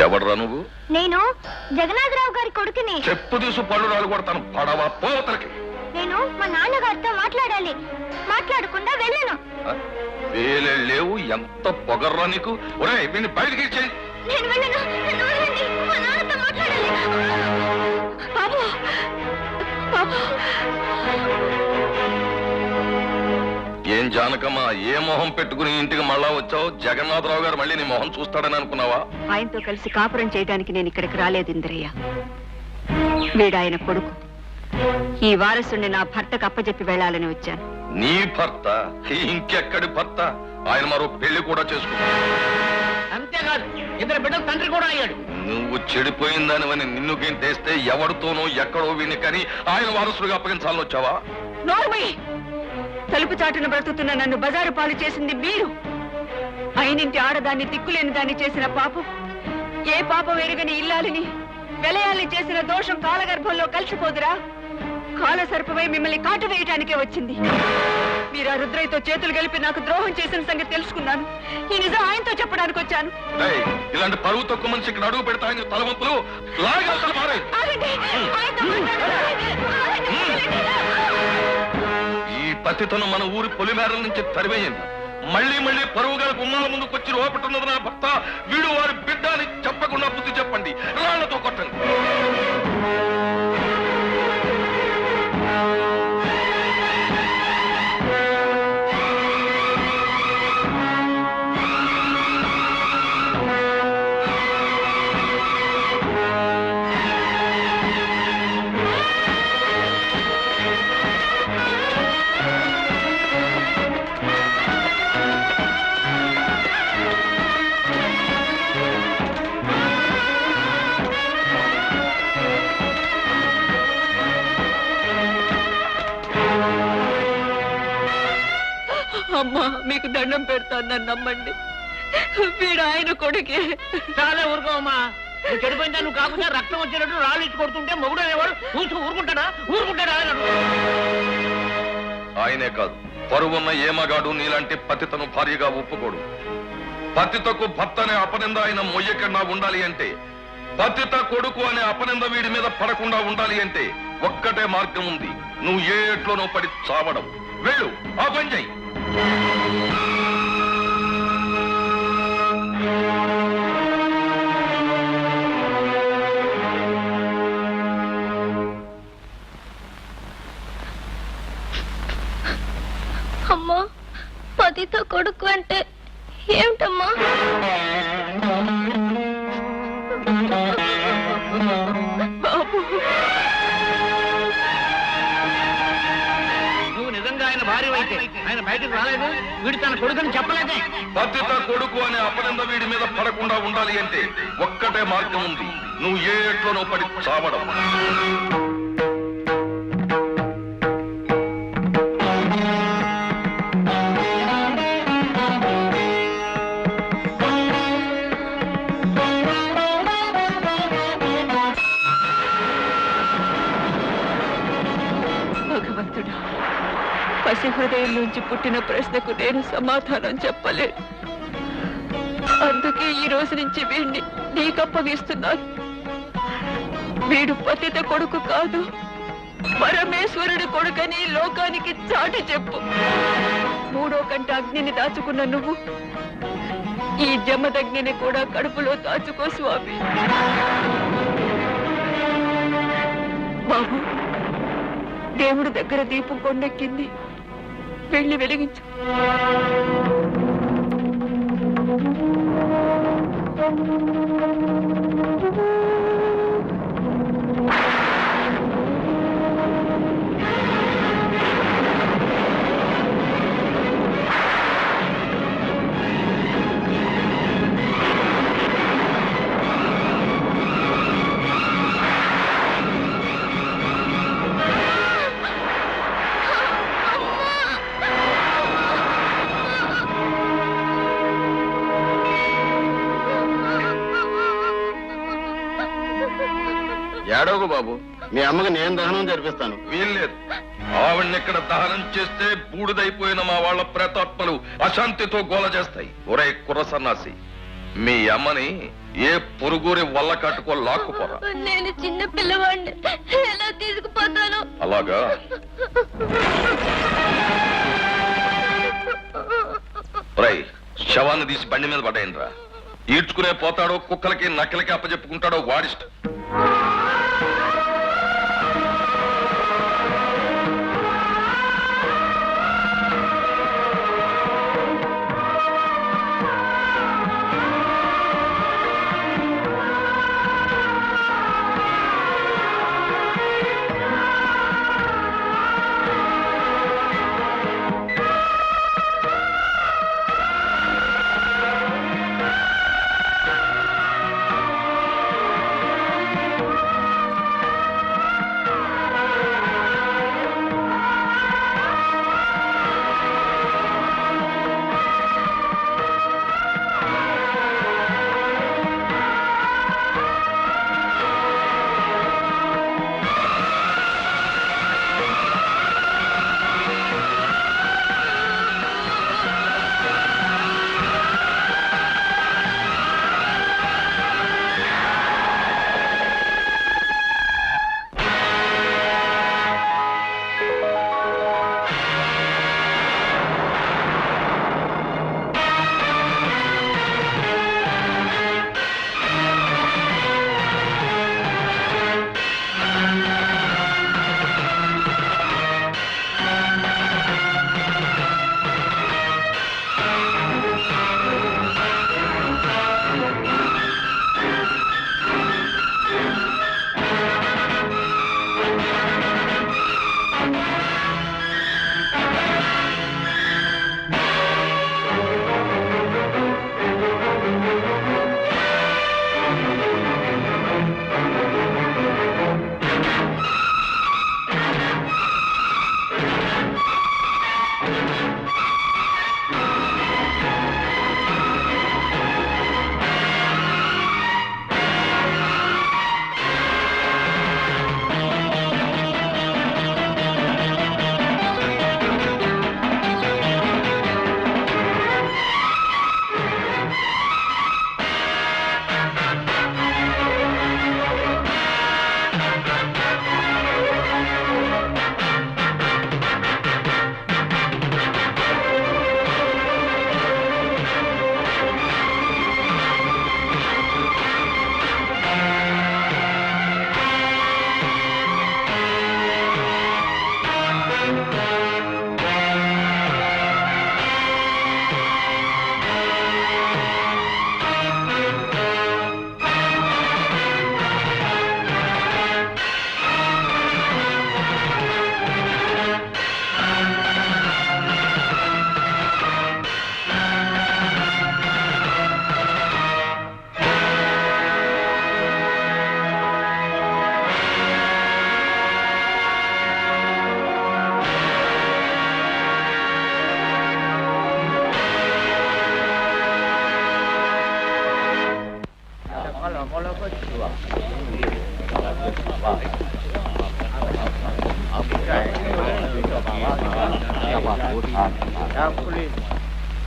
ఎవడ్రా నువ్వు? నేను జగన్నాథరావు గారి కొడుకుని. చెప్పు తీసు పళ్ళు రాలు కొడతాను. పడవ పోతలకి. నేను మా నాన్నగారితో మాట్లాడాలి. మాట్లాడకుండా వెళ్ళను. లేవు. ఎంత పొగర్రా నీకు? ఒరే వీడిని బయటికి ఇచ్చేయి. నేను వెళ్ళను. మా నాన్నతో మాట్లాడాలి. బాబు బాబు. ఏం జానకమ్మా, ఏ మొహం పెట్టుకుని ఇంటికి మళ్ళా వచ్చావు? జగన్నాథరావు గారు మళ్ళీ నీ మొహం చూస్తాడని అనుకున్నావా? ఆయనతో కలిసి కాపురం చేయడానికి నేను ఇక్కడికి రాలేదు ఇంద్రయ్య. వీడాయన కొడుకు. ఈ వారసుని నా భర్తకు అప్పచెప్పి వెళ్ళాలని వచ్చాను. నీ భర్త? ఇంకెక్కడి భర్త? ఆయన మరో పెళ్లి కూడా చేసుకున్నాడు. అంతేకాదు, ఇద్దరు బిడ్డలు తండ్రి కూడా అయ్యాడు. నువ్వు చెడిపోయిందానివని నిన్ను గెంటేస్తే ఎవరితోనో ఎక్కడో విని కానీ ఆయన వారసుడిగా అప్పగించాలని వచ్చావా? నోర్మయ్య! తలుపు చాటున బ్రతుకుతున్న నన్ను బజారు పాలు చేసింది మీరు. అయినింటి ఆడదాన్ని దిక్కులేని దాన్ని చేసిన పాపం, ఏ పాపం ఎరుగని ఇల్లాలిని వెలయాల్ని చేసిన దోషం కాలగర్భంలో కలిసిపోదురా? కాల సర్పమై మిమ్మల్ని కాటు వేయటానికే వచ్చింది. మీరు ఆ రుద్రయ్యతో చేతులు కలిపి నాకు ద్రోహం చేసిన సంగతి తెలుసుకున్నాను. ఈ నిజం ఆయనతో చెప్పడానికి వచ్చాను. ఇలాంటి పరువు తక్కువ మనిషి ఇక్కడ అడుగు పెడతాయని తలవంతులు ఈ పతితను మన ఊరి పొలిమేరల నుంచి తరివేయండి. మళ్ళీ మళ్ళీ పరువుగా గుమ్మాల ముందుకు వచ్చి లోపట్టున్నది నా భర్త, వీడు వారి బిడ్డ అని చెప్పకుండా బుద్ధి చెప్పండి. రాళ్లతో కొట్టండి. అమ్మా, మీకు దండం పెడతాను, నన్ను నమ్మండి. వీడు ఆయన కొడుకే. చాలా ఊరుకోమ్మా. నువ్వు చెడిపోయిందా? నువ్వు కాకుండా రక్తం వచ్చినట్టు రాళ్ళు ఇచ్చి కొడుతుంటే మొగుడు అనేవాడు ఊరుకుంటాడా? ఆయనే కాదు, పరువున్న ఏ మగాడు నీలాంటి పతితను భార్యగా ఒప్పుకోడు. పతితకు భర్త అనే అపనింద ఆయన మొయ్యకుండా ఉండాలి అంటే, పతిత కొడుకు అనే అపనింద వీడి మీద పడకుండా ఉండాలి అంటే ఒక్కటే మార్గం ఉంది. నువ్వు ఏ ఎట్లోనో పడి చావడం. వెళ్ళు, ఆ పని చెయ్యి. అమ్మా, పతితో కొడుకు అంటే ఏమిటమ్మా? నువ్వు నిజంగా ఆయన భార్య అయితే ఆయన బయటకు రాలేదు. వీడు తన కొడుకుని చెప్పలేదే. పతిత కొడుకు అనే అపనింద వీడి మీద పడకుండా ఉండాలి అంటే ఒక్కటే మార్గం ఉంది. నువ్వు ఏ ఎట్లోనో పడి చావడం. భగవంతుడా, పసి హృదయం నుంచి పుట్టిన ప్రశ్నకు నేను సమాధానం చెప్పలేదు. అందుకే ఈ రోజు నుంచి వీడిని నీకప్పగిస్తున్నాను. వీడు పతిత కొడుకు కాదు, పరమేశ్వరుడి కొడుకని లోకానికి చాటి చెప్పు. మూడో కంట అగ్నిని దాచుకున్న నువ్వు ఈ జమదగ్నిని కూడా కడుపులో దాచుకో స్వామి. బాబు, దేవుడి దగ్గర దీపం కొండెక్కింది, వెళ్ళి వెలిగించు. ఏడవకు బాబు, మీ అమ్మకి నేను దహనం జరిపిస్తాను. వీల్లేదు. ఆవిడ్ని ఇక్కడ దహనం చేస్తే బూడిదైపోయిన మా వాళ్ళ ప్రేతాత్మలు అశాంతితో గోల చేస్తాయి. ఒరే కుర్ర సన్నాసి, మీ అమ్మని ఏ పొరుగురి వల్ల కట్టుకో లాక్కుపోరా. నేను చిన్న పిల్లవాడిని, ఎలా తీసుకుపోతాను? అలాగా? రై, శవాన్ని తీసి బండి మీద పడేయండి రా. ఈడ్చుకునే పోతాడో కుక్కలకి నక్కలకి అప్పచెప్పుకుంటాడో వాడిష్టం.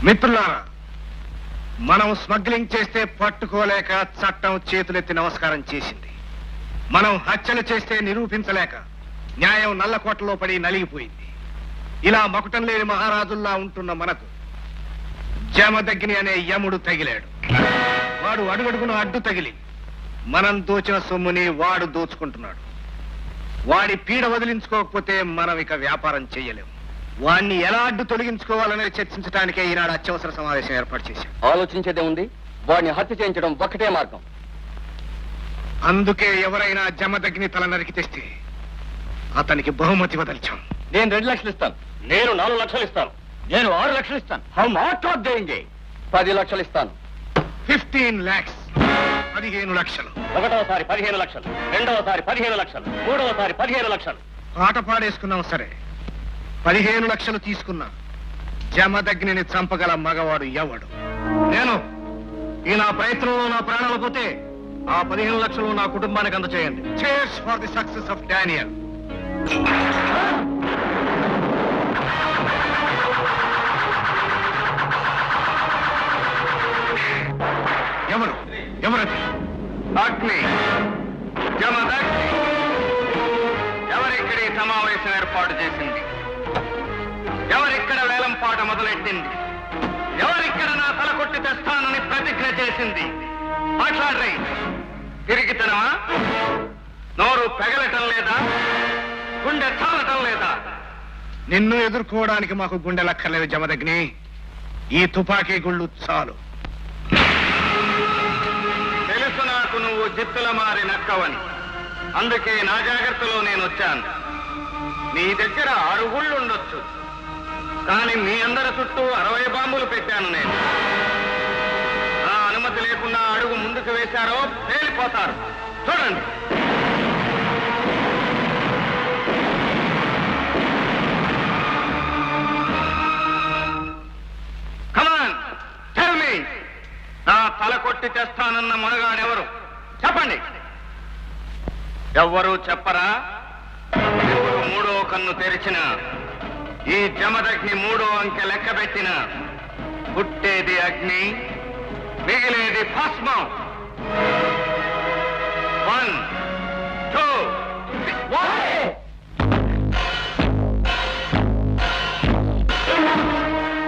మిత్రులారా, మనం స్మగ్లింగ్ చేస్తే పట్టుకోలేక చట్టం చేతులెత్తి నమస్కారం చేసింది. మనం హత్యలు చేస్తే నిరూపించలేక న్యాయం నల్లకోటలో పడి నలిగిపోయింది. ఇలా మకుటం లేని మహారాజుల్లా ఉంటున్న మనకు జమదగ్ని అనే యముడు తగిలాడు. వాడు అడుగడుగున అడ్డు తగిలి మనం దోచిన సొమ్ముని వాడు దోచుకుంటున్నాడు. వాడి పీడ వదిలించుకోకపోతే మనం ఇక వ్యాపారం చెయ్యలేము. వాణ్ణి ఎలా అడ్డు తొలగించుకోవాలనేది చర్చించడానికే ఈనాడు అత్యవసర సమావేశం ఏర్పాటు చేశాం. ఆలోచించేదే ఉంది, వాడిని హత్య చేయించడం ఒక్కటే మార్గం. అందుకే ఎవరైనా జమదగ్ని తల నరికి తెస్తే అతనికి బహుమతి వదల్చాం. నేను 2 లక్షలు ఇస్తాను. నేను 4 లక్షలు ఇస్తాను. నేను 6 లక్షలు ఇస్తాను. How much are దేయింగ్? 10 లక్షలు ఇస్తాను. 15 lakhs, 15 లక్షలు. ఒకటోసారి 15 లక్షలు, రెండవసారి 15 లక్షలు, మూడవసారి 15 లక్షలు. పాట పాడేసుకున్నాం సరే, 15 లక్షలు తీసుకున్నా జమదగ్నిని చంపగల మగవాడు ఎవడు? నేను ఈ నా ప్రయత్నంలో నా ప్రాణాలు పోతే ఆ 15 లక్షలు నా కుటుంబానికి అందచేయండి. Cheers for the success of Daniel. ఎవరది? అగ్ని, జమదగ్ని. ఎవరిక్కడ ఈ సమావేశం ఏర్పాటు చేసింది? ఎవరిక్కడ వేలం పాట మొదలెట్టింది? ఎవరిక్కడ నా తల కొట్టి తెస్తానని ప్రతిజ్ఞ చేసింది? మాట్లాడరై. తిరిగితనమా? నోరు పెగలటం లేదా? గుండె చాలటం లేదా? నిన్ను ఎదుర్కోవడానికి మాకు గుండె లక్కర్లేదు జమదగ్ని. ఈ తుపాకీ గుళ్ళు చాలు. తెలుసు నాకు నువ్వు జిత్తుల మారి నక్కవని. అందుకే నా జాగ్రత్తలో నేను వచ్చాను. నీ దగ్గర 6 గుళ్ళు ఉండొచ్చు, కానీ మీ అందరి చుట్టూ 60 బాంబులు పెట్టాను నేను. నా అనుమతి లేకుండా అడుగు ముందుకు వేశారో పేలిపోతారు. చూడండి. కమాన్, టెల్ మీ. నా తల కొట్టి తెస్తానన్న మునగాడెవరు? చెప్పండి. ఎవ్వరూ చెప్పరా? ఇప్పుడు 3వ కన్ను తెరిచిన ఈ జమదగ్ని 3వ అంకె లెక్క పెట్టిన పుట్టేది అగ్ని, మిగిలేది భస్మం. 1 2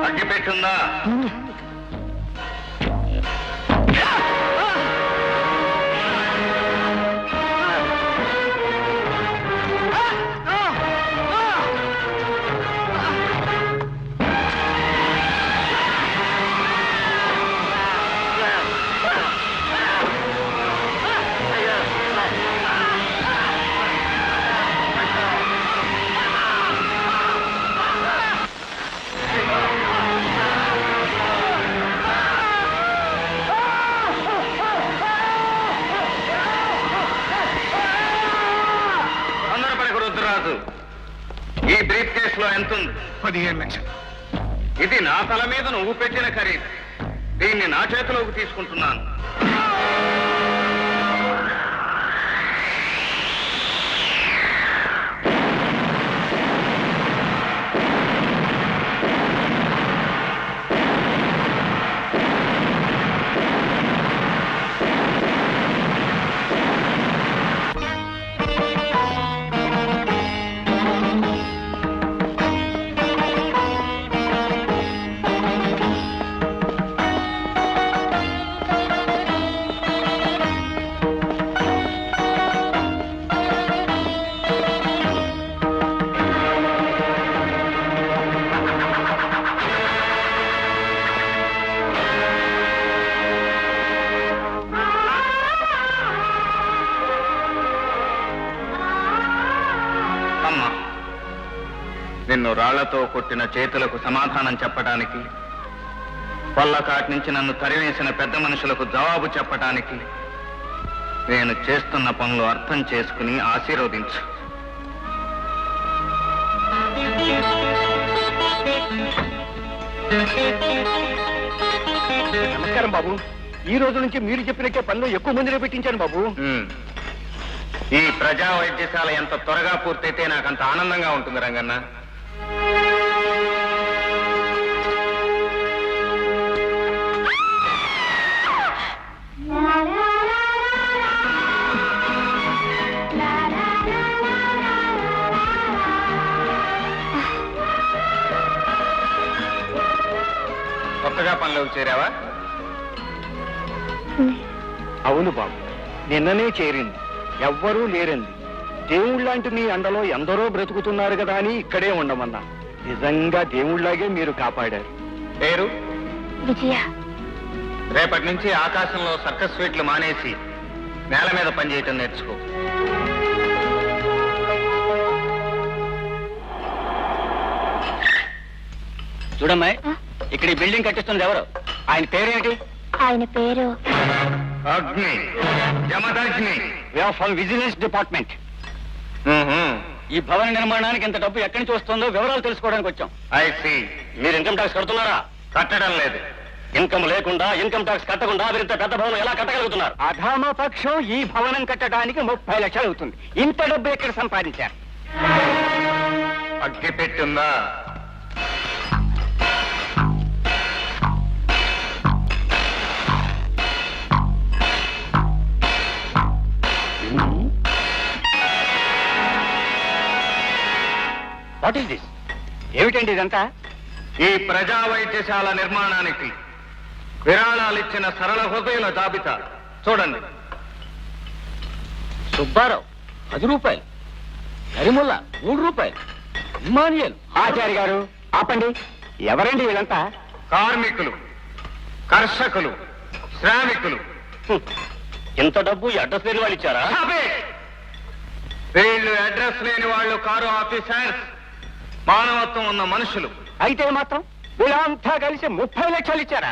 అగ్గి పెట్టుందా? ఈ బ్రీఫ్ కేసులో ఎంతుంది? 15 లక్షలు. ఇది నా తల మీద నువ్వు పెట్టిన ఖరీదు. దీన్ని నా చేతిలోకి తీసుకుంటున్నాను. నిన్ను రాళ్లతో కొట్టిన చేతులకు సమాధానం చెప్పడానికి, పల్లకాటి నుంచి నన్ను తరివేసిన పెద్ద మనుషులకు జవాబు చెప్పడానికి నేను చేస్తున్న పనులు అర్థం చేసుకుని ఆశీర్వదించు. నమస్కారం బాబు. ఈ రోజు నుంచి మీరు చెప్పినట్టే పనులు ఎక్కువ మందిలో పెట్టించాను బాబు. ఈ ప్రజా వైద్యశాల ఎంత త్వరగా పూర్తయితే నాకంత ఆనందంగా ఉంటుంది రంగన్న. కొత్తగా పనిలోకి చేరావా? అవును బాబు, నిన్ననే చేరింది. ఎవ్వరూ లేరంది. దేవుళ్ళంటి మీ అండలో ఎందరో బ్రతుకుతున్నారు కదా అని ఇక్కడే ఉండమన్నా. నిజంగా దేవుళ్లాగే మీరు కాపాడారు. పేరు? విజయ. రేపటి నుంచి ఆకాశంలో సర్కస్ స్వీట్లు మానేసి నేల మీద పనిచేయటం నేర్చుకో. చూడమ్మాయి, ఇక్కడ ఈ బిల్డింగ్ కట్టిస్తుంది ఎవరు? ఆయన పేరేంటి? ఆయన పేరు అగ్ని, జమదగ్ని. From vigilance department. ఈ భవన నిర్మాణానికి ఇంత డబ్బు ఎక్కడి నుంచి వస్తుందో వివరాలు తెలుసుకోవడానికి వచ్చాం. I see. మీరు ఇన్కమ్ ట్యాక్స్ కడుతున్నారా? కట్టడం లేదు. ఇన్కమ్ లేకుండా ఇన్కమ్ ట్యాక్స్ కట్టకుండా వీరింత పెద్ద భవనం ఎలా కట్టగలుగుతున్నారు? అధమ పక్షం ఈ భవనం కట్టడానికి 30 లక్షలు అవుతుంది. ఇంత డబ్బు ఎక్కడ సంపాదించారు? అగ్గి పెట్టిందా? What is this? ఏమిటండి ఇదంతా? ఈ ప్రజా వైద్యశాల నిర్మాణానికి విరాళాలిచ్చిన సరళ హృదయుల జాబితా చూడండి. సుబ్బారావు 10 రూపాయలు, కరిముల్లా 3 రూపాయలు, ఇమానియల్. ఆచార్య గారు ఆపండి. ఎవరండి వీళ్ళంతా? కార్మికులు, కర్షకులు, శ్రామికులు. ఇంత డబ్బు ఈ అడ్రస్ లేని వాళ్ళు ఇచ్చారా? వీళ్ళు అడ్రస్ లేని వాళ్ళు కారు ఆఫీసర్స్, మానవత్వం ఉన్న మనుషులు. అయితే మాత్రం వీళ్ళంతా కలిసి 30 లక్షలు ఇచ్చారా?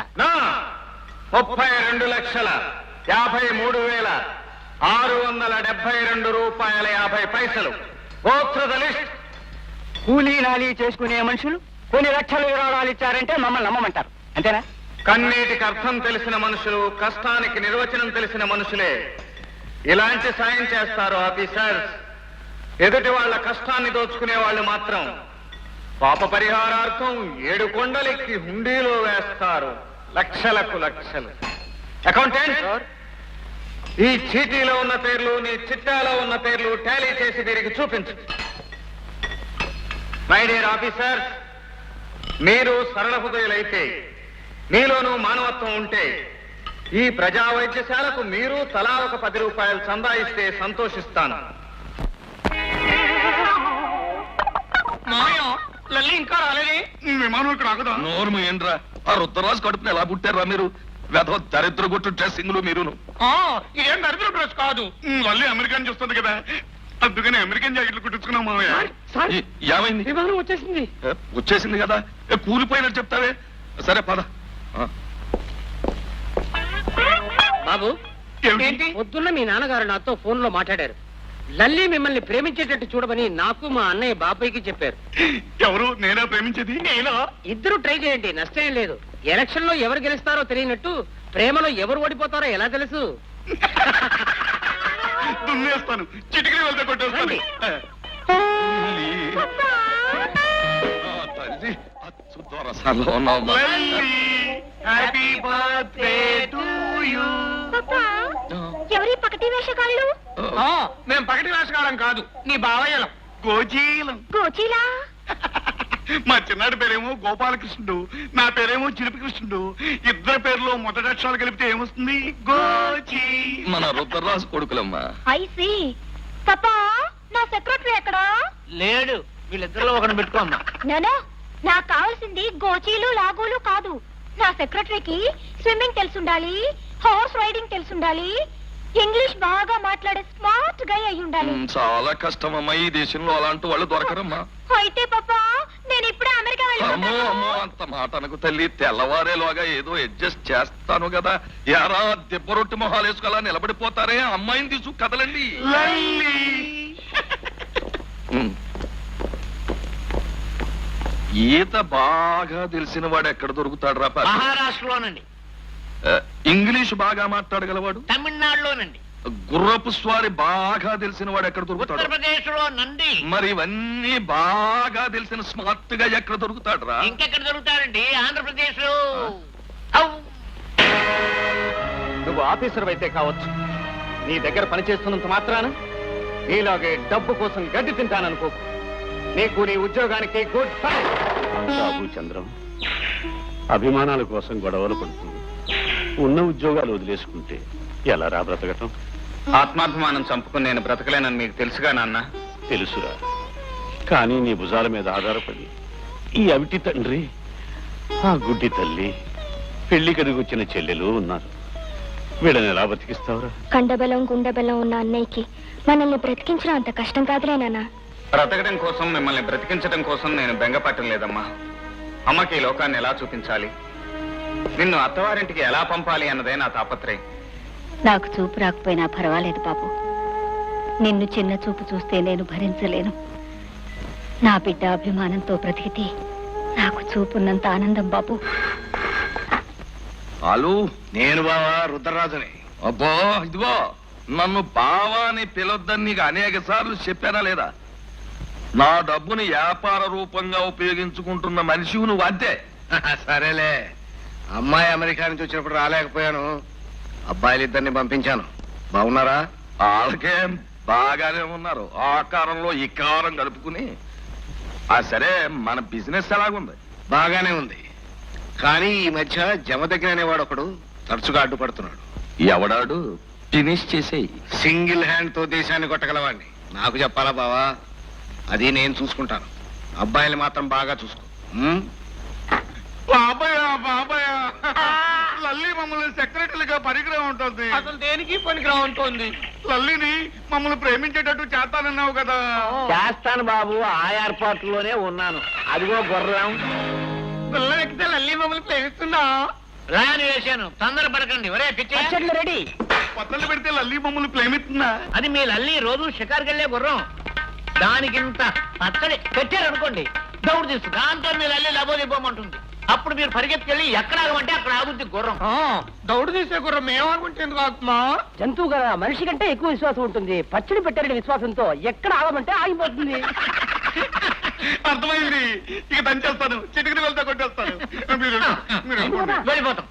32,53,672 రూపాయల 50 పైసలు. Go through the list. కూలీ నాలీ చేసుకునే మనుషులు కొన్ని లక్షలు విరాళాలు ఇచ్చారంటే మమ్మల్ని నమ్మమంటారు, అంతేనా? కన్నీటికి అర్థం తెలిసిన మనుషులు, కష్టానికి నిర్వచనం తెలిసిన మనుషులే ఇలాంటి సాయం చేస్తారు ఆఫీసర్స్. ఎదుటి వాళ్ళ కష్టాన్ని దోచుకునే వాళ్ళు మాత్రం పాప పరిహారార్థం 7 కొండలెక్కి హుండీలో వేస్తారు లక్షలకు లక్షలు. అకౌంటెంట్, ఈ చీటీలో ఉన్న పేర్లు నీ చిట్టాలో ఉన్న పేర్లు టాలీ చేసి వీరికి చూపించు. మై డియర్ ఆఫీసర్స్, మీరు సరళ హృదయులైతే, మీలోనూ మానవత్వం ఉంటే ఈ ప్రజా వైద్యశాలకు మీరు తలా ఒక 10 రూపాయలు చందా ఇస్తే సంతోషిస్తాను. లల్లి ఇంకా రాలేదే? విమానం ఇక్కడ ఆగదా? నోర్ము ఏంట్రా? ఆ రుద్రరాజు కడుపుని ఎలా పుట్టారా మీరు? వెధవ దరిద్ర గుట్టు డ్రెస్సింగ్లు మీరును. ఇదేం దరిద్ర డ్రెస్ కాదు. మళ్ళీ అమెరికన్ చూస్తుంది కదా, అందుకని అమెరికన్ జాకెట్లు కుట్టించుకున్నాం మామయ్య. ఏమైంది? విమానం వచ్చేసింది. వచ్చేసింది కదా, కూలిపోయినట్టు చెప్తావే. సరే పద. బాబు, ఏంటి? పొద్దున్న మీ నాన్నగారు నాతో ఫోన్ లో మాట్లాడారు. లల్లి మిమ్మల్ని ప్రేమించేటట్టు చూడమని నాకు మా అన్నయ్య బాబాయ్కి చెప్పారు. ఎవరు? నేనా ప్రేమించేది? నేను. ఇద్దరు ట్రై చేయండి, నష్టం లేదు. ఎలక్షన్ లో ఎవరు గెలుస్తారో తెలియనట్టు ప్రేమలో ఎవరు ఓడిపోతారో ఎలా తెలుసు? దున్నేస్తాను, చిటికీ వెళ్తే కొట్టేస్తాను. తల్లి అచ్చుతో రసాల్లో ఉన్నావు. Happy birthday to you. ఎవరి పకటి వేషగాళ్ళు? మేము పగటి వేషకాలం కాదు, నీ బావయ్యలం. గోచీలం. గోచీలా? మా చిన్నాడి పేరేమో గోపాలకృష్ణుడు, నా పేరేమో చిలిపికృష్ణుడు. ఇద్దరు పేర్లు మొదటి అక్షరాలు కలిపితే ఏమొస్తుంది? గోచి. మన రుద్రరాజు కొడుకులమ్మా. ఐసి. తప్పా, నా సెక్రటరీ ఎక్కడా? లేడు, వీళ్ళిద్దరిలో ఒకరిని పెట్టుకోమ్మా. నానా, నాకు కావాల్సింది గోచీలు లాగోలు కాదు. నా సెక్రటరీకి స్విమ్మింగ్ తెలుసుండాలి, హార్స్ రైడింగ్ తెలుసుండాలి, ఇంగ్లీష్ బాగా మాట్లాడే స్మార్ట్ గా అయి ఉండాలి. చాలా కష్టమమ్మా, ఈ దేశంలో అలాంటి వాళ్ళు దొరకరమ్మా. అయితే పాపా, నేను ఇప్పుడే అమెరికా అమ్మో వెళ్ళిపోతాను. అమ్మో, అంత మాట అనకు తల్లి. తెల్లవారేలోగా ఏదో అడ్జస్ట్ చేస్తాను కదా. యారా దెబ్బరొట్టి మొహాలు వేసుకు నిలబడిపోతారే, అమ్మాయిని తీసుకు కదలండి. ఈత బాగా తెలిసిన వాడు ఎక్కడ దొరుకుతాడు రా? మహారాష్ట్రలోనండి. ఇంగ్లీష్ బాగా మాట్లాడగలవాడు? తమిళనాడులోనండి. గుర్రపు స్వారీ బాగా తెలిసిన వాడు ఎక్కడ దొరుకుతాడు? ఉత్తరప్రదేశ్ లో నంది. మరి ఇవన్నీ బాగా తెలిసిన స్మార్ట్ గా ఎక్కడ దొరుకుతాడు రా? ఇంకెక్కడ దొరుకుతారండి? ఆంధ్రప్రదేశ్ లో. నువ్వు ఆఫీసర్ అయితే కావచ్చు, నీ దగ్గర పనిచేస్తున్నంత మాత్రాన నీలాగే డబ్బు కోసం గడ్డి తింటాననుకో. నీకు నీ ఉద్యోగానికి గుడ్ బై. బాబు చంద్రం, అభిమానాల కోసం గొడవలు పడుతుంది. ఉన్న ఉద్యోగాలు వదిలేసుకుంటే ఎలా రా బ్రతకటం? ఆత్మాభిమానం చంపుకుని నేను బ్రతకలేనని మీకు తెలుసుగా నాన్న? తెలుసురా, కానీ నీ భుజాల మీద ఆధారపడి ఈ అవిటి తండ్రి, ఆ గుడ్డి తల్లి, పెళ్లి కదిగొచ్చిన చెల్లెలు ఉన్నారు. వీళ్ళని ఎలా బతికిస్తావురా? కండబలం గుండెబలం ఉన్న అన్నయ్యకి మనల్ని బ్రతికించడం అంత కష్టం కాదులే నాన్న. బ్రతకడం కోసం, మిమ్మల్ని బ్రతికించడం కోసం నేను బెంగపట్టం లేదమ్మా. అమ్మకి ఈ లోకాన్ని ఎలా చూపించాలి, నిన్ను అత్తవారింటికి ఎలా పంపాలి అన్నదే నా తాపత్రయం. నాకు చూపు రాకపోయినా పర్వాలేదు బాబు. నిన్ను చిన్న చూపు చూస్తే నేను భరించలేను. నా బిడ్డ అభిమానంతో బ్రతికితే నాకు చూపున్నంత ఆనందం బాబు. హలో, నేను బావా రుద్రరాజుని. అబ్బో ఇదిగో, నన్ను బావా అని పిలొద్దని నీకు అనేక సార్లు చెప్పానా లేదా? నా డబ్బుని వ్యాపార రూపంగా ఉపయోగించుకుంటున్న మనిషి నువ్వు అంతే. సరేలే, అమ్మాయి అమెరికా నుంచి వచ్చినప్పుడు రాలేకపోయాను. అబ్బాయిలు ఇద్దరిని పంపించాను. బాగున్నారా? వాళ్ళకే బాగానే ఉన్నారు. ఆకారంలో ఇకారం కలుపుకుని. సరే, మన బిజినెస్ ఎలాగుంది? బాగానే ఉంది. కానీ ఈ మధ్య జమదగ్ని అనేవాడు ఒకడు తరచుగా అడ్డుపడుతున్నాడు. ఎవడాడు? ఫినిష్ చేసేయి. సింగిల్ హ్యాండ్ తో దేశాన్ని కొట్టగలవాడిని. నాకు చెప్పాలా బావా? అది నేను చూసుకుంటాను. అబ్బాయిలు మాత్రం బాగా చూసుకో. బాబాయ్ బాబాయ్, లల్లి మమ్మల్ని సెక్రటరీగా పరిగ్రహం ఉంటుంది. అసలు దేనికి పనికిరా ఉంటుంది? లల్లిని మమ్మల్ని ప్రేమించేటట్టు చేస్తానన్నావు కదా. చేస్తాను బాబు, ఆ ఏర్పాట్లోనే ఉన్నాను. అదిగో గుర్రం పిల్ల ఎక్కితే లల్లి మమ్మల్ని ప్రేమిస్తున్నా. రాని వేశాను, తొందర పడకండి. ఒరే పిచ్చి రెడీ. పచ్చళ్ళు పెడితే లల్లి మమ్మల్ని ప్రేమిస్తుందా? అది మీ లల్లి రోజు షికారుకి వెళ్ళే గుర్రం. దానికింత పచ్చడి పెట్టారనుకోండి, దౌడు తీసు. దాంతో మీ లల్లి లబోదిబ్బోమంటుంది. అప్పుడు మీరు పరిగెత్తుకెళ్ళి ఎక్కడ ఆగమంటే అక్కడ ఆగుద్ది గుర్రం. దౌడు తీసే గుర్రం ఏమనుకుంటే ఎందుకు ఆగుతున్నా? జంతువు కదా, మనిషి కంటే ఎక్కువ విశ్వాసం ఉంటుంది. పచ్చడి పెట్టారని విశ్వాసంతో ఎక్కడ ఆగమంటే ఆగిపోతుంది. అర్థమైంది. ఇక దంచేస్తాను, చిటికిని వెళ్తా కొట్టేస్తాను. మీరు వెళ్ళిపోతాం.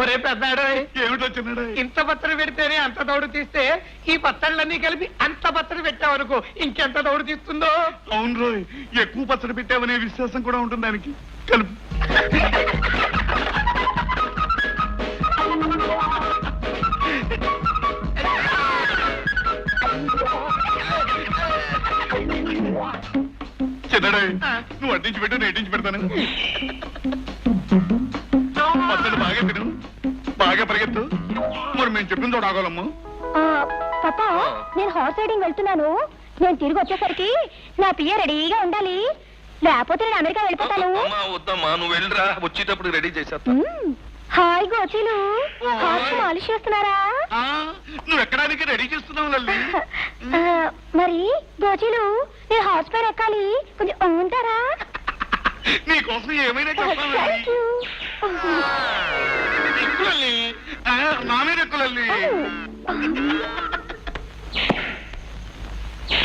ఒరే పెద్దాడు, ఏమిటి వచ్చినాడు? ఇంత పచ్చడి పెడితేనే అంత దౌడు తీస్తే ఈ పచ్చళ్ళన్నీ కలిపి అంత పచ్చడి పెట్టావనుకో, ఇంకెంత దౌడు తీస్తుందో. అవును రోయ్, ఎక్కువ పచ్చడి పెట్టావనే విశ్వాసం కూడా ఉంటుంది దానికి. కలుపు. చిన్నడా, నువ్వు అడ్డించి పెట్టు, నేను అడ్డించి పెడతాను. పచ్చడి బాగా తిను, బాగా పరిగెత్తు. మరి మేము చెప్పిన చోట ఆగోలమ్మ. పాపా, నేను హార్స్ రైడింగ్ వెళ్తున్నాను. నేను తిరిగి వచ్చేసరికి నా పియ్య రెడీగా ఉండాలి, లేకపోతే నేను అమెరికా వెళ్ళిపోతాను. వద్దమ్మా, నువ్వు వెళ్ళరా, వచ్చేటప్పుడు రెడీ చేసేస్తా. హాయ్ గోచీలు, హార్స్ మాలిష్ చేస్తున్నారా? నువ్వు ఎక్కడానికి రెడీ చేస్తున్నావు లల్లి? మరి గోచీలు, నేను హార్స్ పైన ఎక్కాలి, కొంచెం ఉంటారా? నీకోసం ఏమైనా చెప్పాలి. ఎక్కులల్లి, నా మీద ఎక్కులల్లి.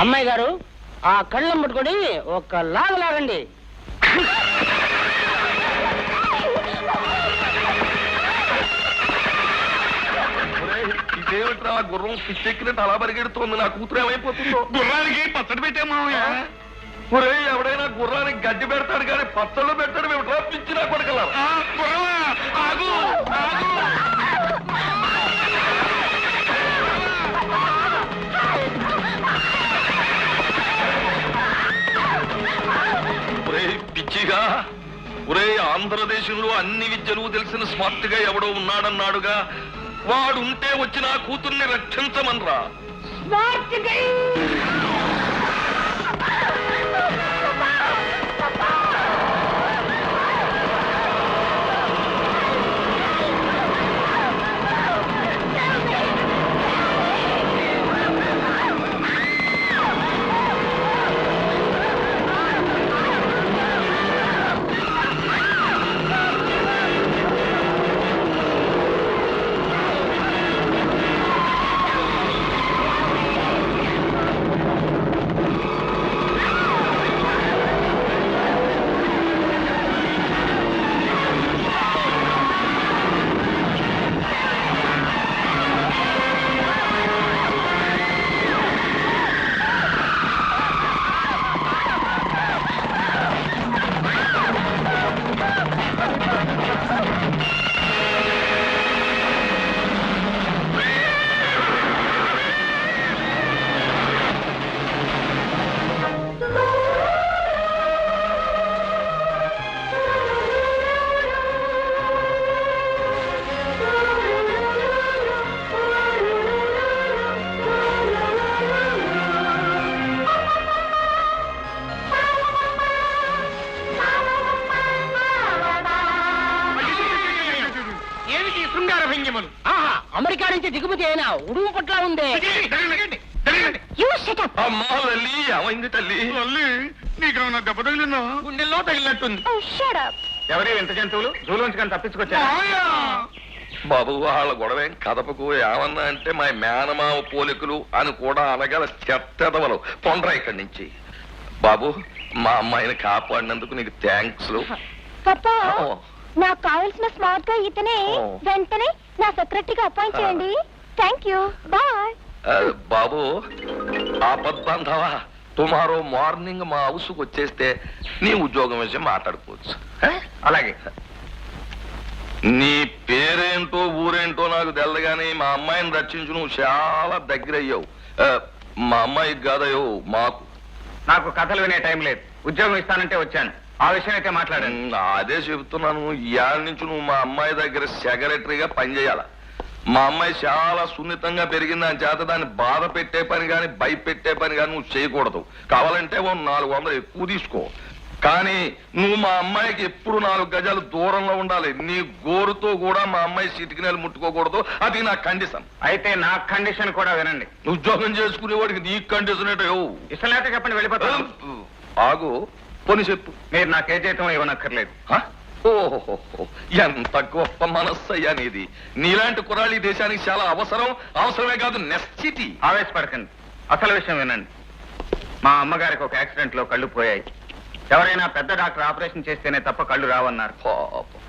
అమ్మాయి గారు, ఆ కళ్ళం పట్టుకొని ఒక లాగండి. ఇదేమిట్రా, గుర్రం పిచ్చెక్కినట్టు అలా పరిగెడుతోంది. నా కూతురు ఏమైపోతుందో. గుర్రానికి పచ్చడి పెట్టామావయ్య. ఒరే, ఎవడైనా గుర్రానికి గడ్డి పెడతాడు కానీ పచ్చళ్ళు పెట్టాడు. ఏమిట్రా పిచ్చి నా కొడకలా. గుర్రమా, ఆగు, ఆగు. ఒరే పిచ్చిగా, ఒరే ఆంధ్రదేశంలో అన్ని విద్యలు తెలిసిన స్మార్ట్ గా ఎవడో ఉన్నాడన్నాడుగా, వాడుంటే వచ్చి నా కూతుర్ని రక్షించమనరా. అమెరికా నుంచి దిగుమతి అయినా ఉడుము పట్ల ఉంది. అమ్మా లల్లి, ఏమైంది తల్లి? లల్లి, నీకేమన్నా దెబ్బ తగిలిందా? గుండెల్లో తగిలినట్టుంది. Oh, shut up. ఎవరి వింత జంతువులు జూలోంచి కానీ తప్పించుకొచ్చారు? బాబు వాళ్ళ గొడవేం కదపకు, ఏమన్నా అంటే మా మేనమావ పోలికలు అని కూడా అనగల చెత్తదవలు పొండ్రా ఇక్కడి నుంచి. బాబు మా అమ్మాయిని కాపాడినందుకు నీకు థ్యాంక్స్. పాపా నాకు కావాల్సిన స్మార్ట్ గా ఇతనే ఓ. వెంటనే నా సెక్రటరీగా అపాయింట్ చేయండి. Thank you, bye. బాబు ఆపద్బంధవా, టుమారో మార్నింగ్ మా హౌస్కి వచ్చేస్తే నీ ఉద్యోగం విషయం మాట్లాడుకోవచ్చు. అలాగే. నీ పేరేంటో ఊరేంటో నాకు తెలదు కానీ మా అమ్మాయిని రక్షించు నువ్వు చాలా దగ్గర అయ్యావు. మా అమ్మాయికి కాదయ్యో మాకు. నాకు కథలు వినే టైం లేదు. ఉద్యోగం ఇస్తానంటే వచ్చాను. ఆ విషయం అయితే మాట్లాడాను. అదే చెబుతున్నాను. ఇవాళ నుంచి నువ్వు మా అమ్మాయి దగ్గర సెక్రటరీగా పనిచేయాల. మా అమ్మాయి చాలా సున్నితంగా పెరిగింది, అని చేత దాన్ని బాధ పెట్టే పని కానీ భయపెట్టే పని కానీ నువ్వు చేయకూడదు. కావాలంటే 400 ఎక్కువ తీసుకో, కానీ నువ్వు మా అమ్మాయికి ఎప్పుడు 4 గజాలు దూరంలో ఉండాలి. నీ గోరుతో కూడా మా అమ్మాయి సిటికినలు ముట్టుకోకూడదు. అది నా కండిషన్. అయితే నా కండిషన్ కూడా వినండి. ఉద్యోగం చేసుకునేవాడికి నీ కండిషన్ ఏంటో ఇష్టం లేక చెప్పండి, వెళ్ళిపోతాను. ఆగు, పోనీ చెప్పు. మీరు నాకే జీతం ఇవ్వనక్కర్లేదు. ఓహో, ఎంత గొప్ప మనస్సు అయ్యా నీది. నీలాంటి కుర్రాళ్ళు ఈ దేశానికి చాలా అవసరమే కాదు, నెస్సిటీ. ఆవేశపడకండి, అసలు విషయం వినండి. మా అమ్మగారికి ఒక యాక్సిడెంట్ లో కళ్ళు పోయాయి. ఎవరైనా పెద్ద డాక్టర్ ఆపరేషన్ చేస్తేనే తప్ప కళ్ళు రావన్నారు.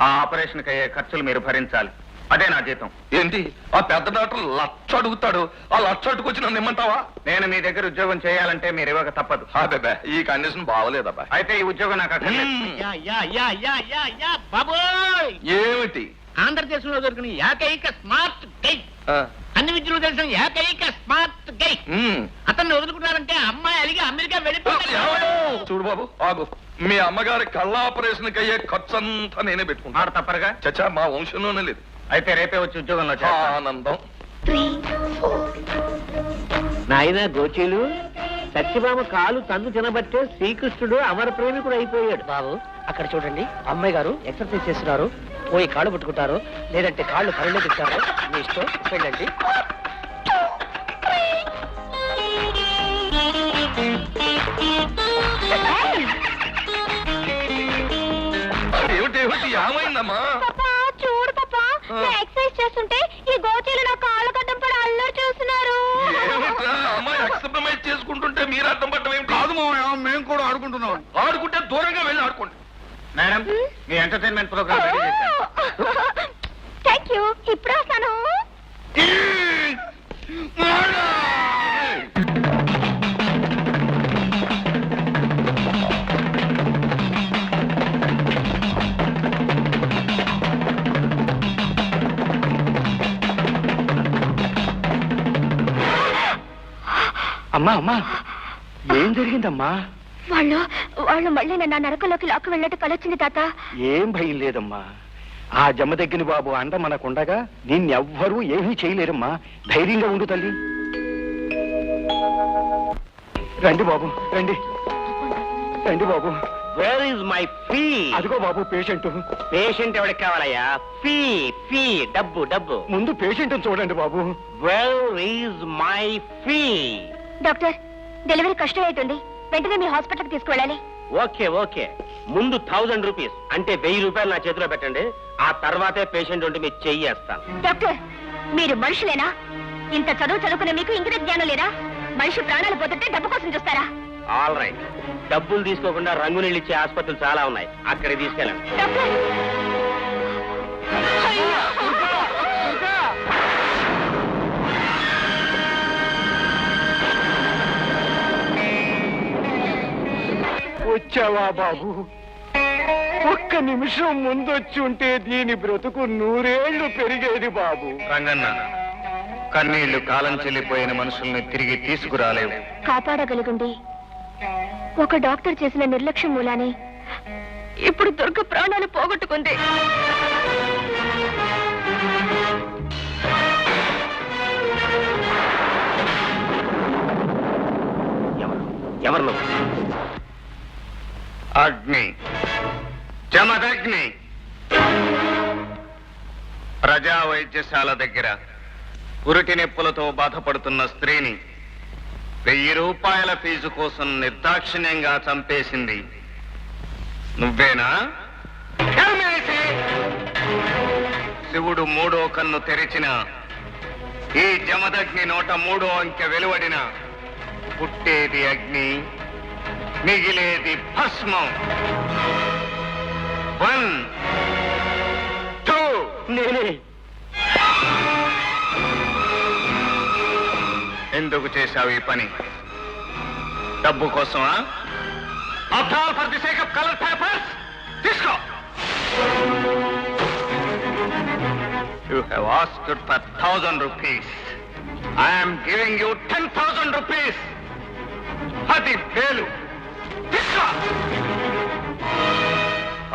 ఆ ఆపరేషన్ కి అయ్యే ఖర్చులు మీరు భరించాలి. అదే నా జీతం. ఏంటి ఆ పెద్ద డాక్టర్ 1,00,000 అడుగుతాడు? ఆ 1,00,000 అట్టుకొచ్చి నన్ను ఇమ్మంటావా? నేను మీ దగ్గర ఉద్యోగం చేయాలంటే మీరు ఇవ్వక తప్పదు. అబ్బే, ఈ కండిషన్ బాగలేదబ్బా. అయితే ఈ ఉద్యోగం నాకు అక్కర్లేదు. బాబోయ్, ఏమిటి? ఆంధ్రదేశంలో దొరికిన ఏకైక స్మార్ట్ గై, అన్ని విద్యలు తెలిసిన ఏకైక స్మార్ట్ గై అతన్ని వదులుకున్నారంటే అమ్మాయి అలిగి అమెరికా వెళ్ళిపోతాడు. చూడు బాబు, ఆగు. మీ అమ్మగారి కళ్ళ ఆపరేషన్ కి అయ్యే ఖర్చు అంతా నేనే పెట్టుకుంటా. మాట తప్పరుగా. చచ్చా, మా వంశంలోనే లేదు. అయితే రేపే వచ్చి ఉద్యోగంలో చేస్తాను. ఆనందం. నాయన గోచీలు, సత్యభామ కాలు తన్ను తినబట్టే శ్రీకృష్ణుడు అమర ప్రేమికుడు అయిపోయాడు. బాబు అక్కడ చూడండి, అమ్మాయి గారు ఎక్సర్సైజ్ చేస్తున్నారు. పోయి కాళ్ళు పట్టుకుంటారు, లేదంటే కాళ్ళు కరెంట్లో తింటారు. మీ ఇష్టం, వెళ్ళండి. ఏమిటి ఏమైందమ్మా? పాపా చూడు పాపా, నేను ఎక్సర్సైజ్ చేస్తుంటే ఈ గోచీలు నా కాళ్ళ గడ్డం పడి అల్లరి చేస్తున్నారు. ఏమిట్రా అమ్మాయి ఎక్సర్సైజ్ చేసుకుంటుంటే మీరు అర్థం పట్టడం ఏమిటి? కాదు మేము కూడా ఆడుకుంటున్నాం. ఆడుకుంటే దూరంగా వెళ్ళి ఆడుకోండి. మేడం, మీ ఎంటర్టైన్మెంట్ ప్రోగ్రామ్ రెడీ చేశాను. థ్యాంక్ యూ, ఇప్పుడు వస్తాను. అమ్మా అమ్మా, ఏం జరిగిందమ్మా? వాళ్ళు మళ్ళీ నన్ను నరకంలోకి లాక్కు వెళ్ళట్టు కలొచ్చింది తాత. ఏం భయం లేదమ్మా. ఆ జమ్మదగ్గిన బాబు అండ మనకుండగా నిన్నెవ్వరూ ఏమీ చేయలేరమ్మా. ధైర్యంగా ఉండు తల్లి. రండి బాబు, రండి రండి బాబు. Where is my fee? అదిగో బాబు పేషెంట్. పేషెంట్ ఎవరికి కావాలయ్యా? ఫీ ఫీ, డబ్బు డబ్బు. ముందు పేషెంట్ చూడండి బాబు. Where is my fee? Doctor, delivery కష్టమవుతుంది, వెంటనే మీ హాస్పిటల్కి తీసుకువెళ్ళాలి. ఓకే ఓకే, ముందు 1000 రూపీస్ అంటే 1000 రూపాయలు నా చేతిలో పెట్టండి. ఆ తర్వాతే పేషెంట్ ఉంటే మీరు చెయ్యేస్తాను. డాక్టర్, మీరు మనుషులేనా? ఇంత చదువుకునే మీకు ఇంగిత జ్ఞానం లేదా? మనిషి ప్రాణాలు పోతుంటే డబ్బు కోసం చూస్తారా? ఆల్ రైట్, డబ్బులు తీసుకోకుండా రంగు నీళ్ళు ఇచ్చే ఆసుపత్రులు చాలా ఉన్నాయి, అక్కడికి తీసుకెళ్ళండి. డాక్టర్, వచ్చావా బాబు? ఒక్క నిమిషం ముందొచ్చి ఉంటే దీని బ్రతుకు 100 ఏళ్లు పెరిగేది బాబు. రంగన్న, కన్నీళ్లు కాలం చెల్లిపోయిన మనుషుల్ని తిరిగి తీసుకురాలేవు. కాపాడగలిగింది ఒక డాక్టర్ చేసిన నిర్లక్ష్యం మూలానే ఇప్పుడు దుర్గ ప్రాణాలు పోగొట్టుకుంది. ఎవరు నువ్వు? అగ్ని, జమదగ్ని. ప్రజా వైద్యశాల దగ్గర పురిటి నొప్పులతో బాధపడుతున్న స్త్రీని 1000 రూపాయల ఫీజు కోసం నిర్దాక్షిణ్యంగా చంపేసింది నువ్వేనా? శివుడు మూడో కన్ను తెరిచిన ఈ జమదగ్ని నోట మూడో అంకె వెలువడిన పుట్టేది అగ్ని, మిగిలేది భస్మం. 1 2 నేనే ఎందుకు చేశావు ఈ పని? డబ్బు కోసమా? After all for the sake of colour papers. తీసుకో. You have asked for 1000 rupees. I am giving you 10,000 rupees. 10,000. తీసుకో.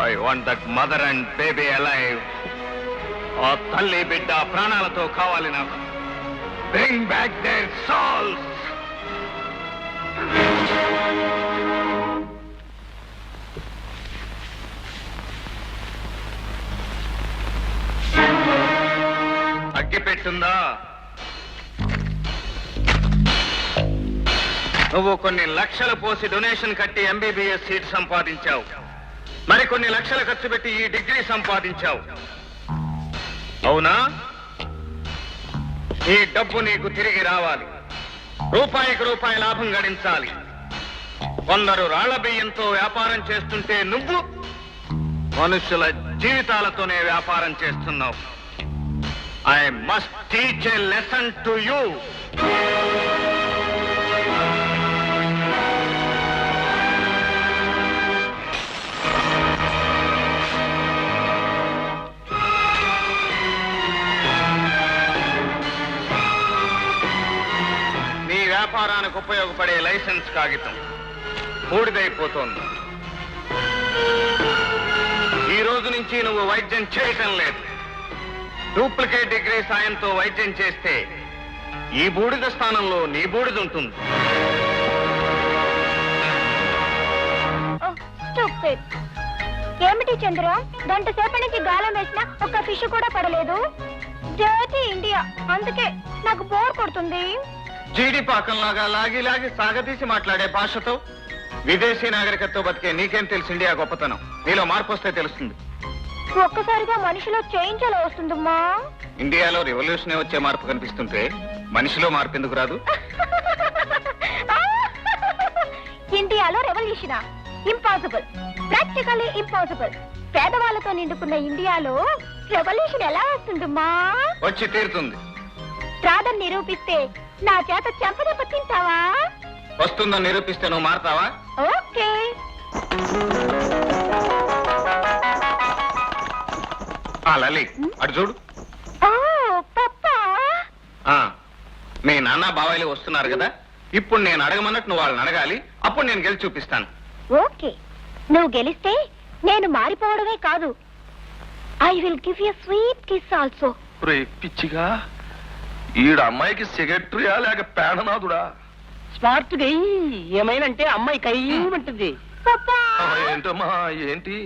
I want that mother and baby alive. ఆ తల్లి బిడ్డ ప్రాణాలతో కావాలి నాకు. Bring back their souls. అగ్గి పెట్టుందా? నువ్వు కొన్ని లక్షలు పోసి డొనేషన్ కట్టి ఎంబీబీఎస్ సీట్ సంపాదించావు. మరికొన్ని లక్షలు ఖర్చు పెట్టి ఈ డిగ్రీ సంపాదించావు. అవునా? ఈ డబ్బు నీకు తిరిగి రావాలి. రూపాయికి రూపాయి లాభం గడించాలి. కొందరు రాళ్ల బియ్యంతో వ్యాపారం చేస్తుంటే నువ్వు మనుషుల జీవితాలతోనే వ్యాపారం చేస్తున్నావు. I must teach a lesson to you. వ్యాపారానికి ఉపయోగపడే లైసెన్స్ కాగితం బూడిదైపోతోంది. ఈ రోజు నుంచి నువ్వు వైద్యం చేయటం లేదు. డూప్లికేట్ డిగ్రీ సాయంతో వైద్యం చేస్తే ఈ బూడిద స్థానంలో నీ బూడిద ఉంటుంది. ఏమిటి చంద్ర, గంట సేపటి నుంచి గాలం వేసినా ఒక్క ఫిష్ కూడా పడలేదు. డర్టీ ఇండియా, అందుకే నాకు బోర్ కొడుతుంది. జీడి పాకంలాగా లాగి లాగి సాగతీసి మాట్లాడే భాషతో విదేశీ నాగరికతతో బతికే నీకేం తెలుసు ఇండియా గొప్పతనం? నీలో మార్పు వస్తే తెలుస్తుంది. ఒక్కసారిగా మనిషిలో చేంజ్ ఎలా వస్తుందమ్మా? ఇండియాలో రెవల్యూషన్ వచ్చే మార్పు కనిపిస్తుంటే మనిషిలో మార్పు ఎందుకు రాదు? ఇండియాలో రెవల్యూషనా? Impossible, practically impossible. పేదవాళ్ళతో నిండుకున్న ఇండియాలో రెవల్యూషన్ ఎలా వస్తుందమ్మా? వచ్చి తీరుతుంది. రాదని నిరూపిస్తే నా చేత చెంపదెబ్బ తింటావా? వస్తుందని నిరూపిస్తే నువ్వు మారతావా? ఓకే. లలి, అటు చూడు. పప్పా, మీ నాన్న బాబాయిలు వస్తున్నారు కదా, ఇప్పుడు నేను అడగమన్నట్టు నువ్వు వాళ్ళని అడగాలి. అప్పుడు నేను గెలిచి చూపిస్తాను. ఓకే. నువ్వు గెలిస్తే నేను మారిపోవడమే కాదు, I will give you sweet kiss also. పిచ్చిగా ఈడ అమ్మాయికి సెక్రటరీయా లేక పేడనాథుడా? స్మార్ట్ గా ఏమైనంటే అమ్మాయి కయ్యమంటుంది. ఏంటమ్మా ఏంటి?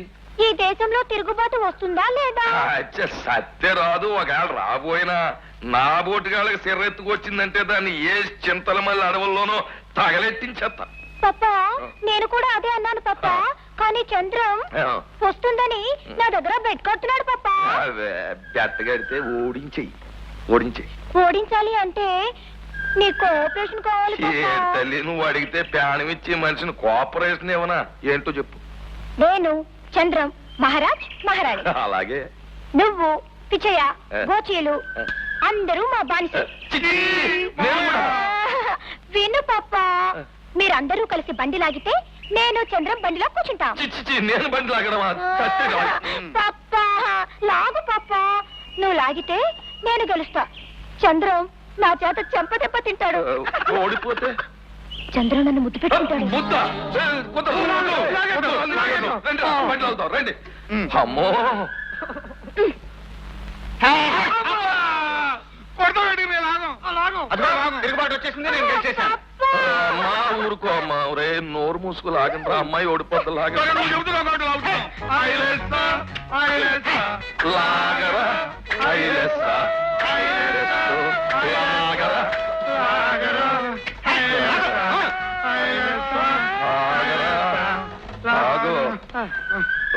ఈ దేశంలో తిరుగుబాటు వస్తుందా లేదా? సత్య రాదు. ఒకవేళ రాబోయినా నా బోటుగాళ్ళకి సిర్రెత్తుకొచ్చిందంటే దాన్ని ఏ చింతల మళ్ళీ అడవుల్లోనో తగలెట్టించేస్తా. పప్పా, నేను కూడా అదే అన్నాను పప్పా. కానీ చంద్రం వస్తుందని నా దగ్గర బెడ్ కొడుతున్నాడు పప్పా. బెత్తగడితే ఓడించేయి. ఓడించాలి అంటే నీ కోఆపరేషన్ కావాలి ఏ తల్లి, నువ్వు అడిగితే ప్రాణం ఇచ్చి మనిషిని కోఆపరేషన్ ఏమన్నా ఏంటో చెప్పు. నేను చంద్రం మహారాజ్ మహారాణి. అలాగే నువ్వు పిచ్చయ్య గోచీలు అందరూ మా బానిస. విను పాప, మీరందరూ కలిసి బండి లాగితే నేను చంద్రం బండిలో కూర్చుంటాం. నేను బండి లాగడమా? పాప లాగు పాప, నువ్వు లాగితే నేను గెలుస్తా. చంద్రం నా చేత చెంపదెబ్బ తింటాడు. ఓడిపోతే చంద్రం నన్ను ముద్దు పెట్టుకుంటాడు. రండి. అమ్మో, తిరుగుబాటు వచ్చేసింది, నేను గెలిచేశాను. అమ్మా ఊరుకో అమ్మా. రే నోరు మూసుకు లాగండి. అమ్మాయి ఓడిపోద్దు. లాగరా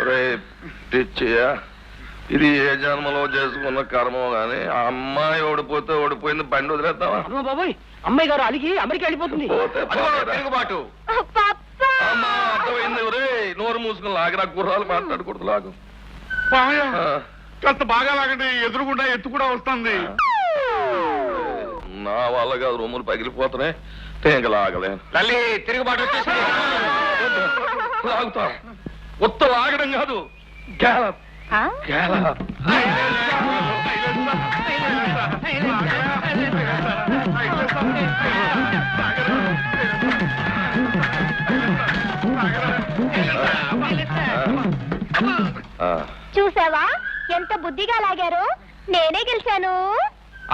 రే పిచ్చియా, ఇది ఏ జన్మలో చేసుకున్న కర్మో గాని ఆ అమ్మాయి ఓడిపోతే ఓడిపోయింది, బండి వదిలేద్దామా? అమ్మో బాబోయ్, అమ్మాయి గారు అలిగి అమెరికా వెళ్ళిపోతుంది. పోతే అదిగో పోలేరా? తిరుగుబాటు. పప్పా అమ్మా, అర్థమైంది. ఒరేయ్, నోరు మూసుకుని లాగిరా, గుర్రాలు మాట్లాడకూడదు, లాగు. ఆ. కాస్త బాగా లాగండి, ఎదురుగుండా ఎత్తు కూడా వస్తుంది. నా వల్ల కాదు, రొమ్ములు పగిలిపోతున్నాయి, తేంక లాగలేను. తల్లి తిరుగుబాటు వచ్చేసింది. లాగుతా. ఉత్త లాగడం కాదు, గ్యాలప్ ఆ? గ్యాలప్. ఆ. చూసావా ఎంత బుద్ధిగా లాగారు? నేనే గెలిచాను.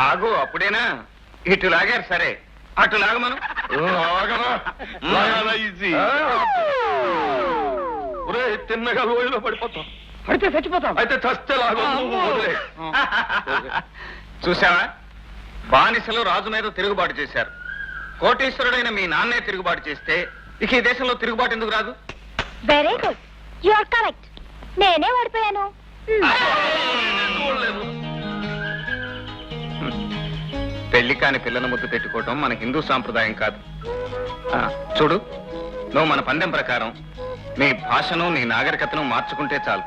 ఆగు, అప్పుడేనా? ఇటు లాగారు సరే, అటు లాగమను. లాగరా. లాగాలా ఈజీ. ఒరేయ్, తిన్నగా లోయలో పడిపోతాం. పడితే చచ్చిపోతాం. అయితే చస్తే లాగు, నువ్వు వదిలే. చూసావా, బానిసలు రాజు మీద తిరుగుబాటు చేశారు. కోటీశ్వరుడైన మీ నాన్నే తిరుగుబాటు చేస్తే ఇక ఈ దేశంలో తిరుగుబాటు ఎందుకు రాదు? Very good, you are correct. నేనే ఓడిపోయాను. చూడలేను. పెళ్లి కాని పిల్లల ముద్దు పెట్టుకోవటం మన హిందూ సాంప్రదాయం కాదు. చూడు, నువ్వు మన పందెం ప్రకారం నీ భాషను నీ నాగరికతను మార్చుకుంటే చాలు.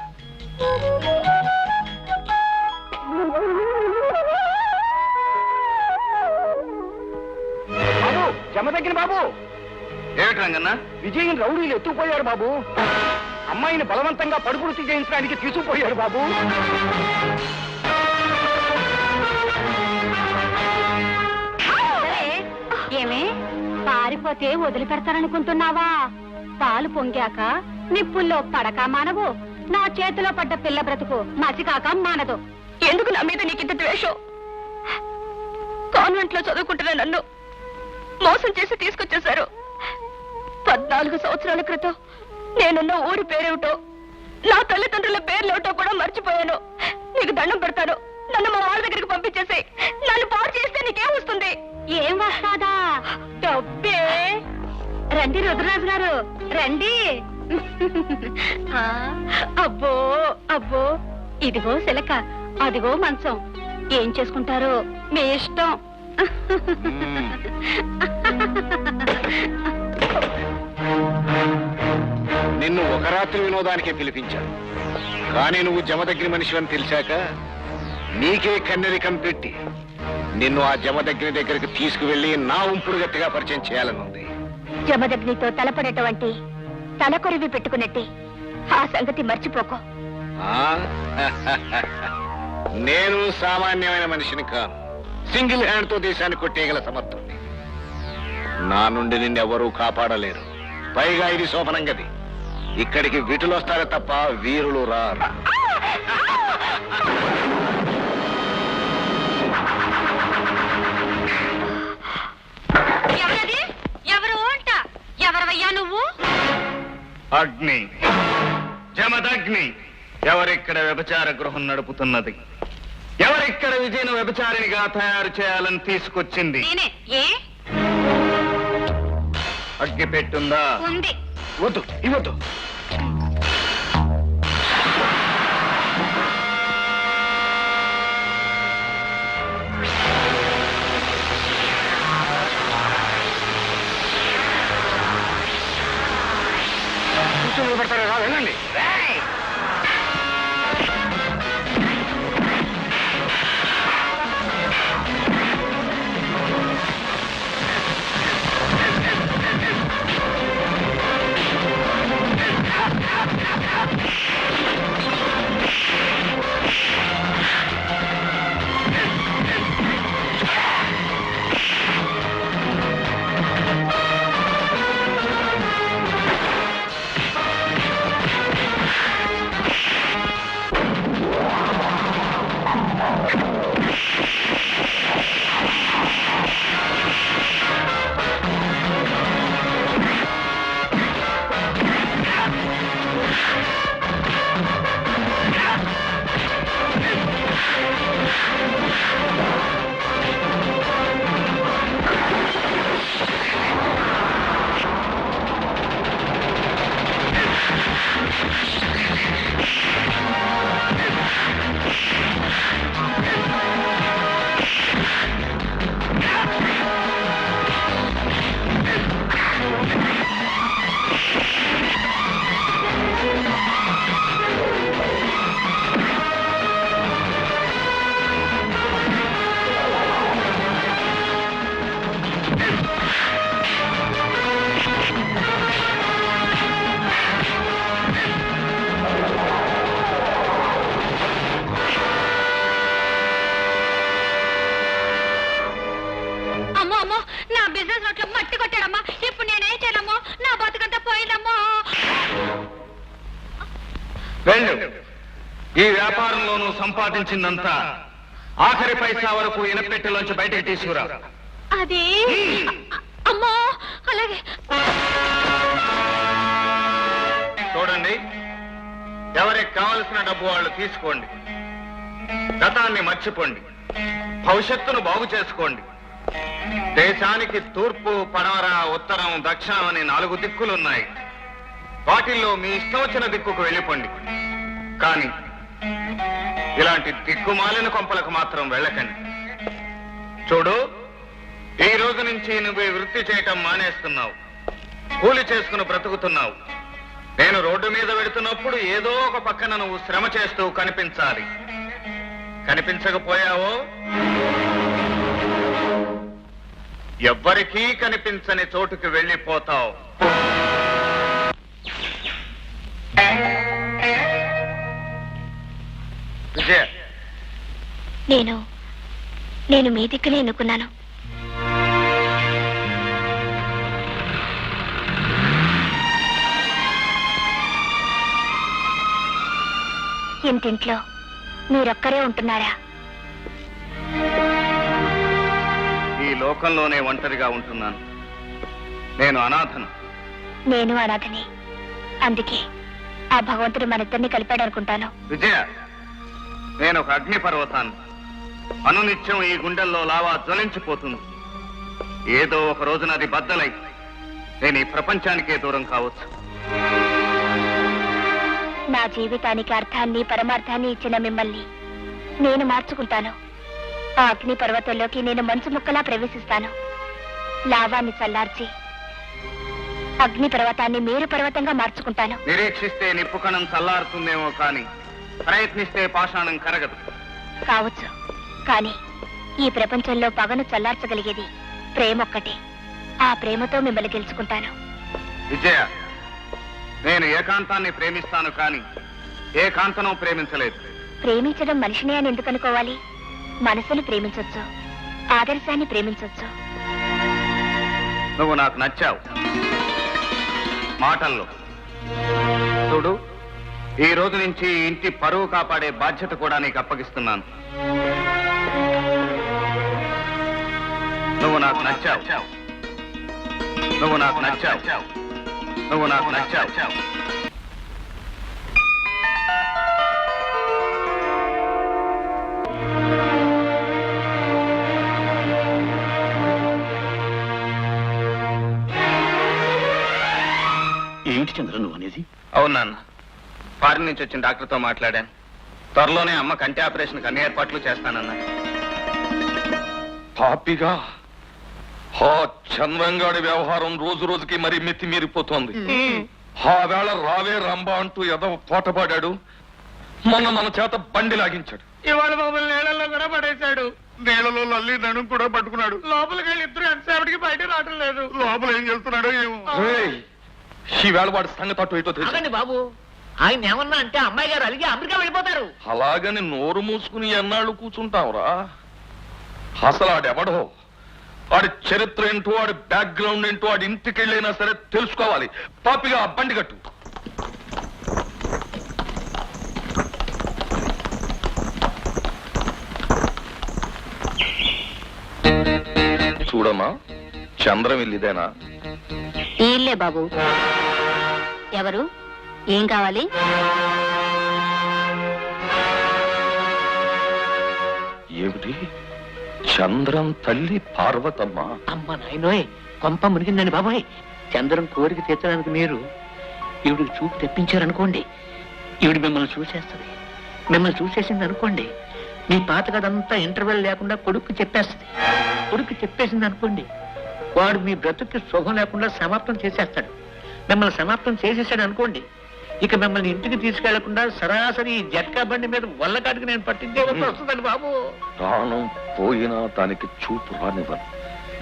బాబు, జమ తగ్గిన బాబు. ఏమిటి రంగన్న? విజయన్ రౌడీలు ఎత్తుకుపోయారు బాబు. అమ్మాయిని బలవంతంగా పడుకుడితి చేయించడానికి తీసుకుపోయారు బాబు. ఏమే, పారిపోతే వదిలిపెడతారనుకుంటున్నావా? పాలు పొంగాక నిప్పుల్లో పడక మానవు, నా చేతిలో పడ్డ పిల్ల బ్రతుకు మసికాక మానదు. ఎందుకు నా మీద నీకింత ద్వేషం? కాన్వెంట్ లో చదువుకుంటున్న నన్ను మోసం చేసి తీసుకొచ్చేశారు. 14 సంవత్సరాల క్రితం నేనున్న ఊరి పేరేమిటో, నా తల్లిదండ్రుల పేర్లేమిటో కూడా మర్చిపోయాను. నీకు దండం పెడతాను, నన్ను మా వాళ్ళ దగ్గరికి పంపించేసి నన్ను పాడు చేస్తే నీకేం వస్తుంది? ఏం వస్తాదా? డబ్బే. రండి రుద్రరాజు గారు, రండి. ఆ, అబ్బో అబ్బో, ఇదిగో సిలక, అదిగో మంచం. ఏం చేసుకుంటారో మీ ఇష్టం. నిన్ను ఒక రాత్రి వినోదానికే పిలిపించాను, కానీ నువ్వు జమదగ్ని మనిషి అని తెలిసాక నీకే కన్నెరికం పెట్టి నిన్ను ఆ జమదగ్ని దగ్గరికి తీసుకువెళ్లి నా ఉంపుడు గట్టిగా పరిచయం చేయాలనుంది. జమదగ్నితో తలపడేటువంటి తలకొరివి పెట్టుకున్నట్టే ఆ సంగతి మర్చిపోకో. ఆ? నేను సామాన్యమైన మనిషిని కాను, సింగిల్ హ్యాండ్ తో దేశాన్ని కొట్టేయగల సమర్థుడిని. నా నుండి నిన్నెవరూ కాపాడలేరు. పైగా ఇది శోభనం గది, ఇక్కడికి విటులు వస్తారే తప్ప వీరులు రారు. ఎవరది? ఎవరు అంట? ఎవరవయ్యా నువ్వు? అగ్ని, జమదగ్ని. ఎవరిక్కడ వ్యభిచార గృహం నడుపుతున్నది? ఎవరిక్కడ విజయను వ్యభిచారినిగా తయారు చేయాలని తీసుకొచ్చింది? నేనే. ఏ అగ్గి పెట్టుందా? ఉంది. వద్దు, ఇవ్వద్దు. కూర్చొని పడతారా? రా, వెళ్ళండి. వెళ్ళు. ఈ వ్యాపారంలోనూ సంపాదించిందంతా ఆఖరి పైసా వరకు ఇనపెట్టెలోంచి బయటకు తీసుకురా. అది అమ్మో అలాగే. చూడండి, ఎవరికి కావలసిన డబ్బు వాళ్ళు తీసుకోండి. గతాన్ని మర్చిపోండి, భవిష్యత్తును బాగు చేసుకోండి. దేశానికి తూర్పు, పడమర, ఉత్తరం, దక్షిణం అని 4 దిక్కులున్నాయి. వాటిల్లో మీ ఇష్టం వచ్చిన దిక్కుకు వెళ్ళిపోండి. కానీ ఇలాంటి దిక్కుమాలిన కొంపలకు మాత్రం వెళ్ళకండి. చూడు, ఈ రోజు నుంచి నువ్వు ఈ వృత్తి చేయటం మానేస్తున్నావు. కూలి చేసుకుని బ్రతుకుతున్నావు. నేను రోడ్డు మీద వెళుతున్నప్పుడు ఏదో ఒక పక్కన నువ్వు శ్రమ చేస్తూ కనిపించాలి. కనిపించకపోయావో ఎవ్వరికీ కనిపించని చోటుకి వెళ్ళిపోతావు. విజయ, నేను మీ దిక్కునే ఎన్నుకున్నాను. ఇంటింట్లో మీరొక్కరే ఉంటున్నారా? ఈ లోకంలోనే ఒంటరిగా ఉంటున్నాను. నేను అనాథను. నేను అనాథని. అందుకే ఆ భగవంతుడు మనిద్దరిని కలిపాడు అనుకుంటాను. విజయ, నేను ఒక అగ్ని పర్వతాన్ని. అనునిత్యం ఈ గుండెల్లో లావా జ్వలించిపోతుంది. ఏదో ఒక రోజున అది బద్దలై నేను ఈ ప్రపంచానికే దూరం కావచ్చు. నా జీవితానికి అర్థాన్ని, పరమార్థాన్ని ఇచ్చిన మిమ్మల్ని నేను మార్చుకుంటాను. ఆ అగ్ని పర్వతంలోకి నేను మంచు ముక్కలా ప్రవేశిస్తాను. లావాన్ని చల్లార్చి అగ్ని పర్వతాన్ని మేరు పర్వతంగా మార్చుకుంటాను. నిరీక్షిస్తే నిప్పు కణం చల్లారుతుందేమో కానీ ప్రయత్నిస్తే పాషాణం కరగదు. కావచ్చు, కానీ ఈ ప్రపంచంలో పగను చల్లార్చగలిగేది ప్రేమ ఒక్కటే. ఆ ప్రేమతో మిమ్మల్ని గెలుచుకుంటాను. విజయ, నేను ఏకాంతాన్ని ప్రేమిస్తాను కానీ ఏకాంతను ప్రేమించలేదు. ప్రేమించడం మనిషిని అని ఎందుకు అనుకోవాలి? మనసును ప్రేమించొచ్చు, ఆదర్శాన్ని ప్రేమించొచ్చు. నువ్వు నాకు నచ్చావు మాటల్లో. చూడు, ఈ రోజు నుంచి ఇంటి పరువు కాపాడే బాధ్యత కూడా నీకు అప్పగిస్తున్నాను. నువ్వు నాకు నచ్చావు. నువ్వు నాకు నచ్చావు. నువ్వు నాకు నచ్చావు. ఏమిటి చంద్ర నువ్వు అనేది? అవును నాన్న, ఫారిన్ నుంచి వచ్చిన డాక్టర్తో మాట్లాడాను. త్వరలోనే అమ్మ కంటి ఆపరేషన్కి అన్ని ఏర్పాట్లు చేస్తానన్నా. పాపిగా ఆ చంద్రంగాడి వ్యవహారం రోజు రోజుకి మరీ మితి మీరిపోతోంది. ఆ వేళ రావే రంబా అంటూ ఎదవ పోటపాడాడు. మొన్న మన చేత బండి లాగించాడు. ఇవాళ మమ్మల్ని నీళ్ళల్లో కూడా పడేశాడు. నీళ్ళలో లల్లి నడుము కూడా పట్టుకున్నాడు. లోపలికి వెళ్ళి ఇద్దరు ఎంతసేపటికి బయట రావటం లేదు. లోపల ఏం చేస్తున్నాడో ఏమో. రేయ్, ఈ వేళ వాడి సంగతి అటు ఇటో తెలుసు. ఆగండి బాబు, ఆయన ఏమన్నా అంటే అమ్మాయి గారు అలిగి అమెరికా వెళ్ళిపోతారు. అలాగని నోరు మూసుకుని ఎన్నాళ్ళు కూర్చుంటావురా? అసలు ఆడెవడో, వాడి చరిత్ర ఏంటో, వాడి బ్యాక్గ్రౌండ్ ఏంటో, వాడి ఇంటికి వెళ్ళైనా సరే తెలుసుకోవాలి. పాపిగా ఆ బండి కట్టు. చూడమ్మా, చంద్రం ఇల్లిదేనా? ఇల్లే బాబు. ఎవరు? ఏం కావాలి? ఏమిటి? చంద్రం తల్లి పార్వతమ్మ? అమ్మ నాయనోయ్, కొంప మునిగిందండి బాబాయ్. చంద్రం కోరిక తీర్చడానికి మీరు ఈవిడికి చూపు తెప్పించారనుకోండి, ఈవిడ మిమ్మల్ని చూసేస్తుంది. మిమ్మల్ని చూసేసింది అనుకోండి, మీ పాతకదంతా ఇంటర్వెల్ లేకుండా కొడుకు చెప్పేస్తుంది. కొడుకు చెప్పేసింది అనుకోండి, వాడు మీ బ్రతుక్కి సుఖం లేకుండా సమాప్తం చేసేస్తాడు. మిమ్మల్ని సమాప్తం చేసేసాడు అనుకోండి, ఇక మిమ్మల్ని ఇంటికి తీసుకెళ్లకుండా సరాసరి ఈ జట్కా బండి మీద వల్లకాటికి నేను పట్టించే వస్తుందండి బాబు. ప్రాణం పోయినా దానికి చూపు రానివ్వను.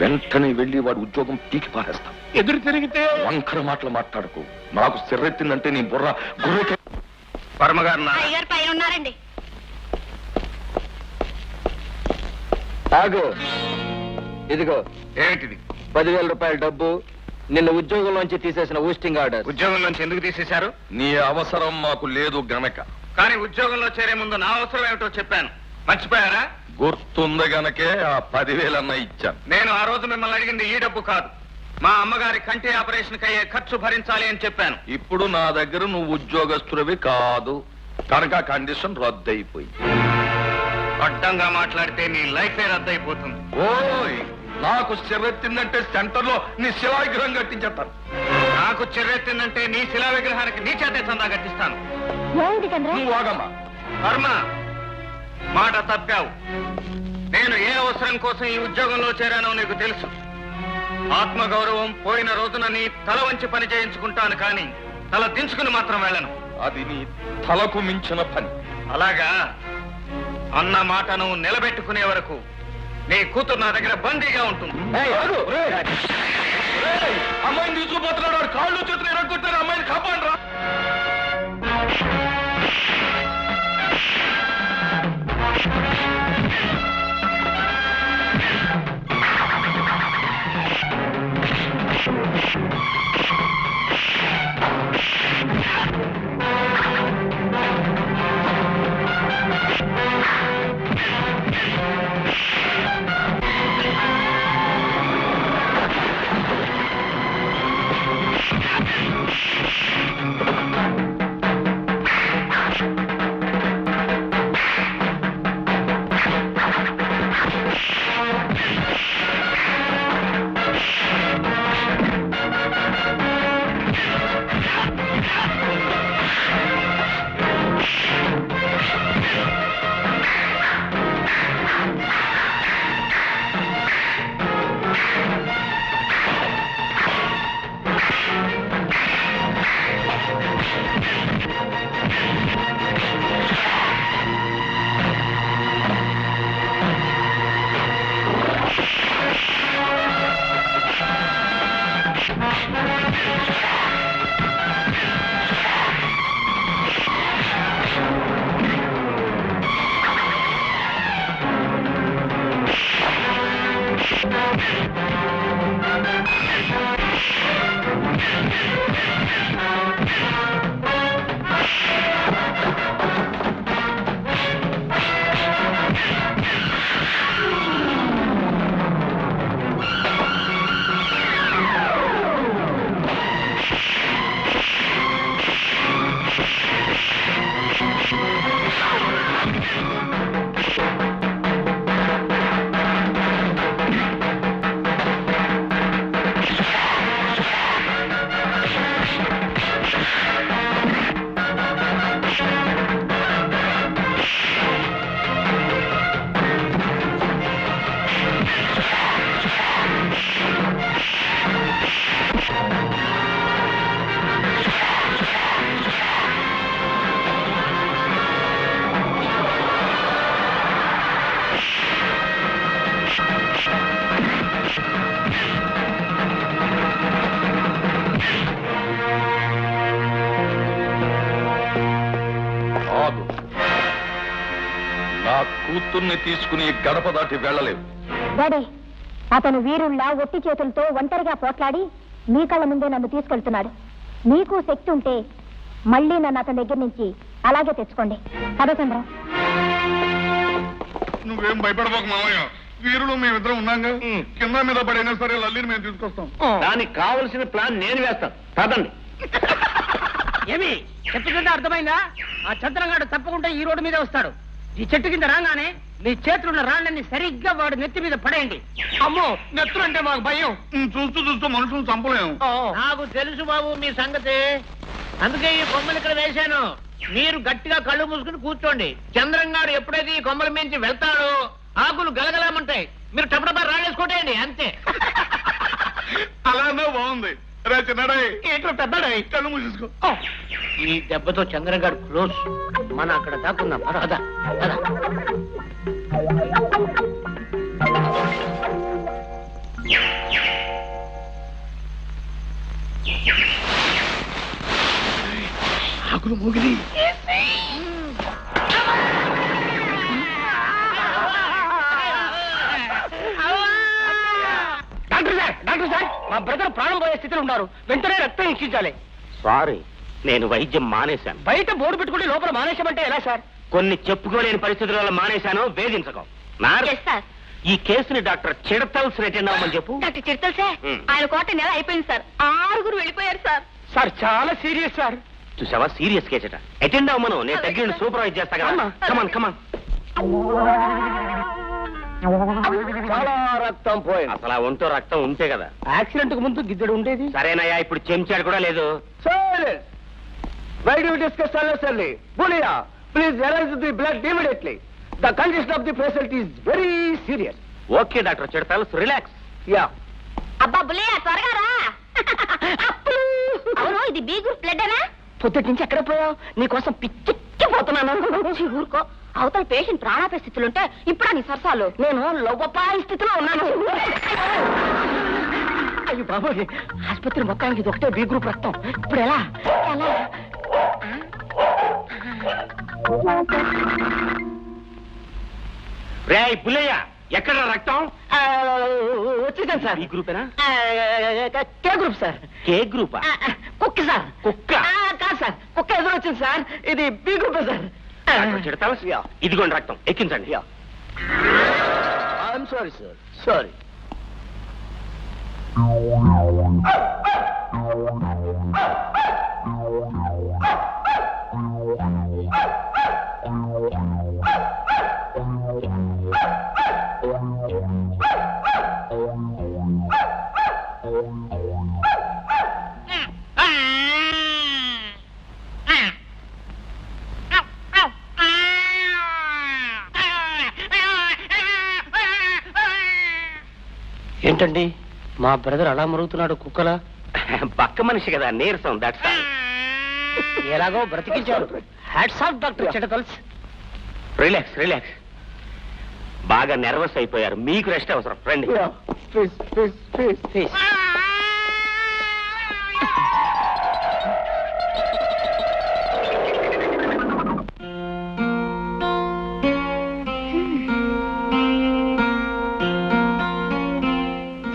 వెంటనే వెళ్ళి వాడి ఉద్యోగం పీకి పారేస్తాను. ఎదురు తిరిగితే వంకర మాటలు మాట్లాడకు. నాకు సిర్రెత్తిందంటే నీ బుర్ర గుర్రె. పరమగారు అయ్యగారు పైన ఉన్నారండి. ఆగు. ఇదిగో ఏమిటిది? 10,000 రూపాయల డబ్బు, నిన్ను ఉద్యోగంలోంచి తీసేసిన ఊస్టింగ్ ఆర్డర్. ఉద్యోగంలోంచి ఎందుకు తీసేశారు? నీ అవసరం మాకు లేదు గనక. కానీ ఉద్యోగంలో చేరే ముందు నా అవసరం ఏమిటో చెప్పాను, మర్చిపోయారా? గుర్తుంది గనకే ఆ 10,000 ఇచ్చాను. నేను ఆ రోజు మిమ్మల్ని అడిగింది ఈ డబ్బు కాదు, మా అమ్మగారి కంటి ఆపరేషన్ అయ్యే ఖర్చు భరించాలి అని చెప్పాను. ఇప్పుడు నా దగ్గర నువ్వు ఉద్యోగస్తుడివి కాదు కనుక కండిషన్ రద్దయిపోయింది. అడ్డంగా మాట్లాడితే నీ లైఫే రద్దయిపోతుంది. ఓయ్, నాకు చెర్రెత్తిందంటే సెంటర్ లో నీ శిలావిగ్రహం కట్టించేస్తాను. నాకు చెర్రెత్తిందంటే నీ శిలా విగ్రహానికి నీ చేతే చందా కట్టిస్తాను. ఏమిటి చంద్ర? నువ్వు ఆగమ్మా. వర్మ, మాట తప్పావు. నేను ఏ అవసరం కోసం ఈ ఉద్యోగంలో చేరానో నీకు తెలుసు. ఆత్మగౌరవం పోయిన రోజున నీ తల వంచి పని చేయించుకుంటాను, కానీ తల దించుకుని మాత్రం వెళ్ళను. అది నీ తలకు మించిన పని. అలాగా? అన్న మాటను నిలబెట్టుకునే వరకు నీ కూతురు నా దగ్గర బందీగా ఉంటుంది. అమ్మాయిని తీసుకుపోతున్నాడు, కాళ్ళు చేతులు ఎరగొట్టారు. అమ్మాయిని కాపాడరా. నా కూతుర్ని తీసుకుని గడప దాటి వెళ్ళలేవు. డాడీ, అతను వీరుల్లా ఒట్టి చేతులతో ఒంటరిగా పోట్లాడి మీ కళ్ళ ముందే నన్ను తీసుకెళ్తున్నాడు. మీకు శక్తి ఉంటే మళ్ళీ నన్ను అతని దగ్గర నుంచి అలాగే తెచ్చుకోండి. కదా చంద్ర? నువ్వేం భయపడబోకు మామయ్య, వీరులు మేమిద్దరం ఉన్నాగా. కింద మీద పడైనా సరే లల్లిని మేము తీసుకొస్తాం. దానికి కావలసిన ప్లాన్ నేను వేస్తాను. కాదండి. ఏమి చెప్తుంటే అర్థమైందా? ఆ చంద్రంగాడు తప్పకుండా ఈ రోడ్డు మీద వస్తాడు. ఈ చెట్టు కింద రాగానే మీ చేతులున్న రాళ్ళని సరిగ్గా వాడు నెత్తి మీద పడేయండి. అమ్మో, నెత్తులు అంటే మాకు భయం. చూస్తూ చూస్తూ మనుషులను చంపలేము. నాకు తెలుసు బాబు మీ సంగతి. అందుకే ఈ కొమ్మలు ఇక్కడ వేశాను. మీరు గట్టిగా కళ్ళు మూసుకుని కూర్చోండి. చంద్రంగాడు ఎప్పుడైతే ఈ కొమ్మల మించి వెళ్తాడో ఆకులు గలగలమంటాయి. మీరు టపటపా రాళ్ళేసుకోటేయండి, అంతే. అలానే బాగుంది. రే చిన్నడాయి, ఏంటో పెద్దడాయి, కళ్ళు మూసేసుకో. ఈ దెబ్బతో చంద్రంగాడు క్లోజ్. మన అక్కడ దాక్కున్నాం. అదా అదా. ఆకులు Mogili. Doctor sir, doctor sir, మా బ్రదర్ ప్రాణం పోయే స్థితిలో ఉన్నారు, వెంటనే రక్తం ఎక్కించాలి. సారీ, నేను వైద్యం మానేశాను. బయట బోర్డు పెట్టుకుని లోపల మానేశామంటే ఎలా సార్? కొన్ని చెప్పుకోలేని పరిస్థితుల వల్ల మానేశాను. వేధించకం. సార్, ఈ కేసుని డాక్టర్ చిడతల్స్ అటెండ్ అవ్వమని చెప్పు. డాక్టర్ చిడతల్సే, ఆయన కోట నెల అయిపోయింది సార్, 6 వెళ్ళిపోయారు సార్. సార్ చాలా సీరియస్ సార్. చూసావా, సీరియస్ కేసట. అటెండ్ అవ్వమను, నేను దగ్గర సూపర్వైజ్ చేస్తా కదా. కమాన్ కమాన్. చాలా రక్తం పోయింది. అసలు ఆ ఒంటో రక్తం ఉంటే కదా. యాక్సిడెంట్ కు ముందు గిద్దెడు ఉండేది. సరేనయ్యా, ఇప్పుడు చెంచాడు కూడా లేదు. Why do you discuss unnecessarily? Bulia, please analyze the blood immediately. The condition of the patient is very serious. Okay doctor Chidathals, relax. Yeah. అబ్బా బుల్లే, త్వరగా రా. అవును, ఇది బి గ్రూప్ బ్లడ్ అనా? పొద్దుటి నుంచి ఎక్కడ పోయావు? నీకోసం పిచ్చిపోతున్నాను. ఊరుకో, అవతల పేషెంట్ ప్రాణాపాయ స్థితిలో ఉంటే ఇప్పుడు నీ సరసాలు. నేను లవ్వపాయ స్థితిలో ఉన్నాను. అయ్యో బాబోయ్, ఆసుపత్రి మొత్తానికి ఇది ఒకటే బి గ్రూప్ రక్తం. ఇప్పుడు ఎలా? రేయ్ పుల్లయ్య, ఎక్కడ రక్తం? వచ్చేసాను సార్. ఈ గ్రూపేనా? కే గ్రూప్ సార్. కే గ్రూపా? కుక్క సార్. కుక్క? కాదు సార్, కుక్క ఎదురు వచ్చింది సార్. ఇది బి గ్రూపే సార్. డాక్టర్ చిడతల్స్, ఇదిగోండి రక్తం, ఎక్కించండి. I'm sorry sir, sorry. ఏంటండి, మా బ్రదర్ అలా మరుగుతున్నాడు కుక్కలా? పక్క మనిషి కదా, నీరసం. దట్స్ ఎలాగో బ్రతికించారు. Hats off doctor Chidathals. Relax relax. బాగా నర్వస్ అయిపోయారు, మీకు రెస్ట్ అవసరం. రండి.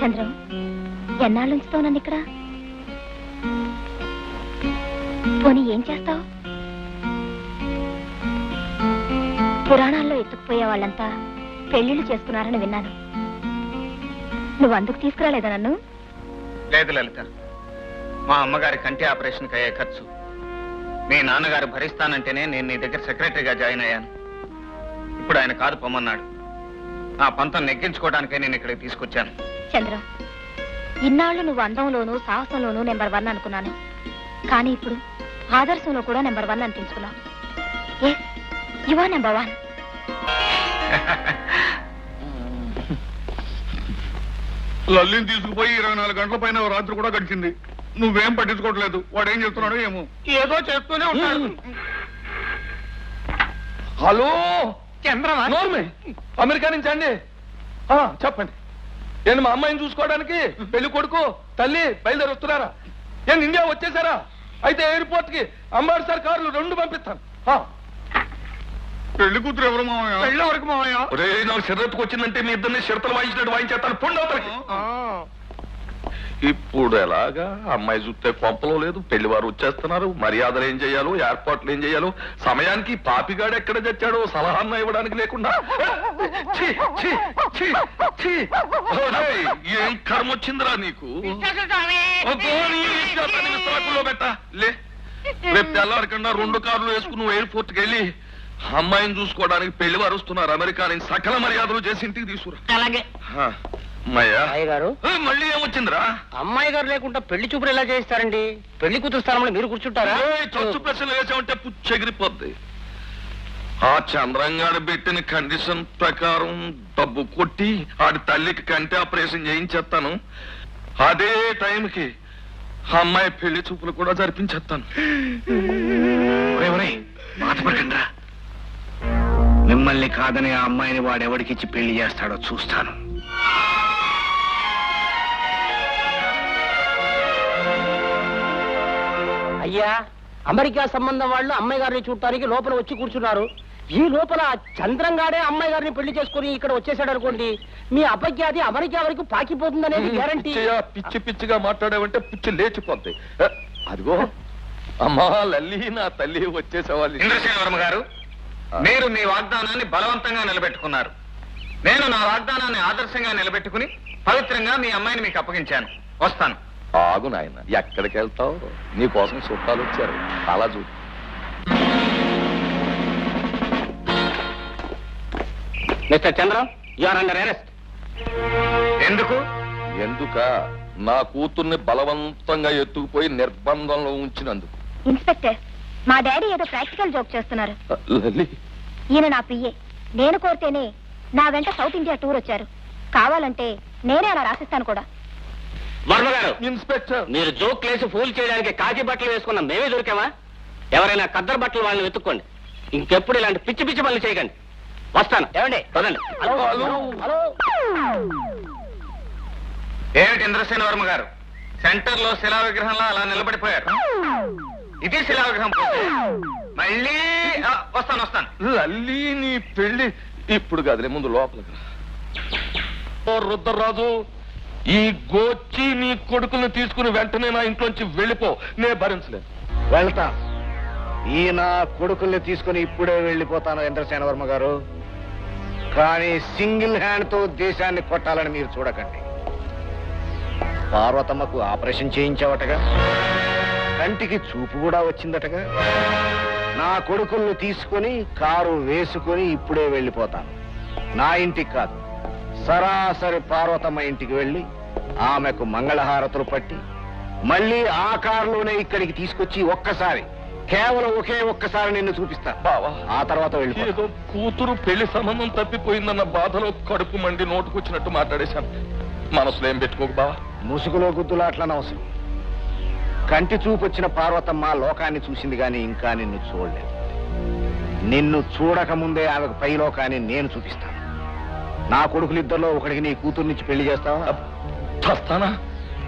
చంద్రం, ఎన్నాళ్ళు ఉంచుతావు నన్ను ఇక్కడ? పోనీ ఏం చేస్తావు? పురాణాల్లో ఎత్తుకుపోయే వాళ్ళంతా పెళ్లిళ్ళు చేసుకున్నారని విన్నాను. నువ్వు అందుకు తీసుకురాలేదా నన్ను? లేదు లలిత, మా అమ్మగారి కంటి ఆపరేషన్కి అయ్యే ఖర్చు మీ నాన్నగారు భరిస్తానంటేనే నేను నీ దగ్గర సెక్రటరీగా జాయిన్ అయ్యాను. ఇప్పుడు ఆయన కాదు పొమ్మన్నాడు. నా పంతం నెగ్గించుకోవడానికే నేను ఇక్కడికి తీసుకొచ్చాను. చంద్రం, ఇన్నాళ్ళు నువ్వు అందంలోనూ సాహసంలోనూ నెంబర్ 1 అనుకున్నాను. కానీ ఇప్పుడు ఆదర్శంలో కూడా నెంబర్ 1 అనిపించుకున్నావు. Yes, you are number 1. లల్లిని తీసుకుపోయి 24 గంటల పైన రాత్రి కూడా గడిచింది. నువ్వేం పట్టించుకోవట్లేదు. వాడు ఏం చెప్తున్నాడో ఏమో. ఏదో చేస్తూనే ఉంటాడు. హలో చంద్రమా? అమెరికా నుంచి అండి. చెప్పండి. నేను మా అమ్మాయిని చూసుకోవడానికి పెళ్లి కొడుకు తల్లి బయలుదేరి వస్తున్నారా? నేను ఇండియా వచ్చేసారా? అయితే ఎయిర్పోర్ట్ కి అంబాసిడర్ కార్లు 2 పంపిస్తాను. పెళ్లి కూతురు ఎవరు మామయ్య? పెళ్లి వరకు మామయ్య. నాకు షరతుకు వచ్చిందంటే మీ ఇద్దరిని షరతులు వాయించినట్టు వాయించేస్తాను. పొండవుతానికి ఇప్పుడు ఎలాగా? అమ్మాయి చూస్తే కొంపలో లేదు, పెళ్లి వారు వచ్చేస్తున్నారు. మర్యాదలు ఏం చేయాలో, ఏర్పాట్లు ఏం చేయాలో, సమయానికి పాపిగాడు ఎక్కడ చచ్చాడో సలహాన్న ఇవ్వడానికి లేకుండా ఏం కర్మ వచ్చిందిరా నీకు? పెట్టా లే. రేపు తెల్లారకుండా 2 కార్లు వేసుకుని నువ్వు ఎయిర్పోర్ట్ కి వెళ్ళి అమ్మాయిని చూసుకోవడానికి పెళ్లి వారు వస్తున్నారు. అమెరికా నుంచి సకల మర్యాదలు చేసి ఇంటికి తీసుకురా. అలాగే. అమ్మాయి గారు, మళ్ళీ ఏమొచ్చిందిరా? అమ్మాయి గారు లేకుండా పెళ్లి చూపులు ఎలా చేయిస్తారండి? పెళ్లి కూతురు స్థానంలో మీరు కూర్చుంటారా? చచ్చు ప్రశ్నలు వేసామంటే పుచ్చెగిరిపోద్ది. ఆ చంద్రంగాడు పెట్టిన కండిషన్ ప్రకారం డబ్బు కొట్టి ఆడి తల్లికి కంటి ఆపరేషన్ చేయించేస్తాను. అదే టైంకి అమ్మాయి పెళ్లి చూపులు కూడా జరిపించేస్తాను. బాధపడకండి. మిమ్మల్ని కాదని ఆ అమ్మాయిని వాడెవడికిచ్చి పెళ్లి చేస్తాడో చూస్తాను. అయ్యా, అమెరికా సంబంధం వాళ్ళు అమ్మాయి గారిని చూడటానికి లోపల వచ్చి కూర్చున్నారు. ఈ లోపల చంద్రంగాడే అమ్మాయి గారిని పెళ్లి చేసుకుని ఇక్కడ వచ్చేసాడు అనుకోండి, మీ అపఖ్యాతి ఎవరికి పాకిపోతుందనేది గ్యారంటీ. పిచ్చి పిచ్చిగా మాట్లాడావంటే పిచ్చి లేచిపోద్ది. అదిగో అమ్మా లల్లి, నా తల్లి వచ్చేసేవాళ్ళు. ఇంద్రసేన వర్మ గారు, మీరు మీ వాగ్దానాన్ని బలవంతంగా నిలబెట్టుకున్నారు. నేను నా వాగ్దానాన్ని ఆదర్శంగా నిలబెట్టుకుని పవిత్రంగా మీ అమ్మాయిని మీకు అప్పగించాను. వస్తాను. ఆగు నాయన, ఎక్కడికి వెళ్తావు? నీ కోసం చుట్టాలు వచ్చారు, అలా చూ. Mister Chandram, you are under arrest. ఎందుకు? ఎందుక? నా కూతుర్ని బలవంతంగా ఎత్తుకుపోయి నిర్బంధంలో ఉంచినందుకు. ఇన్స్పెక్టర్, మా డాడీ ఏదో ప్రాక్టికల్ జోక్ చేస్తున్నారు. లల్లి, ఈయన నా పిఏ. నేను కోరితేనే నా వెంట సౌత్ ఇండియా టూర్ వచ్చారు. కావాలంటే నేనే అలా రాసిస్తాను కూడా. వర్మ గారు, ఇన్స్పెక్టర్, మీరు జోక్ లేసి ఫూల్ చేయడానికి కాకి బట్టలు వేసుకున్న మేమే దొరికామా? ఎవరైనా కద్దరు బట్టలు వాళ్ళని వెతుక్కోండి. ఇంకెప్పుడు ఇలాంటి పిచ్చి పిచ్చి పనులు చేయకండి. వస్తాను. ఏమండి, పదండి. ఏమిటి ఇంద్రసేన వర్మ గారు, సెంటర్ లో శిలా విగ్రహంలో అలా నిలబడిపోయారు? ఇది శిలా విగ్రహం. మళ్ళీ వస్తాను. లల్లి, నీ పెళ్లి ఇప్పుడు కదలే, ముందు లోపలికి రా. ఓ రుద్రరాజు, ఈ గోచి నీ కొడుకుని తీసుకుని వెంటనే నా ఇంట్లోంచి వెళ్ళిపో. నే భరించలేదు. వెళ్తా. ఈ నా కొడుకుల్ని తీసుకుని ఇప్పుడే వెళ్ళిపోతాను ఇంద్రసేన వర్మ గారు. కానీ సింగిల్ హ్యాండ్ తో దేశాన్ని కొట్టాలని మీరు చూడకండి. పార్వతమ్మకు ఆపరేషన్ చేయించావటగా, కంటికి చూపు కూడా వచ్చిందటగా. నా కొడుకుల్ని తీసుకుని కారు వేసుకుని ఇప్పుడే వెళ్ళిపోతాను. నా ఇంటికి కాదు, సరాసరి పార్వతమ్మ ఇంటికి వెళ్ళి ఆమెకు మంగళహారతులు పట్టి మళ్ళీ ఆ కారులోనే ఇక్కడికి తీసుకొచ్చి కేవలం ఒక్కసారి నిన్ను చూపిస్తా. బావా, ఆ తర్వాత వెళ్ళి ఏదో కూతురు పెళ్లి సంబంధం తప్పిపోయిందన్న బాధలో కడుపు మండి నోటుకొచ్చినట్టు మాట్లాడేశాను. మనసులో ఏం పెట్టుకోకు బావా. ముసుగులో గుద్దులాట్లనవసరం. కంటి చూపు వచ్చిన పార్వతమ్మ లోకాన్ని చూసింది గాని ఇంకా నిన్ను చూడలేదు. నిన్ను చూడక ముందే ఆమెకు పై లోకాన్ని నేను చూపిస్తాను. నా కొడుకులిద్దరిలో ఒకడికి నీ కూతుర్నిచ్చి పెళ్లి చేస్తావా? చేస్తానా?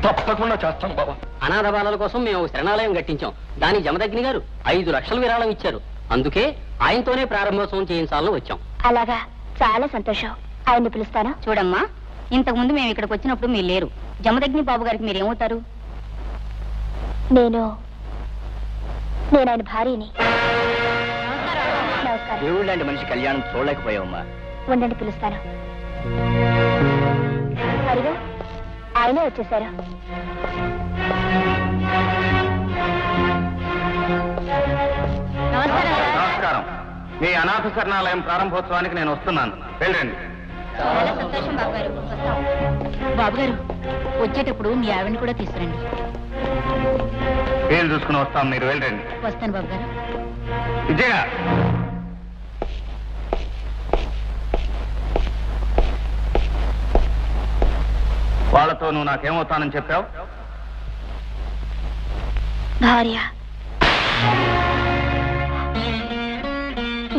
తప్పకుండా చేస్తాను బాబా. అనాథ బాలల కోసం మేము శరణాలయం కట్టించాం. దానికి జమదగ్ని గారు 5 లక్షలు విరాళం ఇచ్చారు. అందుకే ఆయనతోనే ప్రారంభోత్సవం చేయించాలని వచ్చాం. అలాగా, చాలా సంతోషం. ఆయన్ని పిలుస్తాను. చూడమ్మా, ఇంతకు ముందు మేము ఇక్కడికి వచ్చినప్పుడు మీరు లేరు. జమదగ్ని బాబు గారికి మీరేమవుతారు? నేను ఆయన భార్యని. నమస్కారం. దేవుడు లాంటి మనిషి కళ్యాణం చూడలేకపోయావమ్మా. ఉండండి, పిలుస్తాను. అదిగో ఆయనే వచ్చేసారు. నమస్కారం. మీ అనాథ శరణాలయం ప్రారంభోత్సవానికి నేను వస్తున్నాను. వెళ్ళండి. చాలా సంతోషం బాబు గారు. బాబు గారు, వచ్చేటప్పుడు మీ ఆవిడని కూడా తీసుకురండి. పేరు చూసుకుని వస్తాం, మీరు వెళ్ళండి. వస్తాను బాబు గారు. విజయ, వాళ్ళతో నువ్వు నాకేమవుతానని చెప్పావు? భార్య.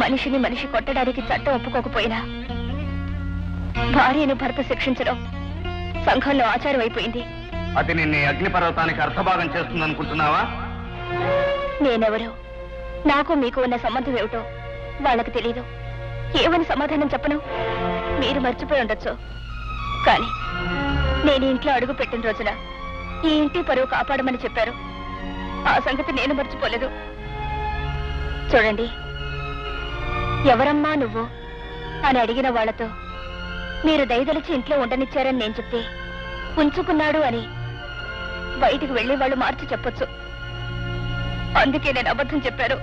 మనిషిని మనిషి కొట్టడానికి చట్టం ఒప్పుకోకపోయినా భార్యను భర్త శిక్షించడం సంఘంలో ఆచారం అయిపోయింది. అది నిన్ను అగ్నిపర్వతానికి అర్థభాగం చేస్తుందనుకుంటున్నావా? నేనెవరు, నాకు మీకు ఉన్న సంబంధం ఏమిటో వాళ్ళకి తెలీదు. ఏమని సమాధానం చెప్పను? మీరు మర్చిపోయి ఉండొచ్చు. కానీ నేను ఇంట్లో అడుగు పెట్టిన రోజున ఈ ఇంటి పరువు కాపాడమని చెప్పారు. ఆ సంగతి నేను మర్చిపోలేదు. చూడండి, ఎవరమ్మా నువ్వు అని అడిగిన వాళ్లతో మీరు దయదలిచి ఇంట్లో ఉండనిచ్చారని నేను చెప్తే ఉంచుకున్నాడు అని బయటికి వెళ్లి వాళ్ళు మార్చి చెప్పొచ్చు. అందుకే నేను అబద్ధం చెప్పాను.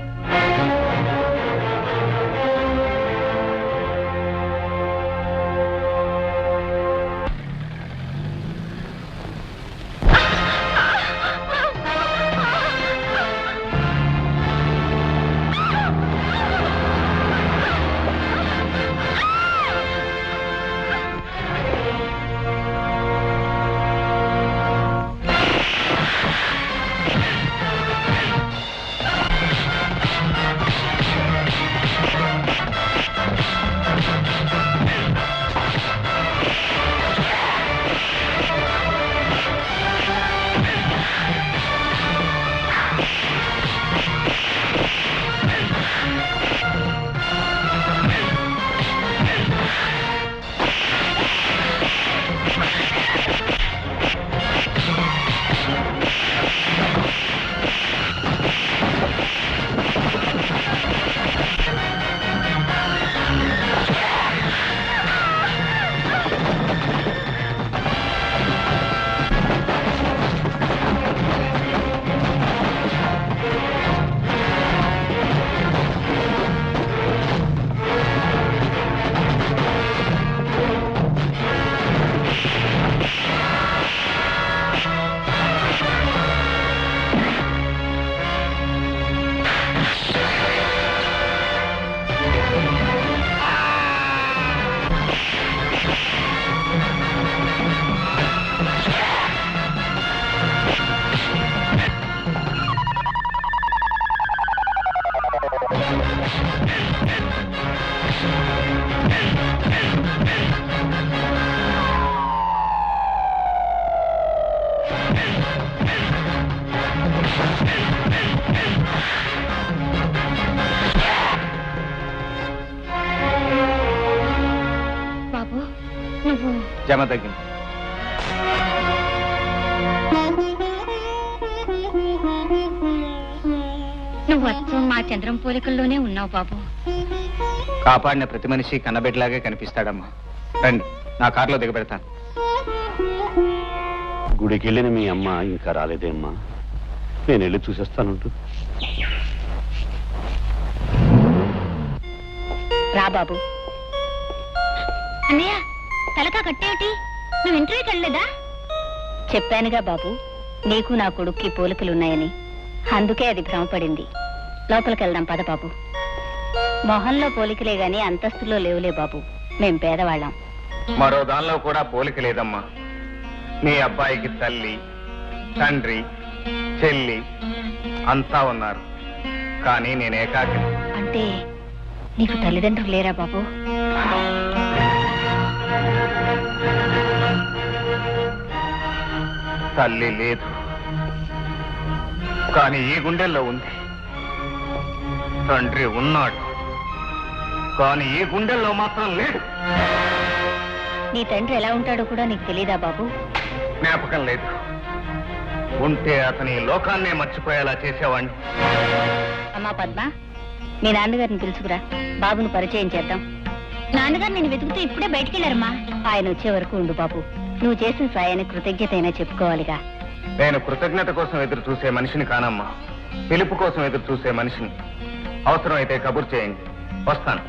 బాబు నువ్వు జమ తగ్గింది. నువ్వు అచ్చం మా చంద్రం పోలికల్లోనే ఉన్నావు బాబు. కాపాడిన ప్రతి మనిషి కన్నబిడ్డలాగే కనిపిస్తాడమ్మా. రండి, నా కారులో దిగబెడతాను. గుడికి వెళ్ళిన మీ అమ్మ ఇంకా రాలేదేమ్మా? నేను వెళ్ళి చూసేస్తానుంటూ. రా బాబు. అన్నయ్య తలకా కట్టేమిటి? నువ్వు ఇంటర్వ్యూకి వెళ్ళలేదా? చెప్పానుగా బాబు, నీకు నా కొడుక్కి పోలికలున్నాయని. అందుకే అది భ్రమపడింది. లోపలికి వెళ్దాం పద బాబు. మొహంలో పోలికలే గాని అంతస్తులో లేవులే బాబు. మేం పేదవాళ్ళం. మరో దానిలో కూడా పోలిక లేదమ్మా. మీ అబ్బాయికి తల్లి, తండ్రి, చెల్లి అంతా ఉన్నారు. కానీ నేను ఏకాకి. అంటే నీకు తల్లిదండ్రులు లేరా బాబు? తల్లి లేదు, కానీ ఈ గుండెల్లో ఉంది. తండ్రి ఉన్నాడు, కానీ ఈ గుండెల్లో మాత్రం లేడు. నీ తండ్రి ఎలా ఉంటాడో కూడా నీకు తెలీదా బాబు? జ్ఞాపకం లేదు. ఉంటే అతని లోకాన్నే మర్చిపోయేలా చేసేవాణ్ణి. అమ్మా పద్మ, మీ నాన్నగారిని పిలుచుకురా, బాబును పరిచయం చేద్దాం. నాన్నగారు నేను వెతుకుతూ ఇప్పుడే బయటికి వెళ్ళారమ్మా. ఆయన వచ్చే వరకు ఉండు బాబు. నువ్వు చేసిన సాయానికి కృతజ్ఞత అయినా చెప్పుకోవాలిగా. నేను కృతజ్ఞత కోసం ఎదురు చూసే మనిషిని కానమ్మా, పిలుపు కోసం ఎదురు చూసే మనిషిని. అవసరమైతే కబురు చేయండి, వస్తాను.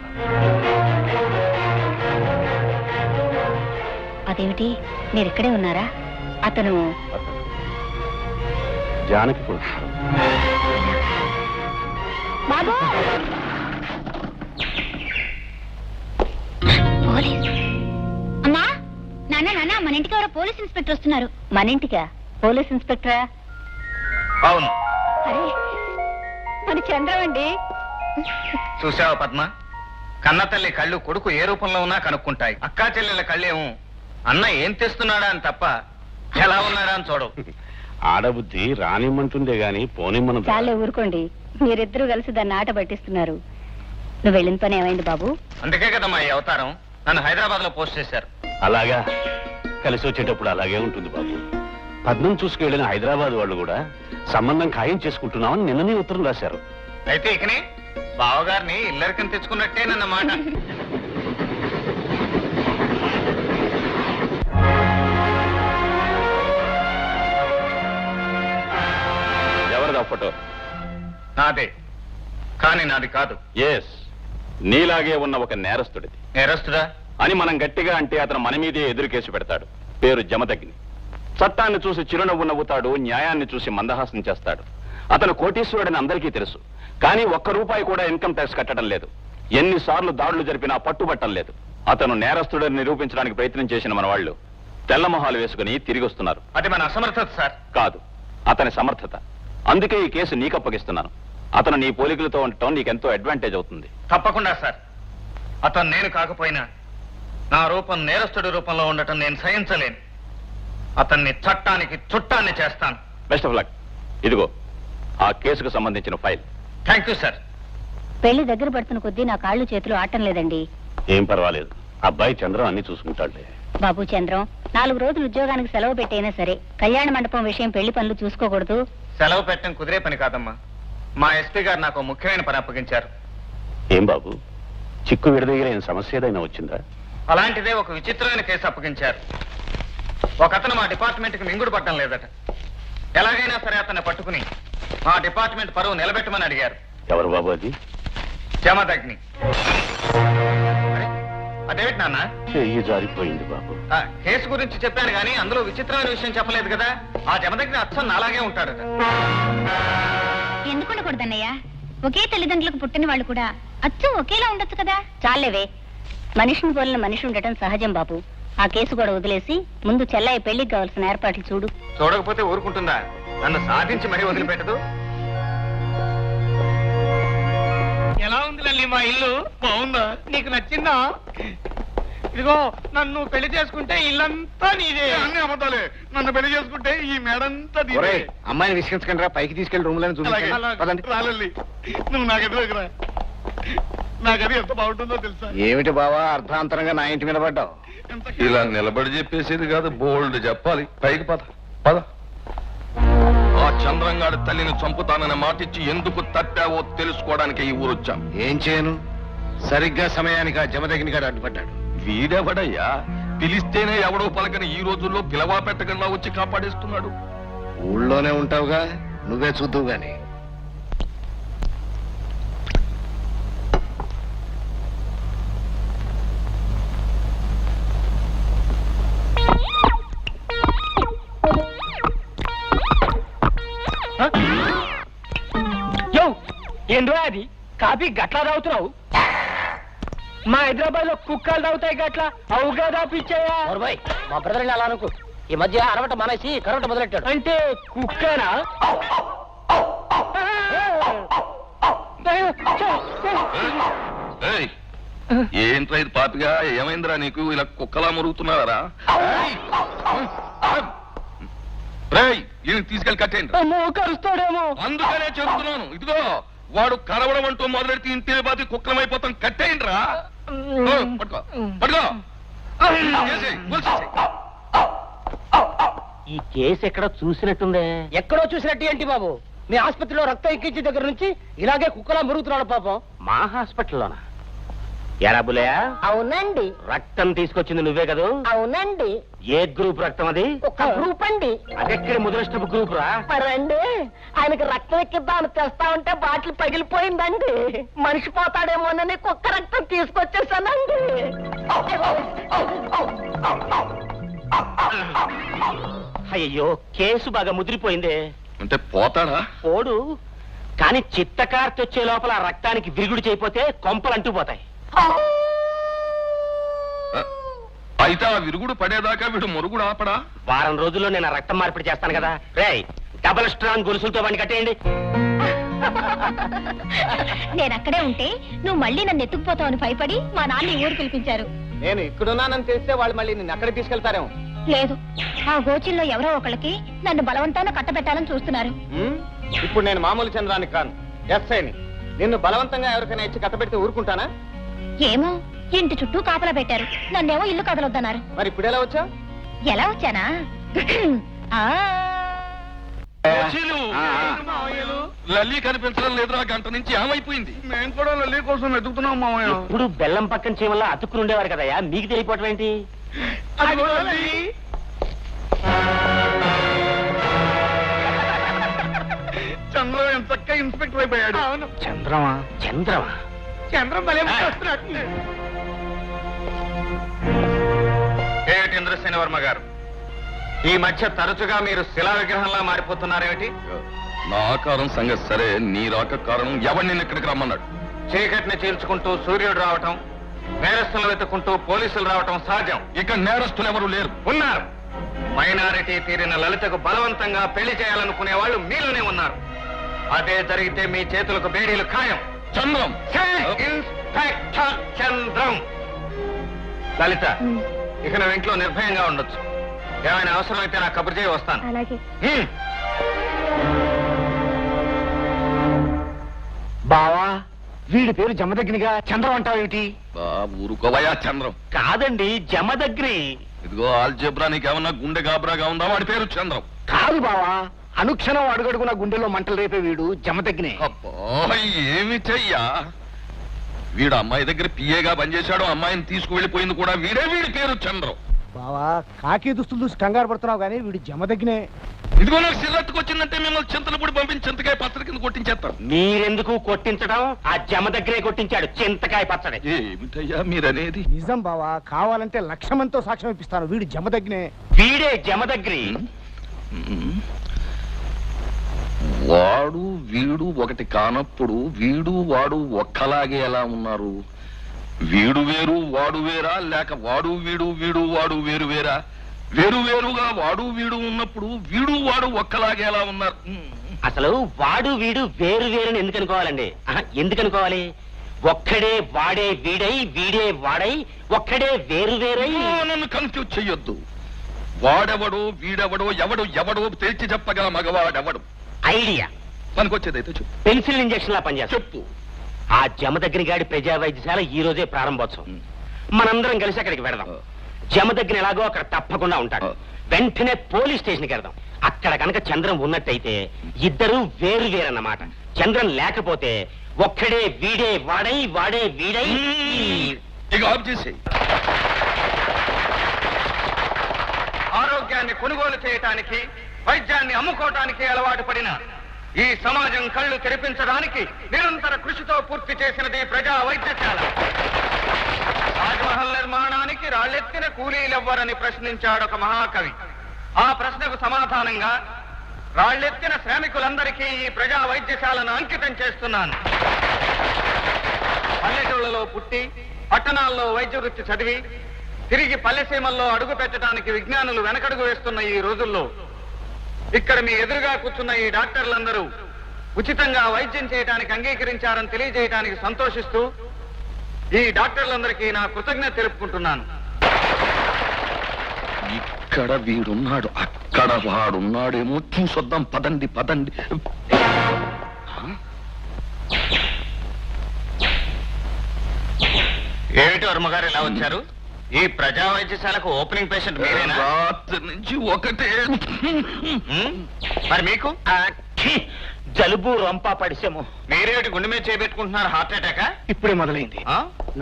అదేమిటి, మీరిక్కడే ఉన్నారా? అతను జానకి కూడా. బాబు పోలీస్. అమ్మా నాన్న మన ఇంటికి ఎవరో పోలీస్ ఇన్స్పెక్టర్ వస్తున్నారు. మన ఇంటికా? పోలీస్ ఇన్స్పెక్టరా? అవును. అరే మన చంద్రం అండి. చూసావా పద్మ, కన్న తల్లి కళ్ళు కొడుకు ఏ రూపంలో ఉన్నా కనుక్కుంటాయి. అక్కా చెల్లెల కళ్ళేమో అన్న ఏం తెస్తున్నాడా అని తప్ప ఎలా ఉన్నాడా అని చూడవు. ఆడబుద్ధి రానిమ్మంటుందే గాని పోనిమ్మను. చాలే ఊరుకోండి, మీరిద్దరూ కలిసి దాన్ని ఆట పట్టిస్తున్నారు. నువ్వు వెళ్ళిన పని ఏమైంది బాబు? అందుకే కదమ్మా ఈ అవతారం. నన్ను హైదరాబాద్ లో పోస్ట్ చేశారు. అలాగా, కలిసి వచ్చేటప్పుడు అలాగే ఉంటుంది బాబు. పద్మం చూసుకెళ్ళిన హైదరాబాద్ వాళ్ళు కూడా సంబంధం ఖాయం చేసుకుంటున్నామని నిన్ననే ఉత్తరం రాశారు. అయితే ఇకనే బావగారిని ఇల్లరికని తెచ్చుకున్నట్టేనన్నమాట. ఎవరిదా ఫోటో? నాదే, కానీ నాది కాదు. ఎస్, నీలాగే ఉన్న ఒక నేరస్తుడిది. నేరస్తుడా అని మనం గట్టిగా అంటే అతను మన మీదే ఎదురు కేసు పెడతాడు. పేరు జమదగ్ని. చట్టాన్ని చూసి చిరునవ్వు నవ్వుతాడు, న్యాయాన్ని చూసి మందహాసం చేస్తాడు. అతను కోటీశ్వరుడని అందరికీ తెలుసు, కానీ ఒక్క రూపాయి కూడా ఇన్కమ్ ట్యాక్స్ కట్టడం లేదు. ఎన్నిసార్లు దాడులు జరిపినా పట్టుబట్టం లేదు. అతను నేరస్తుడని నిరూపించడానికి ప్రయత్నం చేసిన మన వాళ్ళు తెల్లమొహాలు వేసుకుని తిరిగి వస్తున్నారు. అది మన అసమర్థత సార్. కాదు, అతని సమర్థత. అందుకే ఈ కేసు నీకు అప్పగిస్తున్నాను. అతను నీ పోలికలతో ఉండటం నీకెంతో అడ్వాంటేజ్ అవుతుంది. తప్పకుండా సార్. అతను నేను కాకపోయినా నా రూపం నేరస్తుడి రూపంలో ఉండటం నేను సహించలేను. అతన్ని చట్టానికి చుట్టాన్ని చేస్తాను. Best of luck. ఇదిగో ఆ కేసుకు సంబంధించిన ఫైల్. Thank you sir. పెళ్లి దగ్గర పడుతున్న కొద్దీ నా కాళ్ళు చేతులు ఆటం లేదండి. ఏం పర్వాలేదు, అబ్బాయి చంద్రం అన్ని చూసుకుంటాడులే. బాబు చంద్రం, 4 రోజులు ఉద్యోగానికి సెలవు పెట్టైనా సరే కళ్యాణ మండపం విషయం పెళ్లి పనులు చూసుకోకూడదు. సెలవు పెట్టడం కుదిరే పని కాదమ్మా. మా ఎస్పీ గారు నాకు ముఖ్యమైన పని అప్పగించారు. ఏం బాబు, చిక్కు విడదీయలేని సమస్య ఏదైనా వచ్చిందా? అలాంటిదే ఒక విచిత్రమైన కేసు అప్పగించారు. ఒకతను మా డిపార్ట్మెంట్ కి మింగుడు పట్టడం లేదట. ఎలాగైనా సరే అతన్ని పట్టుకుని మా డిపార్ట్మెంట్ పరువు నిలబెట్టమని అడిగారు. ఎవరు బాబు అది? జమదగ్ని. అరే, అదేమిటి నాన్న? చెయ్యి జారిపోయింది బాబు. కేసు గురించి చెప్పాను కానీ అందులో విచిత్రమైన విషయం చెప్పలేదు కదా. ఆ జమదగ్ని అచ్చం నాలాగే ఉంటాడట. ఎందుకు ఉండకూడదన్నయ్య? ఒకే తల్లిదండ్రులకు పుట్టిన వాళ్ళు కూడా అచ్చం ఒకేలా ఉండొచ్చు కదా. చాలేవే, మనిషిని పోలిన మనిషి ఉండటం సహజం బాబు. ఆ కేసు కూడా వదిలేసి ముందు చెల్లయ్య పెళ్లికి కావాల్సిన ఏర్పాట్లు చూడు. చూడకపోతే ఊరుకుంటుందా? నన్ను సాధించి మరీ వదిలిపెట్టదు. తల్లి మా ఇల్లు బాగుందా? నీకు నచ్చిందా? ఇదిగో నన్ను పెళ్లి చేసుకుంటే ఇల్లంతా నీదే. అన్ని అబద్ధాలే. నన్ను పెళ్లి చేసుకుంటే ఈ మేడంతా అమ్మాయిని విసిగించకండి రా, పైకి తీసుకెళ్లి రూమ్ లను రాలండి. నువ్వు నాకు ఎదురురా, నాకది ఎంత బాగుంటుందో తెలుసా? ఏమిటి బావా అర్థాంతరంగా నా ఇంటి మీద పడ్డావు? ఇలా నిలబడి చెప్పేసేది కాదు, బోల్డ్ చెప్పాలి. పైకి పద పద. ఆ చంద్రంగాడి తల్లిని చంపుతానని మాటిచ్చి ఎందుకు తప్పావో తెలుసుకోవడానికి ఈ ఊరు వచ్చాం. ఏం చేయను, సరిగ్గా సమయానికి ఆ జమదగిని గారు అడ్డుపడ్డాడు. వీడెవడయ్యా? పిలిస్తేనే ఎవడో పలకని ఈ రోజుల్లో పిలవా పెట్టకుండా వచ్చి కాపాడేస్తున్నాడు. ఊళ్ళోనే ఉంటావుగా, నువ్వే చూద్దువు గాని. ఏందో అది కాఫీ గట్లా తాగుతున్నావు? మా హైదరాబాద్ లో కుక్కలు తాగుతాయి గట్లా, అవుగా దాపిచ్చాయా? మా బ్రదర్ అలా అనుకో, ఈ మధ్య అరవట మానేసి కరవట మొదలెట్టాడు. అంటే కుక్కనా? ఏయ్, ఏంట్రా ఇది పాపిగా? ఏమైందిరా నీకు? ఇలా కుక్కలా మురుగుతున్నారా? ఈయన తీసుకెళ్ళి కట్టేయండి. కరుస్తాడేమో అందుకనే చెబుతున్నాను. ఇదిగో వాడు కరవడం అంటూ మొదలెడితే ఇంటిని బాతి కుక్కలమైపోతాం. కట్టేయండి రా. పట్టుకో పట్టుకో. ఈ కేసు ఎక్కడో చూసినట్టుందే. ఎక్కడో చూసినట్టు ఏంటి బాబు? మీ ఆసుపత్రిలో రక్తం ఎక్కించే దగ్గర నుంచి ఇలాగే కుక్కలా మురుగుతున్నాడు పాపం. మా హాస్పిటల్లోనా? ఎరా బులయా? అవునండి. రక్తం తీసుకొచ్చింది నువ్వే కదా? అవునండి. ఏ గ్రూప్ రక్తం అది? ఒక గ్రూప్ అండి. అదెక్కడ ముదరష్టపు గ్రూప్ రా? మరండి ఆయనకి రక్తం ఎక్కిద్దామని తెస్తా ఉంటే బాటిల్ పగిలిపోయిందండి. మనిషి పోతాడేమోనని కుక్క రక్తం తీసుకొచ్చేసానండి. అయ్యో, కేసు బాగా ముదిరిపోయిందే. అంటే పోతాడా? పోడు, కానీ చిత్తకార్తె వచ్చే లోపల ఆ రక్తానికి విరుగుడు చేయపోతే కొంపలు అంటుపోతాయి. అయితే ఆ విరుగుడు పడేదాకా వీడు మురుగుడు ఆపడా? వారం రోజుల్లో నేను ఆ రక్తం మార్పిడి చేస్తాను కదా. రేయ్, డబల్ స్ట్రాంగ్ గొలుసులతో వాడిని కట్టేయండి. నేను అక్కడే ఉంటే నువ్వు మళ్ళీ నన్ను ఎత్తుకుపోతావని భయపడి మా నాన్న ఈ ఊరు పిలిపించారు. నేను ఇక్కడున్నానని తెలిస్తే వాళ్ళు మళ్ళీ నిన్ను అక్కడికి తీసుకెళ్తారేమో. లేదు, ఆ గోచిల్లో ఎవరో ఒకళ్ళకి నన్ను బలవంతాన కట్టబెట్టాలని చూస్తున్నారు. ఇప్పుడు నేను మామూలు చంద్రానికి కాను, ఎస్ఐని. నిన్ను బలవంతంగా ఎవరికైనా ఇచ్చి కట్టబెడితే ఊరుకుంటానా? ఏమో, ఇంటి చుట్టూ కాపలా పెట్టారు, నన్నేమో ఇల్లు కదలొద్దన్నారు. మరి ఇప్పుడు ఎలా వచ్చా? ఎలా వచ్చానా? ఆ లల్లి కనిపించడం లేదురా, గంట నుంచి ఏమైపోయింది? మేము కూడా లల్లి కోసం వెతుకుతున్నాం మామయ్య. ఇప్పుడు బెల్లం పక్కన చేయమల్లా అతుక్కుని ఉండేవారు కదయ్యా, మీకు తెలియపోవటం ఏంటి? చంద్రం ఎంత చక్కగా ఇన్స్పెక్టర్ అయిపోయాడు. అవును. చంద్రమా? చంద్రమా? చంద్రం బలే ఏమిటి ఇంద్రసేన వర్మ గారు, ఈ మధ్య తరచుగా మీరు శిలా విగ్రహంలా మారిపోతున్నారేమిటి? నా ఆకారం సంగతి సరే, నీ రాక కారణం ఎవరిని ఇక్కడికి రమ్మన్నాడు? చీకటిని చీల్చుకుంటూ సూర్యుడు రావటం, నేరస్తులు వెతుకుంటూ పోలీసులు రావటం సహజం. ఇక నేరస్తులు ఎవరు లేరు. ఉన్నారు. మైనారిటీ తీరిన లలితకు బలవంతంగా పెళ్లి చేయాలనుకునే వాళ్ళు మీలోనే ఉన్నారు. అదే జరిగితే మీ చేతులకు బేడీలు ఖాయం. చంద్రం, ఇన్స్పెక్టర్ చంద్రం. లలిత, ఇక నువ్వు ఇంట్లో నిర్భయంగా ఉండొచ్చు. ఏమైనా అవసరం అయితే నాకు కబురు చేయి, వస్తాను. అలాగే. బావా, వీడి పేరు జమదగ్నిగా చంద్రం అంటావేమిటి? ఊరుకోవయా చంద్రం. కాదండి, జమదగ్ని. ఇదిగో ఆల్జబ్రా, నీకేమన్నా గుండె గాబరాగా ఉందా? వాడి పేరు చంద్రం. కాదు బావా, అనుక్షణం అడుగడుగున గుండెలో మంటలు రేపే వీడు జమదగ్నే. అబ్బా, ఏమి చెయ్యా? వీడు అమ్మాయి దగ్గర పిఏగా పనిచేశాడు, అమ్మాయిని తీసుకువెళ్ళిపోయింది కూడా వీడే. వీడి పేరు చంద్రం. బావా, కాకి దుస్తులు చూసి కంగారు పడుతున్నావు కానీ వీడు జమదగ్నే. ఇదిగో నాకు సిర్రత్తుకు వచ్చిందంటే మిమ్మల్ని చింతలపూడి పంపించి చింతకాయ పచ్చడి కింద కొట్టించేస్తాను. మీరెందుకు కొట్టించడం? ఆ జమదగ్నే కొట్టించాడు చింతకాయ పచ్చడి. ఏమిటయ్యా మీరనేది? నిజం బావా, కావాలంటే 1,00,000 మందితో సాక్ష్యం ఇప్పిస్తాను, వీడు జమదగ్నే. వీడే జమదగ్ని. వాడు వీడు ఒకటి కానప్పుడు వీడు వాడు ఒక్కలాగే ఎలా ఉన్నారు? వీడు వేరు వాడు వేరా, లేక వాడు వీడు వీడు వాడు వేరు వేరా? వేరు వేరుగా వాడు వీడు ఉన్నప్పుడు వీడు వాడు ఒక్కలాగే ఎలా ఉన్నారు? అసలు వాడు వీడు వేరు వేరుని ఎందుకు అనుకోవాలండి? ఎందుకు అనుకోవాలి? ఒక్కడే వాడే వీడై వీడే వాడై ఒక్కడే వేరు వేరై. నన్ను కన్ఫ్యూజ్ చెయ్యొద్దు. వాడెవడో వీడెవడో ఎవడో తేల్చి చెప్పగల మగవాడెవడు? ఐడియా. పనికొచ్చేదైతే చెప్పు. పెన్సిల్ ఇంజక్షన్ లా పనిచేస్తా. చెప్పు. ఆ జమదగ్ని గాడి ప్రజా వైద్యశాల ఈ రోజే ప్రారంభోత్సవం. మనందరం కలిసి అక్కడికి వెడదాం. జమదగ్ని ఎలాగో అక్కడ తప్పకుండా ఉంటాడు. వెంటనే పోలీస్ స్టేషన్కి వెళ్దాం. అక్కడ కనుక చంద్రం ఉన్నట్టయితే ఇద్దరు వేరు వేరన్నమాట. చంద్రం లేకపోతే ఒక్కడే వీడే వాడై వాడే వీడై. ఇక ఆఫ్ చేసి ఆరోగ్యాన్ని కొనుగోలు చేయటానికి, వైద్యాన్ని అమ్ముకోవటానికి అలవాటు పడిన ఈ సమాజం కళ్ళు తెరిపించడానికి నిరంతర కృషితో పూర్తి చేసినది ప్రజా వైద్యశాల. తాజ్మహల్ నిర్మాణానికి రాళ్లెత్తిన కూలీలెవ్వరని ప్రశ్నించాడు ఒక మహాకవి. ఆ ప్రశ్నకు సమాధానంగా రాళ్లెత్తిన శ్రామికులందరికీ ఈ ప్రజా వైద్యశాలను అంకితం చేస్తున్నాను. పల్లెటూళ్లలో పుట్టి పట్టణాల్లో వైద్య వృత్తి చదివి తిరిగి పల్లెసీమల్లో అడుగు పెట్టడానికి విజ్ఞానులు వెనకడుగు వేస్తున్న ఈ రోజుల్లో ఇక్కడ మీ ఎదురుగా కూర్చున్న ఈ డాక్టర్లందరూ ఉచితంగా వైద్యం చేయడానికి అంగీకరించారని తెలియజేయడానికి సంతోషిస్తూ ఈ డాక్టర్లందరికీ నా కృతజ్ఞత తెలుపుకుంటున్నాను. ఇక్కడ వీడున్నాడు, అక్కడ వాడున్నాడేమో చూసొద్దాం. పదండి పదండి. ఏమిటి వర్మగారు ఇలా వచ్చారు? ఈ ప్రజా వైద్యశాలకు ఓపెనింగ్ పేషెంట్ మీరేనా? రాత్రి నుంచి ఒకటే. మరి మీకు జలుబు రొంప పడిసేమో. మీరేమిటి గుండె మీద చేపెట్టుకుంటున్నారు? హార్ట్ అటాకా? ఇప్పుడే మొదలైంది.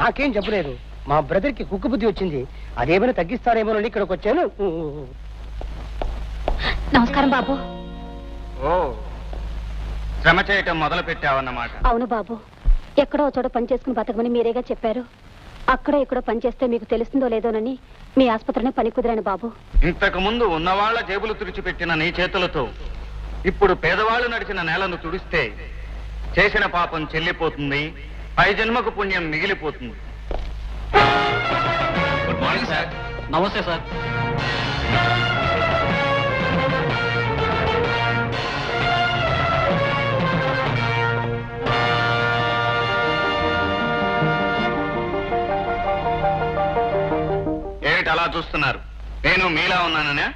నాకేం చెప్పలేదు. మా బ్రదర్ కి కుక్క బుద్ధి వచ్చింది. అదేమైనా తగ్గిస్తారేమోనని ఇక్కడికి వచ్చాను. నమస్కారం బాబు. ఓ, శ్రమ చేయటం మొదలు పెట్టావన్నమాట. అవును బాబు, ఎక్కడో చోట పని చేసుకుని బతకమని మీరేగా చెప్పారు. అక్కడో ఎక్కడో పని చేస్తే మీకు తెలుస్తుందో లేదోనని మీ ఆసుపత్రిని పని కుదిరాను బాబు. ఇంతకు ముందు ఉన్నవాళ్ల జేబులు తుడిచిపెట్టిన నీ చేతులతో ఇప్పుడు పేదవాళ్లు నడిచిన నేలను తుడిస్తే చేసిన పాపం చెల్లిపోతుంది, పై జన్మకు పుణ్యం మిగిలిపోతుంది. Good morning sir. నమస్తే సార్. ఏమిటి అలా చూస్తున్నారు? నేను మీలా ఉన్నాననే?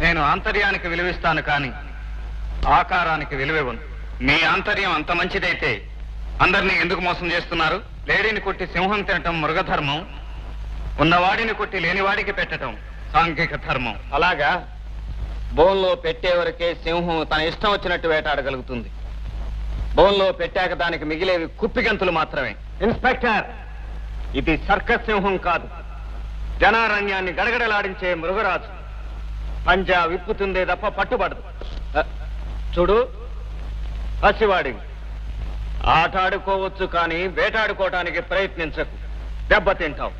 నేను ఆంతర్యానికి విలువిస్తాను కానీ ఆకారానికి విలువివ్వను. మీ ఆంతర్యం అంత మంచిదైతే అందరినీ ఎందుకు మోసం చేస్తున్నారు? లేడీని కొట్టి సింహం తినటం మృగధర్మం, ఉన్నవాడిని కొట్టి లేనివాడికి పెట్టడం సాంఘిక ధర్మం. అలాగా? బోన్లో పెట్టే వరకే సింహం తన ఇష్టం వచ్చినట్టు వేటాడగలుగుతుంది. బోన్లో పెట్టాక దానికి మిగిలేవి కుప్పిగంతులు మాత్రమే. ఇన్స్పెక్టర్, ఇది సర్కస్ సింహం కాదు, జనారణ్యాన్ని గడగడలాడించే మృగరాజు. పంజా విప్పుతుందే తప్ప పట్టుబడదు. చూడు, పసివాడి ఆటాడుకోవచ్చు కానీ వేటాడుకోవటానికి ప్రయత్నించకు, దెబ్బతింటావు.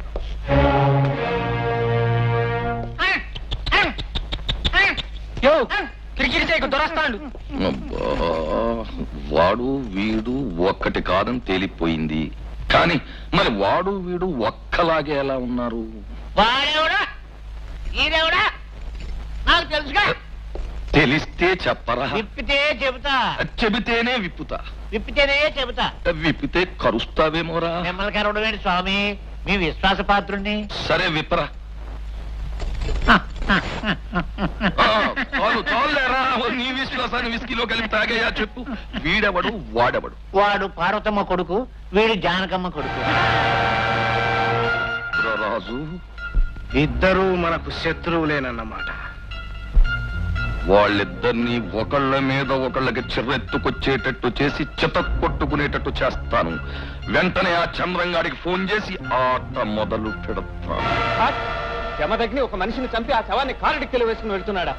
కిరికిరి చేయకు, దొరస్తాడు. అబ్బా, వాడు వీడు ఒక్కటి కాదని తేలిపోయింది. కానీ మరి వాడు వీడు ఒక్కలాగే ఎలా ఉన్నారు? వాడేవుడా ఈడేవుడా నాకు తెలుసుగా. తెలిస్తే చెప్పరా? విప్పితే చెబుతా. చెబితేనే విప్పుతా. విప్పితేనే చెబుతా. విప్పితే కరుస్తావేమోరా? మిమ్మల్ని కరవడమేంటి స్వామి, మీ విశ్వాస పాత్రుణ్ణి. సరే విప్పరా. చాలేరా, నీ విశ్వాసాన్ని విస్కీలో కలిపి తాగేయా చెప్పు. వీడెవడు వాడెవడు? వాడు పార్వతమ్మ కొడుకు, వీడు జానకమ్మ కొడుకు. రాజు, ఇద్దరూ మనకు శత్రువులేనన్నమాట. వాళ్ళిద్దరినీ ఒకళ్ళ మీద ఒకళ్ళకి చిర్రెత్తుకొచ్చేటట్టు చేసి చిత కొట్టుకునేటట్టు చేస్తాను. వెంటనే ఆ చంద్రంగాడికి ఫోన్ చేసి ఆట మొదలు పెడతాను. జమదగ్ని ఒక మనిషిని చంపి ఆ శవాన్ని కారుడిక్కిలో వేసుకుని వెళ్తున్నాడా?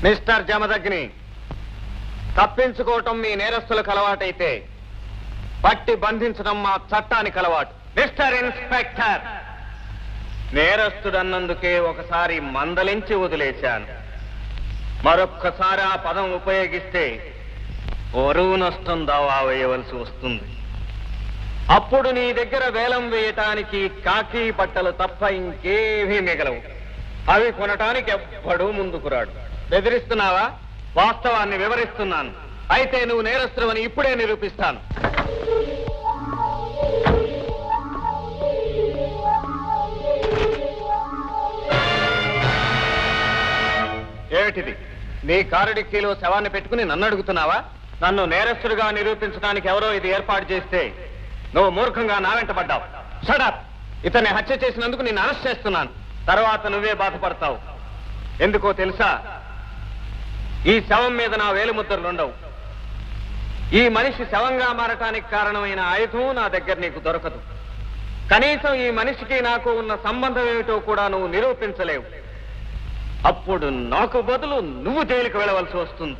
మిస్టర్ జమదగ్ని, తప్పించుకోవటం మీ నేరస్తులకు అలవాటైతే పట్టి బంధించడం మా చట్టానికి అలవాటు. మిస్టర్ ఇన్స్పెక్టర్, నేరస్తుడన్నందుకే ఒకసారి మందలించి వదిలేశాను. మరొక్కసారి ఆ పదం ఉపయోగిస్తే పరువు నష్టం దావా వేయవలసి వస్తుంది. అప్పుడు నీ దగ్గర వేలం వేయటానికి కాకి బట్టలు తప్ప ఇంకేమీ మిగలవు. అవి కొనటానికి ఎవ్వడూ ముందుకు రాడు. బెదిరిస్తున్నావా? వాస్తవాన్ని వివరిస్తున్నాను. అయితే నువ్వు నేరస్తువని ఇప్పుడే నిరూపిస్తాను. ఏమిటిది? నీ కారు డిక్కీలో శవాన్ని పెట్టుకుని నన్ను అడుగుతున్నావా? నన్ను నేరస్తుడిగా నిరూపించడానికి ఎవరో ఇది ఏర్పాటు చేస్తే నువ్వు మూర్ఖంగా నా వెంట పడ్డావు. షడప్! ఇతన్ని హత్య చేసినందుకు నిన్ను అరెస్ట్ చేస్తున్నాను. తర్వాత నువ్వే బాధపడతావు. ఎందుకో తెలుసా? ఈ శవం మీద నా వేలిముద్రలుండవు. ఈ మనిషి శవంగా మారటానికి కారణమైన ఆయుధం నా దగ్గర నీకు దొరకదు. కనీసం ఈ మనిషికి నాకు ఉన్న సంబంధం ఏమిటో కూడా నువ్వు నిరూపించలేవు. అప్పుడు నాకు బదులు నువ్వు జైలుకు వెళ్ళవలసి వస్తుంది.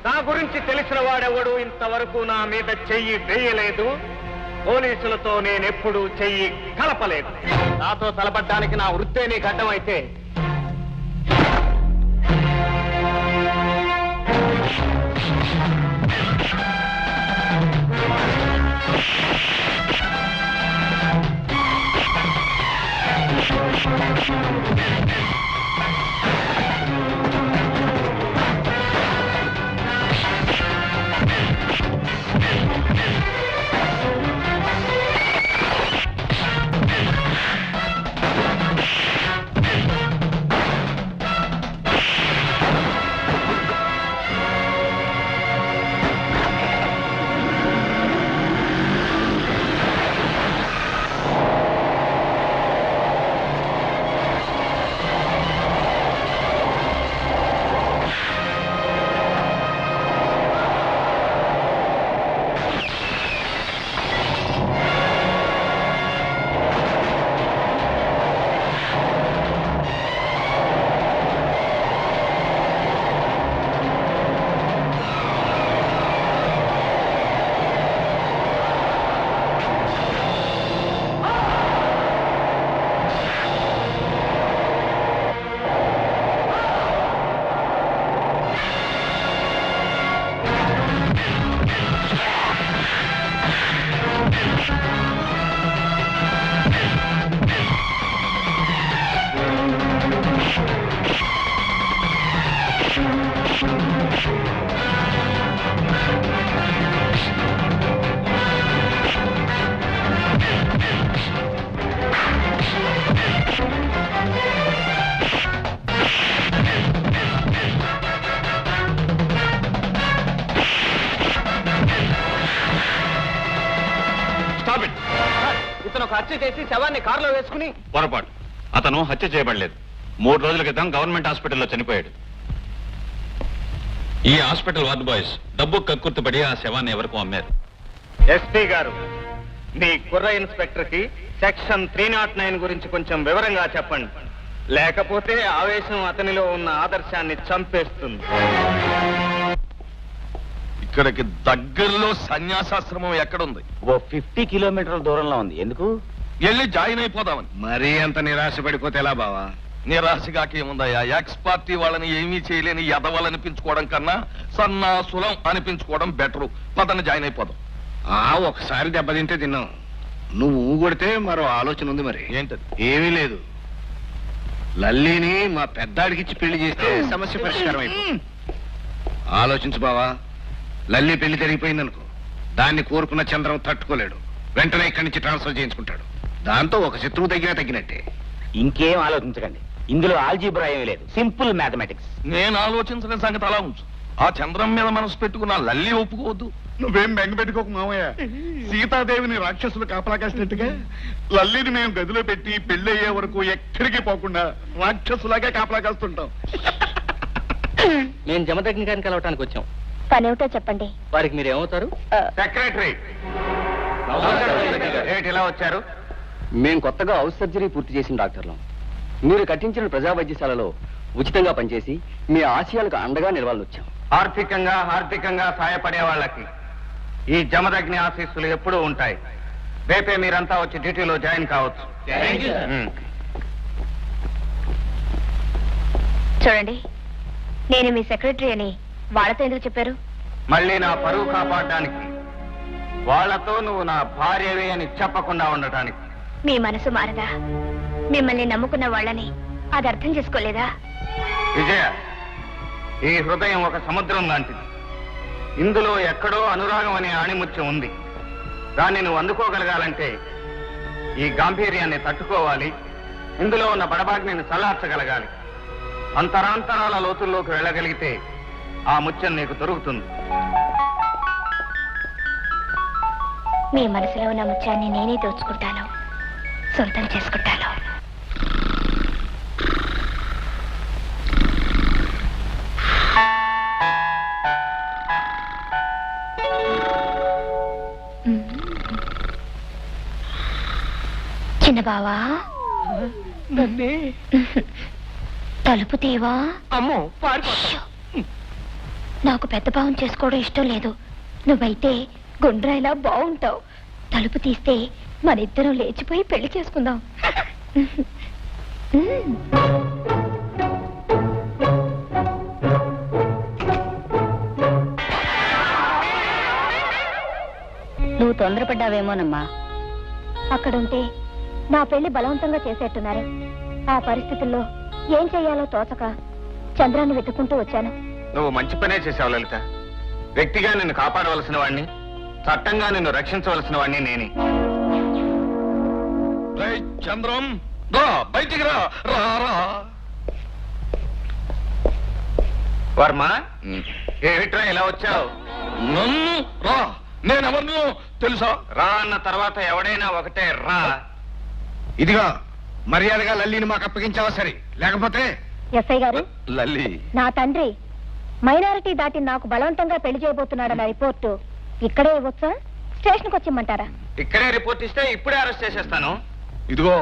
నా గురించి తెలిసిన వాడెవడు ఇంతవరకు నా మీద చెయ్యి వేయలేదు. పోలీసులతో నేనెప్పుడూ చెయ్యి కలపలేదు. నాతో తలపడ్డానికి నా వృత్తే నీకు అడ్డమైతే ఇతను ఒక హత్య చేసి శవాన్ని కారులో వేసుకుని. పొరపాటు. అతను హత్య చేయబడలేదు. 3 రోజుల క్రితం గవర్నమెంట్ హాస్పిటల్లో చనిపోయాడు. ఈ హాస్పిటల్ వార్డ్ బాయ్స్ డబ్బు కక్కుర్తిపడి ఆ శవాన్ని ఎవరికో అమ్మారు. ఎస్పీ గారు, మీ కుర్ర ఇన్స్పెక్టర్ కి సెక్షన్ 309 గురించి కొంచెం వివరంగా చెప్పండి. లేకపోతే ఆవేశం అతనిలో ఉన్న ఆదర్శాన్ని చంపేస్తుంది. ఇక్కడికి దగ్గరలో సన్యాసాశ్రమం ఎక్కడుంది? ఓ 50 కిలోమీటర్ల దూరంలో ఉంది. ఎందుకు? వెళ్ళి జాయిన్ అయిపోదామని. మరీ అంత నిరాశ పడిపోతే ఎలా బావా? నిరాశగాకేముందయ్యా? ఎక్స్ పార్టీ వాళ్ళని ఏమీ చేయలేని ఎదవలనిపించుకోవడం కన్నా సన్నాసులం అనిపించుకోవడం బెటరు. పదని జాయిన్ అయిపోదాం. ఒకసారి దెబ్బతింటే తిన్నాం. నువ్వు కొడితే మరో ఆలోచన ఉంది. మరి ఏంటది? ఏమీ లేదు. లల్లిని మా పెద్దాడికిచ్చి పెళ్లి చేస్తే సమస్య పరిష్కారం అయిపోతుంది. ఆలోచించు బావా. లల్లి పెళ్లి జరిగిపోయిందనుకో, దాన్ని కోరుకున్న చంద్రం తట్టుకోలేడు. వెంటనే ఇక్కడి నుంచి ట్రాన్స్ఫర్ చేయించుకుంటాడు. దాంతో ఒక శత్రువు తగ్గినట్టే. ఇంకేం ఆలోచించకండి. ఇందులో ఆల్జీబ్రా ఏమీ లేదు. Simple mathematics. నేను ఆలోచించిన సంగతి అలా ఉంచు. ఆ చంద్రం మీద మనసు పెట్టుకున్న లల్లి ఒప్పుకోవద్దు. నువ్వేం బెంగ పెట్టుకోక మామయ్య. సీతాదేవిని రాక్షసులు కాపలా కాసినట్టుగా లల్లిని మేము గదిలో పెట్టి పెళ్ళయ్యే వరకు ఎక్కడికి పోకుండా రాక్షసులాగా కాపలా కాస్తుంటాం. మేము జమదగ్ని గారిని కలవటానికి వచ్చాం. పనేమిటో చెప్పండి. వారికి మీరు ఏమవుతారు? సెక్రటరీ, ఏంటి ఇలా వచ్చారు? మేము కొత్తగా హౌస్ సర్జరీ పూర్తి చేసిన డాక్టర్లం. మీరు కట్టించిన ప్రజా వైద్యశాలలో ఉచితంగా పనిచేసి మీ ఆశయాలకు అండగా నిలవాలని వచ్చాం. ఆర్థికంగా సాయపడే వాళ్ళకి ఈ జమదగ్ని ఆశీస్సులు ఎప్పుడూ ఉంటాయి. రేపే మీరంతా వచ్చి డ్యూటీలో జాయిన్ కావచ్చు. చూడండి, నేను మీ సెక్రటరీ అని వాళ్ళతో ఎందుకు చెప్పారు? మళ్ళీ నా పరువు కాపాడడానికి, వాళ్ళతో నువ్వు నా భార్యవే అని చెప్పకుండా ఉండటానికి. మీ మనసు మారదా? మిమ్మల్ని నమ్ముకున్న వాళ్ళని అది అర్థం చేసుకోలేదా? విజయ, ఈ హృదయం ఒక సముద్రం లాంటిది. ఇందులో ఎక్కడో అనురాగం అనే ఆణిముత్యం ఉంది. దాన్ని నువ్వు అందుకోగలగాలంటే ఈ గాంభీర్యాన్ని తట్టుకోవాలి. ఇందులో ఉన్న బడబాగ్నిని చల్లార్చగలగాలి. అంతరాంతరాల లోతుల్లోకి వెళ్ళగలిగితే ఆ ముత్యం నీకు దొరుకుతుంది. మీ మనసులో ఉన్న ముత్యాన్ని నేనే దోచుకుంటాను, సొంతం చేసుకుంటాను. చిన్న బావా, తలుపు తీవా. అమ్మో పారిపోతా. నాకు పెద్ద భావం చేసుకోవడం ఇష్టం లేదు. నువ్వైతే గుండ్రాయిలా బాగుంటావు. తలుపు తీస్తే మన ఇద్దరం లేచిపోయి పెళ్లి చేసుకుందాం. నువ్వు తొందరపడ్డావేమోనమ్మా. అక్కడుంటే నా పెళ్లి బలవంతంగా చేసేట్టున్నారు. ఆ పరిస్థితుల్లో ఏం చెయ్యాలో తోచక చంద్రాన్ని వెతుక్కుంటూ వచ్చాను. నువ్వు మంచి పనే చేసావు లలిత. వ్యక్తిగా నిన్ను కాపాడవలసిన వాడిని, చట్టంగా నిన్ను రక్షించవలసిన వాడిని నేనే. రేయ్ చంద్రం, రా బయటికి రా. రా రా. వర్మ, ఏమిట్రా ఇలా వచ్చావు? నన్ను రా, నేనెవరినో తెలుసా? రా అన్న తర్వాత ఎవడైనా ఒకటే రా. ఇదిగా మర్యాదగా లల్లిని మాకు అప్పగించావా సరే, లేకపోతే ఎస్ఐ గారు, లల్లి, నా తండ్రి మైనారిటీ దాటి నాకు బలవంతంగా పెళ్లి చేయబోతున్నాడన్న రిపోర్టు ఇక్కడే ఇవ్వచ్చా? స్టేషన్కి వచ్చిమ్మంటారా? ఇక్కడే రిపోర్ట్ ఇస్తే ఇప్పుడే అరెస్ట్ చేసేస్తాను. ఇదిగో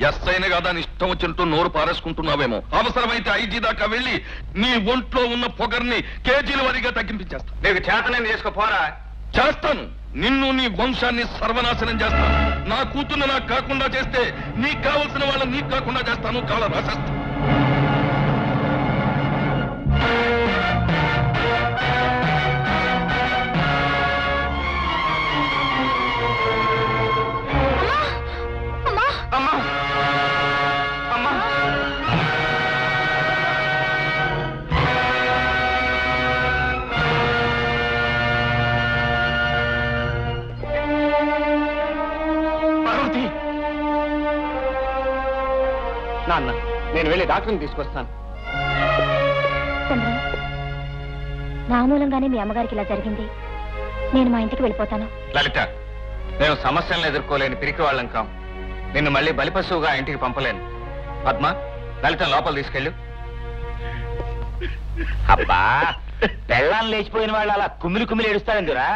ఎస్ఐని కదా అని ఇష్టం వచ్చినట్టు నోరు పారేసుకుంటున్నావేమో. అవసరమైతే ఐజీ దాకా వెళ్ళి నీ ఒంట్లో ఉన్న పొగర్ని కేజీల వారీగా తగ్గింపించేస్తా. నీకు చేతనని చేసుకోపోరా. చేస్తాను. నిన్ను నీ వంశాన్ని సర్వనాశనం చేస్తాను. నా కూతుర్ని నాకు కాకుండా చేస్తే నీకు కావలసిన వాళ్ళని నీకు కాకుండా చేస్తాను. కాల రాసేస్తాను. అమ్మా, అమ్మా, పార్వతి, నాన్న, నేను వెళ్ళి డాక్టర్ని తీసుకొస్తాను. చంద్రం, నా మూలంగానే మీ అమ్మగారికి ఇలా జరిగింది. నేను మా ఇంటికి వెళ్ళిపోతాను. లలిత, నేను సమస్యలను ఎదుర్కోలేని పిరికి వాళ్ళం కాం. నిన్ను మళ్ళీ బలిపశువుగా ఇంటికి పంపలేను. పద్మ, లలిత లోపల తీసుకెళ్ళు. అబ్బా, పెళ్ళాన్ని లేచిపోయిన వాళ్ళు అలా కుమిలి కుమిలి ఏడుస్తారెందురా?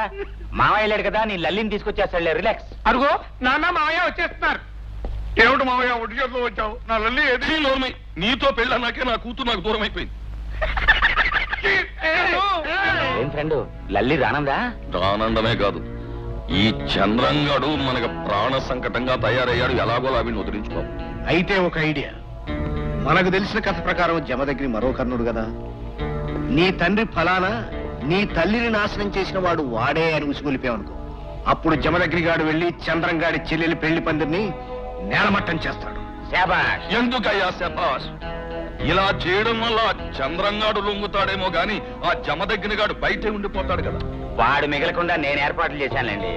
మావయ్య లేడు కదా, నీ లల్లిని తీసుకొచ్చేస్తాడులే, రిలాక్స్. అడుగు నాన్న మావయ్య వచ్చేస్తున్నారు. ఏమిటి మావయ్య ఒంటి చేతిలో వచ్చావు? నా లల్లి ఏది? నోర్మి, నీతో పెళ్ళన్నాకే నా కూతురు నాకు దూరం అయిపోయింది. ఏం ఫ్రెండ్, లల్లి రానందా? ఆనందమే కాదు, ఈ చంద్రంగాడు మనకు ప్రాణ సంకటంగా తయారయ్యాడు. ఎలాగోలా వీడిని వదిలించుకో. అయితే ఒక ఐడియా. మనకు తెలిసిన కథ ప్రకారం జమదగ్ని మరో కర్ణుడు కదా. నీ తండ్రి ఫలానా, నీ తల్లిని నాశనం చేసిన వాడు వాడే అని ఉసిగొలిపావనుకో. అప్పుడు జమదగ్నిగాడు వెళ్లి చంద్రంగాడి చెల్లెలి పెళ్లి పందిరిని నేలమట్టం చేస్తాడు. శాబాష్. ఎందుకయ్యా శభాష్? ఇలా చేయడం వల్ల ఆ చంద్రంగాడు లొంగుతాడేమో గాని ఆ జమదగ్నిగాడు బయటే ఉండిపోతాడు కదా. వాడు మిగలకుండా నేను ఏర్పాట్లు చేశానులేండి.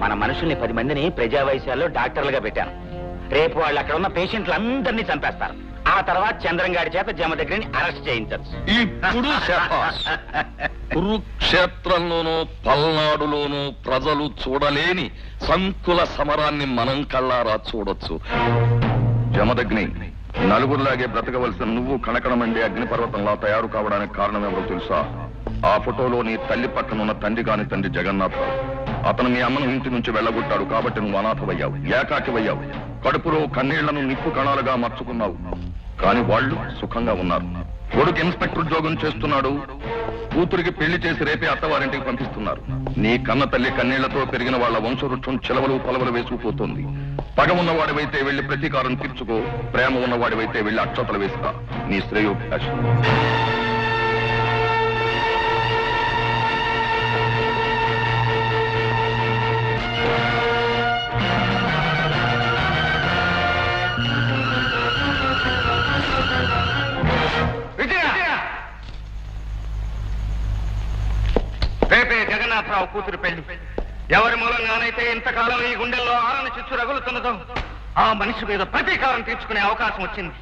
మన మనుషుల్ని 10 మందిని ప్రజా వైద్యాల్లో డాక్టర్లుగా పెట్టాను. రేపు వాళ్ళు అక్కడ ఉన్న పేషెంట్లందరినీ చంపేస్తారు. ఆ తర్వాత చంద్రంగాడి చేత జమదగ్నిని అరెస్ట్ చేయించచ్చు. ఇప్పుడు శభాష్. కురుక్షేత్రంలోనూ పల్నాడులోనూ ప్రజలు చూడలేని సంకుల సమరాన్ని మనం కళ్ళారా చూడొచ్చు. జమదగ్ని, నలుగురిలాగే బ్రతకవలసిన నువ్వు కణకణమండి అగ్నిపర్వతంలా తయారు కావడానికి కారణం ఎవరో తెలుసా? ఆ ఫోటోలో నీ తల్లి పక్కన ఉన్న తండ్రి కాని తండ్రి జగన్నాథరావు. అతను మీ అమ్మను ఇంటి నుంచి వెళ్ళగొట్టాడు కాబట్టి నువ్వు అనాథవయ్యావు, ఏకాకివయ్యావు. కడుపులో కన్నీళ్లను నిప్పు కణాలుగా మార్చుకున్నావు. కానీ వాళ్ళు సుఖంగా ఉన్నారు. కొడుకు ఇన్స్పెక్టర్ ఉద్యోగం చేస్తున్నాడు. కూతురికి పెళ్లి చేసి రేపే అత్తవారింటికి పంపిస్తున్నారు. నీ కన్న తల్లి కన్నీళ్లతో పెరిగిన వాళ్ళ వంశవృక్షం చిలవలు పొలవలు వేసుకుపోతుంది. పగ ఉన్నవాడివైతే వెళ్లి ప్రతీకారం తీర్చుకో. ప్రేమ ఉన్నవాడివైతే వెళ్లి అక్షతలు వేసుకో. నీ శ్రేయోభిలాషం. రేపే జగన్నాథరావు కూతురు పెళ్లి. ఎవరి మూలంగానైతే ఇంతకాలం ఈ గుండెల్లో ఆరని చిచ్చు రగులుతున్నదో ఆ మనిషి మీద ప్రతీకారం తీర్చుకునే అవకాశం వచ్చింది.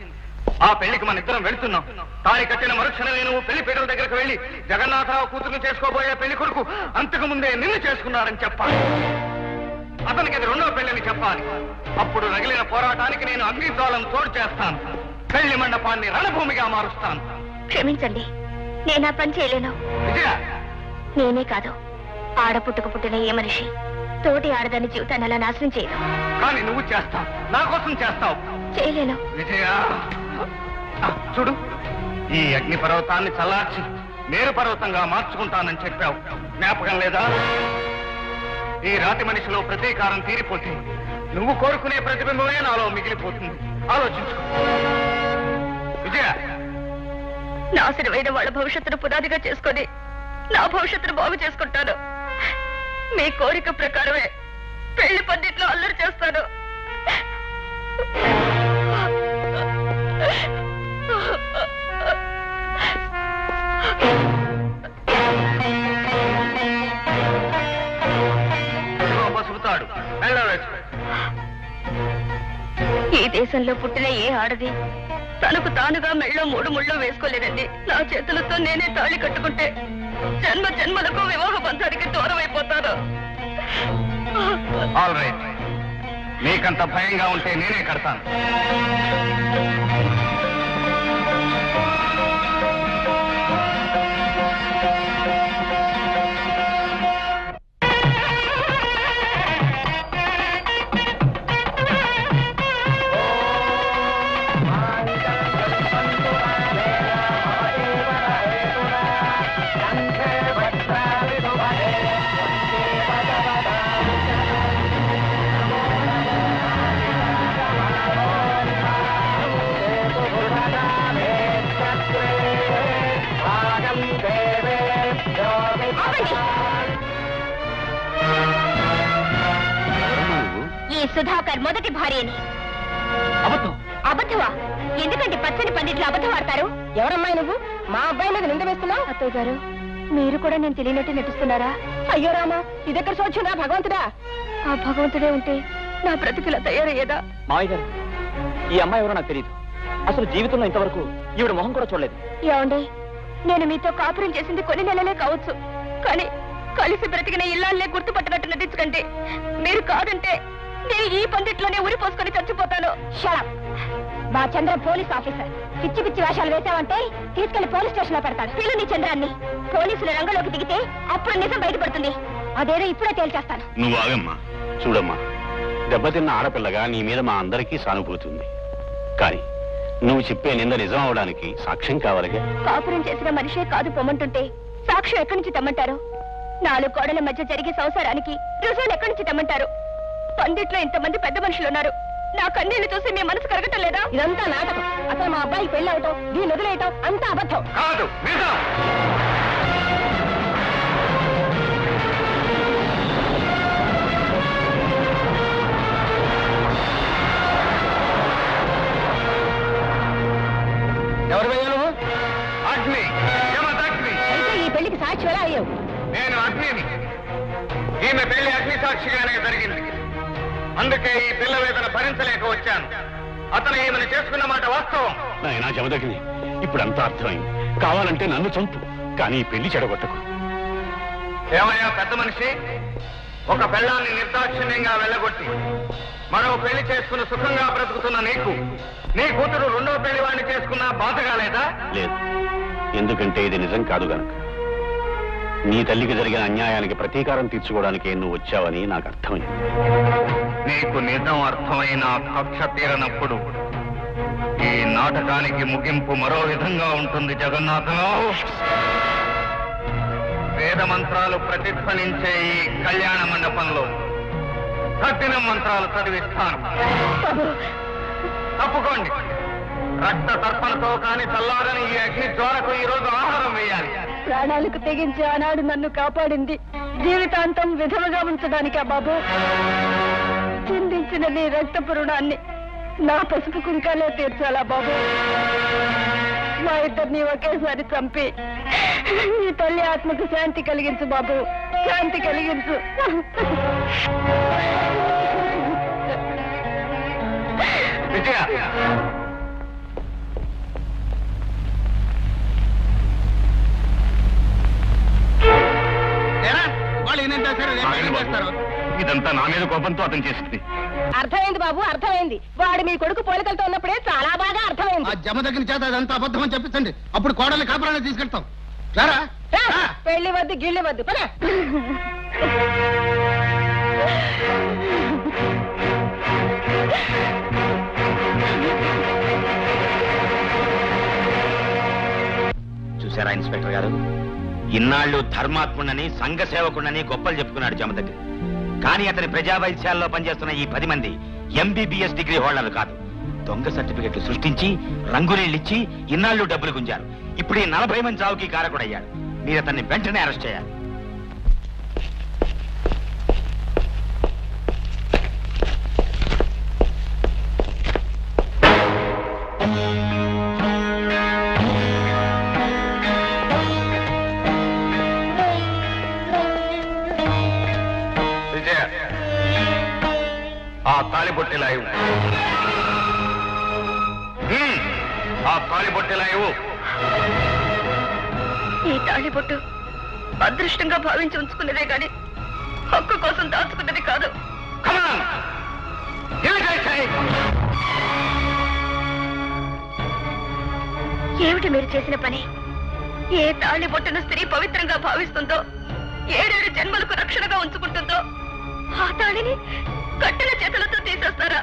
ఆ పెళ్లికి మన ఇద్దరం వెళ్తున్నాం. తాళి కట్టిన మరుక్షణమే నువ్వు పెళ్లి పీటల దగ్గరకు వెళ్లి జగన్నాథరావు కూతురుని చేసుకోబోయే పెళ్లి కొడుకు అంతకు ముందే నిన్ను చేసుకున్నారని చెప్పాలి. అతనికి అది రెండో పెళ్లిని చెప్పాలి. అప్పుడు రగిలిన పోరాటానికి నేను అగ్నిజ్వాలను తోడు చేస్తాను. పెళ్లి మండపాన్ని రణభూమిగా మారుస్తాను. క్షమించండి, నేను ఆ పని చేయలేను. విజయ, నేనే కాదు, ఆడపుట్టుకు పుట్టిన ఏ మనిషి తోటి ఆడదాని జీవితాన్ని అలా నాశనం చేయదు. కానీ నువ్వు చేస్తావు, నా కోసం చేస్తావు. చేయలేను. విజయ, చూడు, ఈ అగ్ని పర్వతాన్ని చల్లార్చి మేరు పర్వతంగా మార్చుకుంటానని చెప్పావు, జ్ఞాపకం లేదా? ఈ రాతి మనిషిలో ప్రతీకారం తీరిపోతే నువ్వు కోరుకునే ప్రతిబింబమే నాలో మిగిలిపోతుంది. ఆలోచించు విజయ. నాశనమైన వాళ్ళ భవిష్యత్తును పునాదిగా చేసుకొని నా భవిష్యత్తును బాగు చేసుకుంటాను. మీ కోరిక ప్రకారమే పెళ్లి పందిట్లో అల్లరి చేస్తాను. పసుపుతాడు మెళ్ళ వేసుకో. ఈ దేశంలో పుట్టిన ఏ ఆడది తనకు తానుగా మెళ్ళో 3 ముళ్ళు వేసుకోలేదండి. నా చేతులతో నేనే తాళి కట్టుకుంటే జన్మ జన్మలకు వివాహ బంధానికి దూరం అయిపోతాను. ఆల్ రైట్, నీకంత భయంగా ఉంటే నేనే కడతాను. ఈ సుధాకర్ మొదటి భార్యని. అబద్ధం. అబద్ధమా? ఎందుకంటే పచ్చని పండిట్లు అబద్ధం ఆడతారు? ఎవరమ్మాయి నువ్వు? మా అబ్బాయి మీద నింద వేస్తున్నావు? అత్తయ్య గారు, మీరు కూడా నేను తెలియనట్టు నటిస్తున్నారా? అయ్యో రామా, ఇదెక్కడ సోచున్నా భగవంతుడా? ఆ భగవంతుడే ఉంటే నా బ్రతికిలా తయారయ్యేదా? మావయ్య గారు, ఈ అమ్మాయి ఎవరో నాకు తెలియదు. అసలు జీవితంలో ఇంతవరకు ఈవిడ మొహం కూడా చూడలేదు. ఏమండి, నేను మీతో కాపురం చేసింది కొన్ని నెలలే కావచ్చు, కానీ కలిసి బ్రతికిన ఇల్లాలనే గుర్తుపట్టినట్టు నటించకండి. మీరు కాదంటే నేను ఈ పందిట్లోనే ఉరి పోసుకొని చచ్చిపోతాను. షడప్! మా చంద్ర పోలీస్ ఆఫీసర్. పిచ్చి పిచ్చి వేషాలు వేశావంటే తీసుకెళ్లి పోలీస్ స్టేషన్ లో పెడతాడు. పిలు నీ చంద్రాన్ని. పోలీసుల రంగంలోకి దిగితే అప్పుడు నిజం బయటపడుతుంది. అదేదో ఇప్పుడే తేల్చేస్తాను. నువ్వు ఆగమ్మా. చూడమ్మా, దెబ్బతిన్న ఆడపిల్లగా నీ మీద మా అందరికీ సానుభూతి ఉంది. కానీ నువ్వు చెప్పే నింద నిజం అవడానికి సాక్ష్యం కావాలిగా. కాపురం చేసిన మనిషే కాదు పొమ్మంటుంటే సాక్ష్యం ఎక్కడి నుంచి తెమ్మంటారు? 4 గోడల మధ్య జరిగే సంసారానికి రుజువులు ఎక్కడి నుంచి తెమ్మంటారు? పందిట్లో ఇంతమంది పెద్ద మనుషులు ఉన్నారు. నా కన్నీళ్లు చూసి మీ మనసు కరగటం లేదా? ఇదంతా నాటకం. అసలు మా అబ్బాయి పెళ్లి అవటం, దీన్ని వదిలేయటం అంతా అబద్ధం. కాదు, నిజం. ఎవరు నువ్వు? అగ్ని, యమదగ్ని. అయితే ఈ పెళ్లికి సాక్షి ఎలా అయ్యావు? నేను అగ్నిని. ఈమె పెళ్లి అగ్ని సాక్షిగానే జరిగింది. అందుకే ఈ పిల్ల వేదన భరించలేక వచ్చాను. అతను ఈమెను చేసుకున్న మాట వాస్తవం. నాయనా జమదగ్ని, ఇప్పుడంతా అర్థమైంది. కావాలంటే నన్ను చంపు, కానీ ఈ పెళ్లి చెడగొట్టకు. ఏమయ్యా పెద్ద మనిషి, ఒక పెళ్ళాన్ని నిర్దాక్షిణ్యంగా వెళ్ళగొట్టి మరో పెళ్లి చేసుకుని సుఖంగా బ్రతుకుతున్న నీకు నీ కూతురు రెండో పెళ్లి వాడిని చేసుకున్నా బాధగా లేదా? లేదు, ఎందుకంటే ఇది నిజం కాదు గనక. నీ తల్లికి జరిగిన అన్యాయానికి ప్రతీకారం తీర్చుకోవడానికి నువ్వు వచ్చావని నాకు అర్థమైంది. నీకు నిజం అర్థమైన కక్ష తీరనప్పుడు ఈ నాటకానికి ముగింపు మరో విధంగా ఉంటుంది. జగన్నాథరావు, వేద మంత్రాలు ప్రతిధ్వనించే ఈ కళ్యాణ మండపంలో కఠిన మంత్రాలు చదివిస్తాను. తప్పుకోండి. రక్త తర్పణతో కాని చల్లారని ఈ అగ్ని జ్వాలకు ఈ రోజు ఆహారం వేయాలి. ప్రాణాలకు తెగించి ఆనాడు నన్ను కాపాడింది జీవితాంతం విధవగా ఉంచడానికా బాబు? చిందించిన నీ రక్తపు రుణాన్ని నా పసుపు కుంకాలే తీర్చాలా బాబు? మా ఇద్దరిని ఒకేసారి చంపి నీ తల్లి ఆత్మకు శాంతి కలిగించు బాబు. శాంతి కలిగించు. విజయ, వాళ్ళు ఏం చేస్తారు? ఇదంతా నా మీద కోపంతో అతను చేసింది. అర్థమైంది బాబు, అర్థమైంది. వాడు మీ కొడుకు పోలికలతో ఉన్నప్పుడే చాలా బాగా అర్థమైంది. ఆ జమ దగ్గర చేత అదంతా అబద్ధం అని చెప్పించండి. అప్పుడు కోడల్ని కాపురాన్ని తీసుకెళ్తాం. రారా? పెళ్లి వద్దు గిళ్ళి వద్దు పద. చూసారా ఇన్స్పెక్టర్ గారు, ఇన్నాళ్ళు ధర్మాత్ముడని సంఘ సేవకుడని గొప్పలు చెప్పుకున్నాడు జమ దగ్గర. కానీ అతని ప్రజా వైద్యాల్లో పనిచేస్తున్న ఈ 10 మంది ఎంబీబీఎస్ డిగ్రీ హోల్డర్లు కాదు. దొంగ సర్టిఫికెట్లు సృష్టించి రంగునీళ్ళిచ్చి ఇన్నాళ్ళు డబ్బులు గుంజారు. ఇప్పుడు ఈ 40 మంది చావుకి కారకుడయ్యాడు. మీరు అతన్ని వెంటనే అరెస్ట్ చేయాలి. విజయ, ఆ తాళిబొట్టెలా ఇవ్వు. ఆ తాళిబొట్టెలా ఇవ్వు. ఈ తాళిబొట్టు అదృష్టంగా భావించి ఉంచుకున్నదే గాని హక్కు కోసం దాచుకున్నది కాదు. Come on! Give it, I say! ఏమిటి మీరు చేసిన పని? ఏ తాళిబొట్టును స్త్రీ పవిత్రంగా భావిస్తుందో, 7 జన్మలకు రక్షణగా ఉంచుకుంటుందో, ఆ తాళిని కట్టిన చేతులతో తీసేస్తారా?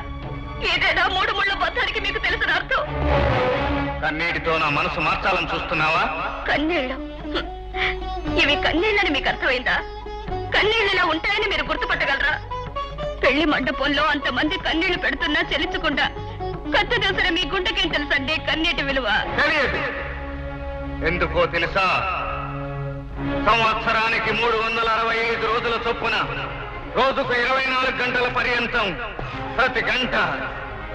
ఏదైనా 3 ముళ్ళ బంధానికి మీకు తెలిసిన అర్థం? కన్నీటితో నా మనసు మార్చాలని చూస్తున్నావా? కన్నీళ్ళు. ఇవి కన్నీళ్ళని మీకు అర్థమైందా? కన్నీళ్ళలా ఉంటాయని మీరు గుర్తుపట్టగలరా? పెళ్లి మండపంలో అంతమంది కన్నీళ్లు పెడుతున్నా చెల్లించకుండా కత్తి దూసిన మీ గుండెకేం తెలుసండి కన్నీటి విలువ? తెలియదు. ఎందుకో తెలుసా? సంవత్సరానికి 365 రోజుల చొప్పున రోజుకు 24 గంటల పర్యంతం ప్రతి గంట,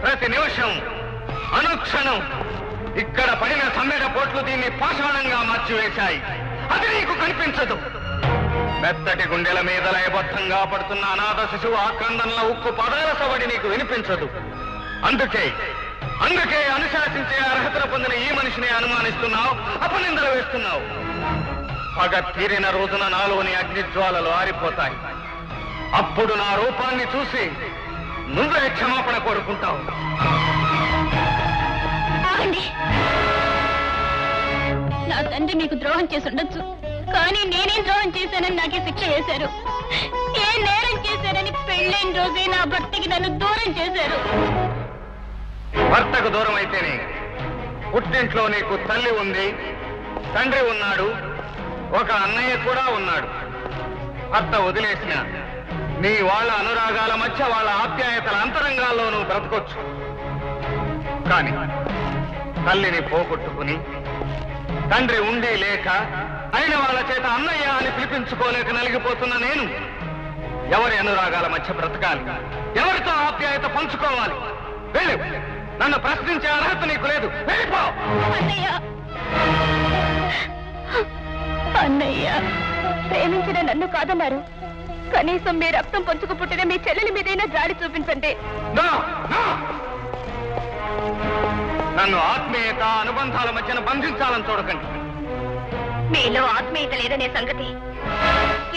ప్రతి నిమిషం, అనుక్షణం ఇక్కడ పడిన సమ్మెడ పోట్లు దీన్ని పాషాణంగా మార్చివేశాయి. అది నీకు కనిపించదు. మెత్తటి గుండెల మీద లయబద్ధంగా పడుతున్న అనాథ శిశువు ఆక్రందనల ఉక్కు పదాల సవడి నీకు వినిపించదు. అందుకే అనుశాసించే అర్హతను పొందిన ఈ మనిషిని అనుమానిస్తున్నావు, అపనిందలు వేస్తున్నావు. పగ తీరిన రోజున నాలోని అగ్నిజ్వాలలు ఆరిపోతాయి. అప్పుడు నా రూపాన్ని చూసి నువ్వే క్షమాపణ కోరుకుంటావు. నా తండ్రి మీకు ద్రోహం చేసి ఉండొచ్చు, కానీ నేనేం ద్రోహం చేశానని నాకే శిక్ష వేశారు. ఏ నేరం చేశారని పెళ్ళైన రోజే నా భర్తకి నన్ను దూరం చేశారు. భర్తకు దూరం అయితేనే పుట్టింట్లో నీకు తల్లి ఉంది, తండ్రి ఉన్నాడు, ఒక అన్నయ్య కూడా ఉన్నాడు. భర్త వదిలేసిన నీ వాళ్ళ అనురాగాల మధ్య వాళ్ళ ఆప్యాయతల అంతరంగాల్లో నువ్వు బ్రతకొచ్చు. కానీ తల్లిని పోగొట్టుకుని తండ్రి ఉండి లేక అయిన వాళ్ళ చేత అన్నయ్య అని పిలిపించుకోలేక నలిగిపోతున్న నేను ఎవరి అనురాగాల మధ్య బ్రతకాలి? ఎవరితో ఆప్యాయత పంచుకోవాలి? వెళ్ళు. నన్ను ప్రశ్నించే అర్హత నీకు లేదు. వెళ్ళిపో. అన్నయ్య, అన్నయ్య, ప్రేమించిన నన్ను కాదన్నారు. కనీసం మీ రక్తం పంచుకు పుట్టిన మీ చెల్లెలి మీదైనా జాడి చూపించండి. No, no. నన్ను ఆత్మీయత అనుబంధాల మధ్యన బంధించాలని చూడకండి. మీలో ఆత్మీయత లేదనే సంగతి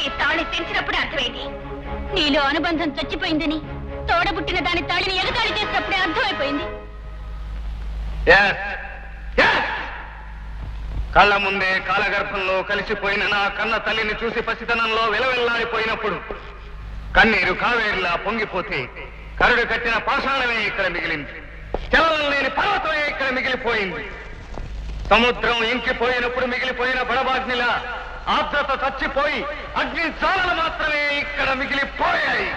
ఈ తాళి తెంచినప్పుడే అర్థమైంది. నీలో అనుబంధం చచ్చిపోయిందని తోడబుట్టిన దాని తాళిని ఎగతాళి చేసినప్పుడే అర్థమైపోయింది. Yes, yes. కళ్ళ ముందే కాలగర్భంలో కలిసిపోయిన నా కన్న తల్లిని చూసి పసితనంలో వెలవెల్లాడిపోయినప్పుడు కన్నీరు కావేరిలా పొంగిపోతే కరుడు కట్టిన పాషాణమే ఇక్కడ మిగిలింది. చలనం లేని పర్వతమే ఇక్కడ మిగిలిపోయింది. సముద్రం ఇంకిపోయినప్పుడు మిగిలిపోయిన బడబాగ్నిలా ఆర్ద్రత చచ్చిపోయి అగ్ని జ్వాలలు మాత్రమే ఇక్కడ మిగిలిపోయాయి.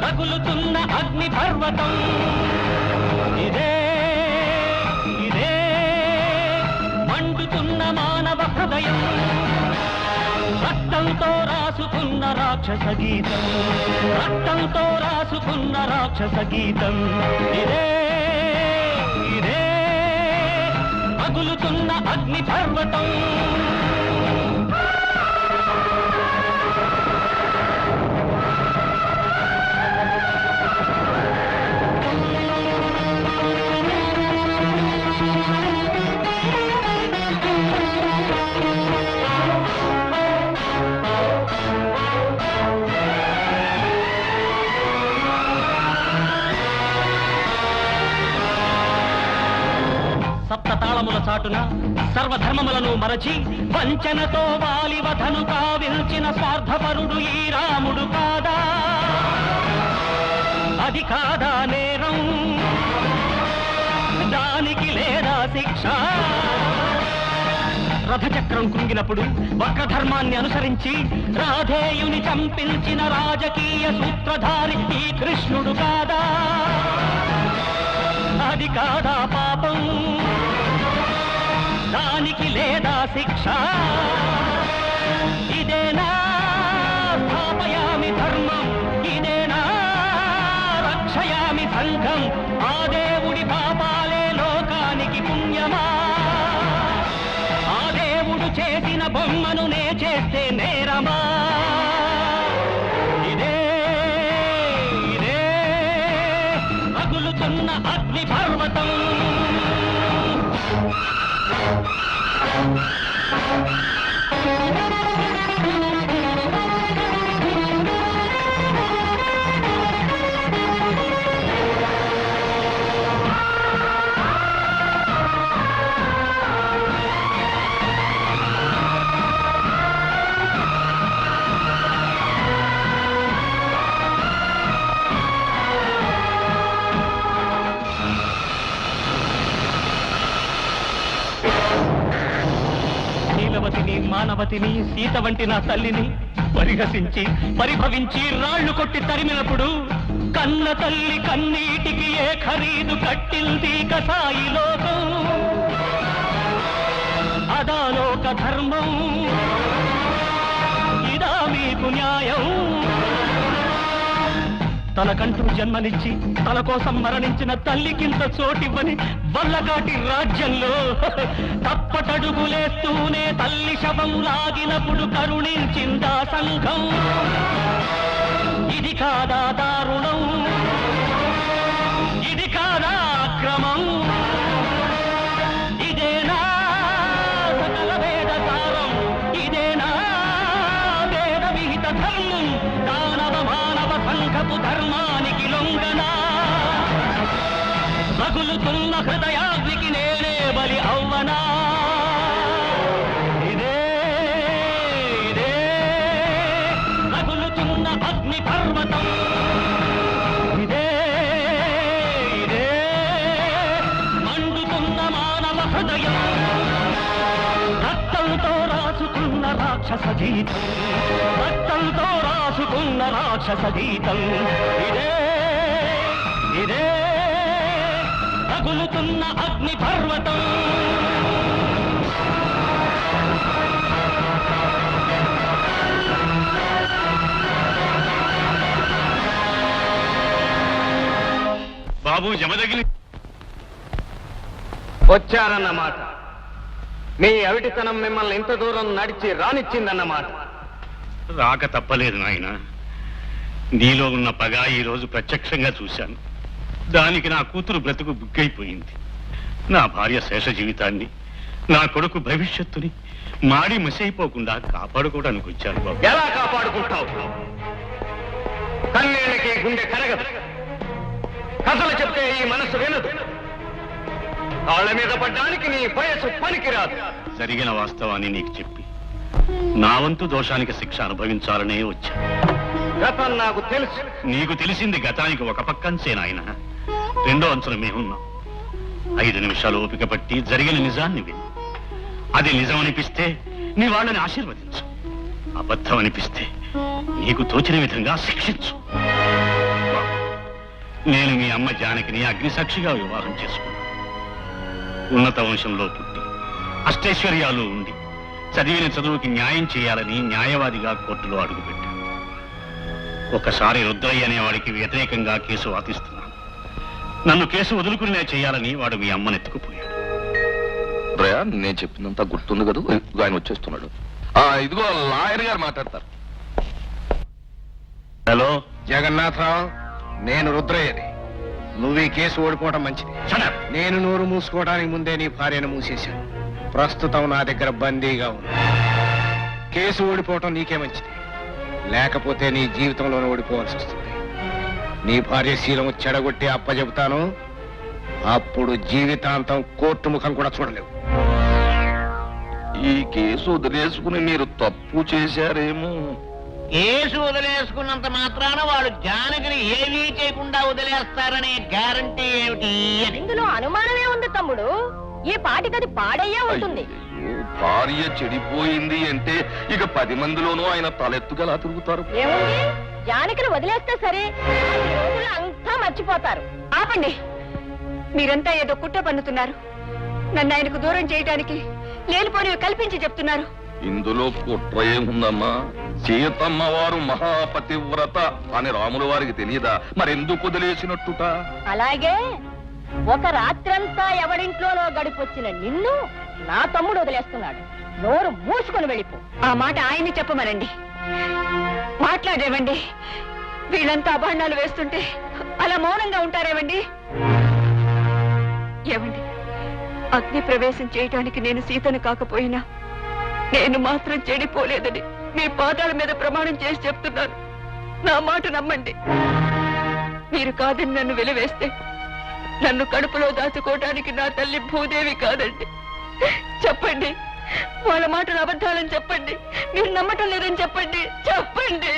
రగులుతున్న అగ్ని పర్వతం ఇదే, మండుతున్న మానవ హృదయం. రాసుకున్న రాక్షస గీతం, రక్తంతో రాసుకున్న రాక్షస గీతం ఇదే ఇదే పగులుతున్న అగ్ని పర్వతం. సప్తతాళముల చాటున సర్వధర్మములను మరచి వంచనతో వాలివధను కావిల్చిన స్వార్థపరుడు ఈ రాముడు కాదా? అది కాదా నేరం? దానికి లేదా శిక్ష? రథచక్రం కృంగినప్పుడు వక్రధర్మాన్ని అనుసరించి రాధేయుని చంపించిన రాజకీయ సూత్రధారి ఈ కృష్ణుడు కాదా? అది కాదా పాపం? దానికి లేదా శిక్ష? ఇదేనా స్థాపయామి ధర్మం, ఇదేనా రక్షయామి సంఘం? ఆ దేవుడి పాపాలే లోకానికి పుణ్యమా? ఆ దేవుడు చేసిన బొమ్మను నే చేస్తే నేరమా? ఇదే ఇదే రగులుతున్న అగ్ని పర్వతం. శీలవతిని, మానవతిని, సీత వంటి నా తల్లిని పరిహసించి పరిభవించి రాళ్లు కొట్టి తరిమినప్పుడు కన్న తల్లి కన్నీటికి ఏ ఖరీదు కట్టింది కసాయి లోకం? అదా లోక ధర్మం? ఇదా మీకు న్యాయం? తనకంటూ జన్మనిచ్చి తన కోసం మరణించిన తల్లికింత చోటివ్వని వల్లకాటి రాజ్యంలో తప్పటడుగులేస్తూనే తల్లి శవం లాగినప్పుడు కరుణించిందా సంఘం? ఇది కాదా దారుణం? ఇది కాదా అక్రమం? ఇదేనా సకల వేద సారం? ఇదేనా వేద విహిత ధర్మం? దానవ మానవ సంఘపు ధర్మానికి లొంగనా? రగులుతున్న హృదయాగ్నికి నేనే బలి అవ్వనా? ఇదే ఇదే రగులుతున్న అగ్ని పర్వతం. ఇదే ఇదే మండుతున్న మానవ హృదయం. రక్తంతో రాసుకున్న రాక్షస గీతం, రక్తంతో రాసుకున్న రాక్షస గీతం ఇదే ఇదే రగులుతున్న అగ్ని పర్వతం. బాబు జమదగిలి వచ్చారన్నమాట. మీ అవిటితనం మిమ్మల్ని ఇంత దూరం నడిచి రానిచ్చిందన్నమాట. రాక తప్పలేదు నాయన. నీలో ఉన్న పగ ఈ రోజు ప్రత్యక్షంగా చూశాను. దానికి నా కూతురు బ్రతుకు బుగ్గైపోయింది. నా భార్య శేష జీవితాన్ని, నా కొడుకు భవిష్యత్తుని మాడి మసైపోకుండా కాపాడుకోవడానికి వచ్చాను బాబు. ఎలా కాపాడుకుంటావు? కన్నీళ్ళకి గుండె కరగదు, కథలు చెప్తే ఈ మనసు వినదు, కాళ్ళ మీద పడ్డానికి నీ వయసు పనికిరాదు. జరిగిన వాస్తవాన్ని నీకు చెప్పి నా వంతు దోషానికి శిక్ష అనుభవించాలనే వచ్చా. గతం నాకు తెలుసు. నీకు తెలిసింది గతానికి ఒక పక్కంచే నాయన. రెండో అంచున మేమున్నాం. 5 నిమిషాలు ఓపిక పట్టి జరిగిన నిజాన్ని విను. అది నిజం అనిపిస్తే నీ వాళ్ళని ఆశీర్వదించు. అబద్ధం అనిపిస్తే నీకు తోచిన విధంగా శిక్షించు. నేను మీ అమ్మ జానకిని అగ్నిసాక్షిగా వివాహం చేసుకున్నాను. ఉన్నత వంశంలో పుట్టి అష్టైశ్వర్యాలు ఉండి చదివిన చదువుకి న్యాయం చేయాలని న్యాయవాదిగా కోర్టులో అడుగుపెట్టాను. ఒకసారి రుద్రయ్య అనేవాడికి వ్యతిరేకంగా కేసు వాదిస్తున్నాను. నన్ను కేసు వదులుకునే చేయాలని వాడు మీ అమ్మని ఎత్తుకుపోయాడు. రుద్రయ్య, నేను చెప్పిందంతా గుర్తుంది కదా, ఆయన వచ్చేస్తున్నాడు. ఇదిగో లాయర్ గారు మాట్లాడతారు. హలో జగన్నాథరావు, నేను రుద్రయ్యని. నువ్వు ఈ కేసు ఓడిపోవడం మంచిది. నేను నోరు మూసుకోవడానికి ముందే నీ భార్యను మూసేశాను. ప్రస్తుతం నా దగ్గర బందీగా ఉంది. కేసు ఓడిపోవటం నీకే మంచిది, లేకపోతే నీ జీవితంలోనే ఓడిపోవాల్సి వస్తుంది. నీ భార్య శీలం చెడగొట్టి అప్పచెబుతాను, అప్పుడు జీవితాంతం కోర్టు ముఖం కూడా చూడలేవు. ఈ కేసు వదిలేసుకుని మీరు తప్పు చేశారేమో. కేసు వదిలేసుకున్నంత మాత్రాన వాళ్ళు జానకిని ఏమీ చేయకుండా వదిలేస్తారనే గ్యారంటీ ఏమిటి అని. ఇందులో అనుమానమే ఉంది తమ్ముడు. ఈ పాటికది పాడయ్యే ఉంటుంది. అయ్యో, భార్య చెడిపోయింది అంటే ఇక 10 మందిలోనూ ఆయన తలెత్తుగలా తిరుగుతారు. ఏముంది, జానకిని వదిలేస్తే సరే, ఈ రోజుల్లో అంతా మర్చిపోతారు. ఆపండి. మీరంతా ఏదో కుట్ర పన్నుతున్నారు. నన్ను ఆయనకు దూరం చేయడానికి లేనిపోనివి కల్పించి చెప్తున్నారు. ఇందులో కుట్ర ఏముందమ్మా? సీతమ్మ వారు మహాపతివ్రత అని రాముల వారికి తెలియదా? మరెందుకు వదిలేసినట్టుట? అలాగే ఒక రాత్రంతా ఎవడింట్లోనో గడిపొచ్చిన నిన్ను నా తమ్ముడు వదిలేస్తున్నాడు. నోరు మూసుకొని వెళ్ళిపో. ఆ మాట ఆయన్ని చెప్పమనండి. మాట్లాడేవండి. వీళ్ళంతా అభాండాలు వేస్తుంటే అలా మౌనంగా ఉంటారేవండి? ఏవండి, అగ్ని ప్రవేశం చేయటానికి నేను సీతను కాకపోయినా నేను మాత్రం చెడిపోలేదని మీ పాదాల మీద ప్రమాణం చేసి చెప్తున్నాను. నా మాట నమ్మండి. మీరు కాదని నన్ను వెలివేస్తే నన్ను కడుపులో దాచుకోవడానికి నా తల్లి భూదేవి కాదండి. చెప్పండి, వాళ్ళ మాటలు అబద్ధాలని చెప్పండి. మీరు నమ్మటం లేదని చెప్పండి. చెప్పండి.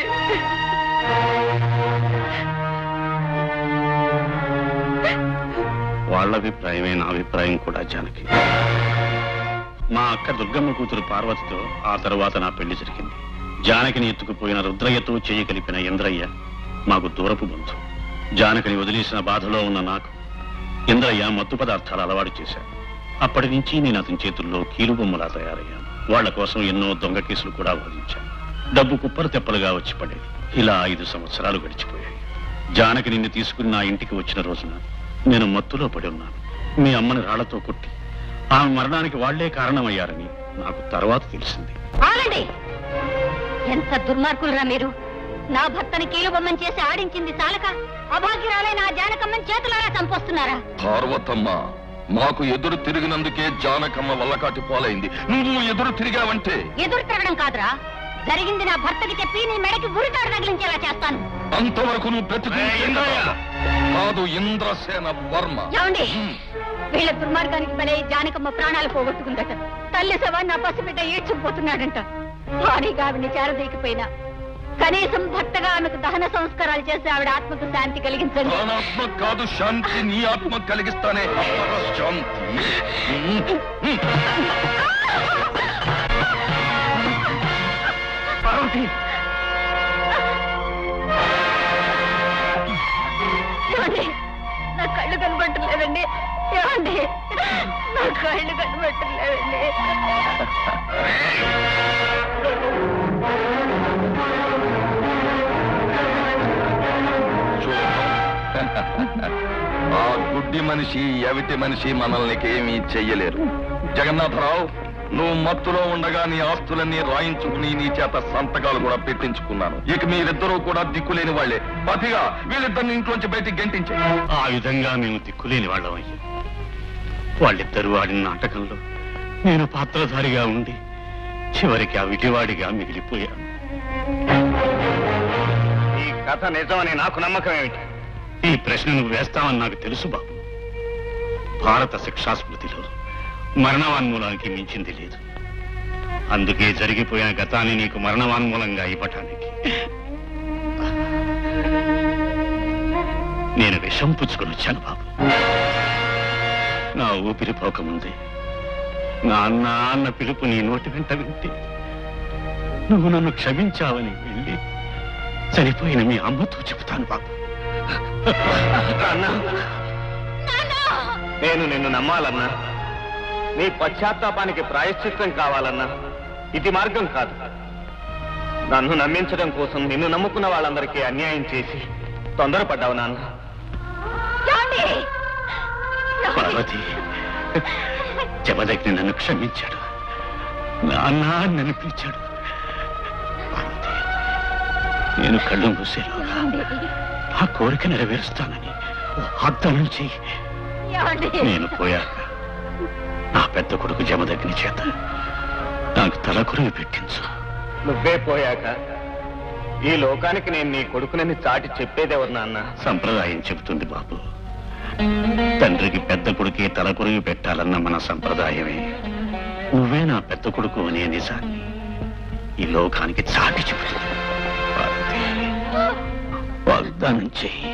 వాళ్ళ అభిప్రాయమే నా అభిప్రాయం కూడా జానకి. మా అక్క దుర్గమ్మ కూతురు పార్వతితో ఆ తర్వాత నా పెళ్లి జరిగింది. జానకిని ఎత్తుకుపోయిన రుద్రయ్యతో చేయి కలిపిన ఇంద్రయ్య మాకు దూరపు బంధు. జానకిని వదిలేసిన బాధలో ఉన్న నాకు ఇంద్రయ్య మత్తు పదార్థాలు అలవాటు చేశాడు. అప్పటి నుంచి నేను అతని చేతుల్లో కీలుబొమ్మలా తయారయ్యాను. వాళ్ల కోసం ఎన్నో దొంగ కేసులు కూడా వాదించాను. డబ్బు కుప్పలు తెప్పలుగా వచ్చి పడేది. ఇలా 5 సంవత్సరాలు గడిచిపోయాయి. జానకి నిన్ను తీసుకుని నా ఇంటికి వచ్చిన రోజున నేను మత్తులో పడి ఉన్నాను. మీ అమ్మని రాళ్లతో కొట్టి ఆమె మరణానికి వాళ్లే కారణమయ్యారని నాకు తర్వాత తెలిసింది. ఆగండి, ఎంత దుర్మార్గులురా మీరు! నా భర్తని కీలుబొమ్మని చేసి ఆడించింది చాలక అభాగ్యురాలైన ఆ జానకమ్మని చేతులారా చంపొస్తున్నారా? పార్వతమ్మ, మాకు ఎదురు తిరిగినందుకే జానకమ్మ వల్లకాటి పోలైంది. నువ్వు ఎదురు తిరిగావంటే? ఎదురు తిరగడం కాదురా, జరిగింది నా భర్తకి చెప్పి నీ మెడకి గురితాడు తగిలించేలా చేస్తాను. అంతవరకు నువ్వు బ్రతుకుంటే కాదు ఇంద్రసేన వర్మ. ఏమండి, వీళ్ళ దుర్మార్గానికి బలై జానకమ్మ ప్రాణాలు పోగొట్టుకుందట. తల్లి శవాన్ని నా పసిబిడ్డ ఈడ్చుకుపోతున్నాడంట. భారీగా ఆవిడ్ని చేరదీకపోయినా కనీసం భర్తగా ఆమెకు దహన సంస్కారాలు చేసి ఆవిడ ఆత్మకు శాంతి కలిగించండి. ఆత్మ కాదు శాంతి, నీ ఆత్మ కలిగిస్తానే శాంతి. ఏమండి, నా కళ్ళు కనబట్టలేదండి. ఏమండి, నా కళ్ళు కనబట్టలేదండి. ఆ గుడ్డి మనిషి ఎవిటి మనిషి మనల్ని ఏమీ చెయ్యలేరు. జగన్నాథరావు, నువ్వు మత్తులో ఉండగా నీ ఆస్తులన్నీ రాయించుకుని నీ చేత సంతకాలు కూడా పెట్టించుకున్నాను. ఇక మీరిద్దరూ కూడా దిక్కులేని వాళ్లే. పతిగా వీళ్ళిద్దరిని ఇంట్లోంచి బయటికి గెంటించే. ఆ విధంగా మేము దిక్కులేని వాళ్ళం అయ్యాం. వాళ్ళిద్దరూ ఆడిన నాటకంలో నేను పాత్రధారిగా ఉండి చివరికి ఆ విటివాడిగా మిగిలిపోయాను. ఈ కథ నిజమని నాకు నమ్మకం ఏమిటి? ఈ ప్రశ్న నువ్వు వేస్తావని నాకు తెలుసు బాబు. భారత శిక్షాస్మృతిలో మరణవాన్మూలానికి మించింది లేదు. అందుకే జరిగిపోయిన గతాన్ని నీకు మరణవాన్మూలంగా ఇవ్వటానికి నేను విషం పుచ్చుకొని వచ్చాను బాబు. నా ఊపిరి పోకముందే నా అన్న పిలుపు నీ నోటి వెంట వింటే నువ్వు నన్ను క్షమించావని వెళ్ళి చనిపోయిన మీ అమ్మతో చెబుతాను బాబు. నేను నిన్ను నమ్మాలన్నా, నీ పశ్చాత్తాపానికి ప్రాయశ్చిత్తం కావాలన్నా ఇది మార్గం కాదు. నన్ను నమ్మించడం కోసం నిన్ను నమ్ముకున్న వాళ్ళందరికీ అన్యాయం చేసి తొందరపడ్డావు నాన్న. పార్వతి, జమదగ్ని నన్ను క్షమించాడు. నాన్న నన్ను పిలిచాడు. పార్వతి, నేను కళ్ళు మూసేలోగా ఆ కోరిక నెరవేరుస్తానని వాగ్దానం చెయ్యి. నేను పోయాక నా పెద్ద కొడుకు జమదగ్ని చేత నాకు తలకొరివి పెట్టించు. నువ్వే పోయాక ఈ లోకానికి నేను నీ కొడుకునని చాటి చెప్పేదెవరు నాన్న? సంప్రదాయం చెబుతుంది బాబు. తండ్రికి పెద్ద కొడుకే తలకొరివి పెట్టాలన్న మన సంప్రదాయమే నువ్వే నా పెద్ద కొడుకు అనే నిజాన్ని ఈ లోకానికి చాటి చెబుతుంది. పార్వతి, వాగ్దానం చెయ్యి.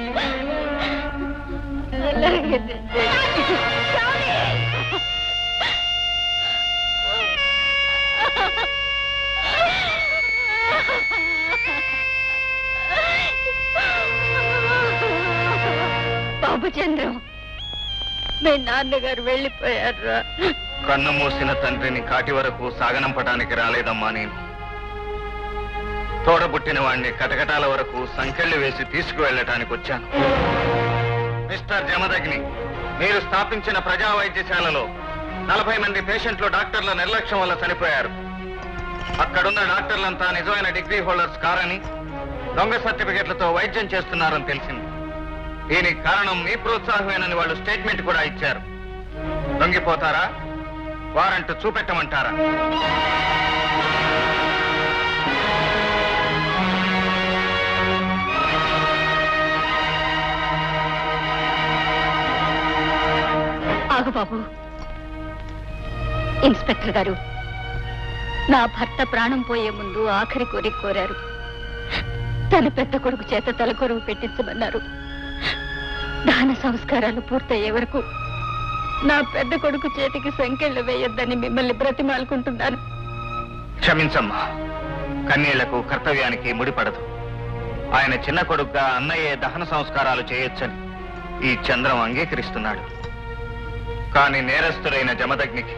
బాబు చంద్రం, మీ నాన్నగారు వెళ్ళిపోయారా? కన్ను మూసిన తండ్రిని కాటి వరకు సాగనంపడానికి రాలేదమ్మా నేను. తోడబుట్టిన వాణ్ణి కటకటాల వరకు సంకెళ్ళు వేసి తీసుకువెళ్ళటానికి వచ్చాను. మిస్టర్ జమదగ్ని, మీరు స్థాపించిన ప్రజా వైద్యశాలలో 40 మంది పేషెంట్లు డాక్టర్ల నిర్లక్ష్యం వల్ల చనిపోయారు. అక్కడున్న డాక్టర్లంతా నిజమైన డిగ్రీ హోల్డర్స్ కారని దొంగ సర్టిఫికెట్లతో వైద్యం చేస్తున్నారని తెలిసింది. దీనికి కారణం మీ ప్రోత్సాహమేనని వాళ్ళు స్టేట్మెంట్ కూడా ఇచ్చారు. లొంగిపోతారా? వారంట్ చూపెట్టమంటారా? ఆగు బాబు. ఇన్స్పెక్టర్ గారు, నా భర్త ప్రాణం పోయే ముందు ఆఖరి కోరిక కోరారు. తన పెద్ద కొడుకు చేత తలకొరువు పెట్టించమన్నారు. దాన సంస్కారాలు పూర్తయ్యే వరకు నా పెద్ద కొడుకు చేతికి సంకెళ్ళు వేయొద్దని మిమ్మల్ని బ్రతిమాలుకుంటున్నాను. క్షమించమ్మా, కన్నీళ్లకు కర్తవ్యానికి ముడిపడదు. ఆయన చిన్న కొడుకుగా అన్నయ్యే దహన సంస్కారాలు చేయొచ్చని ఈ చంద్రం అంగీకరిస్తున్నాడు. కానీ నేరస్తుడైన జమదగ్నికి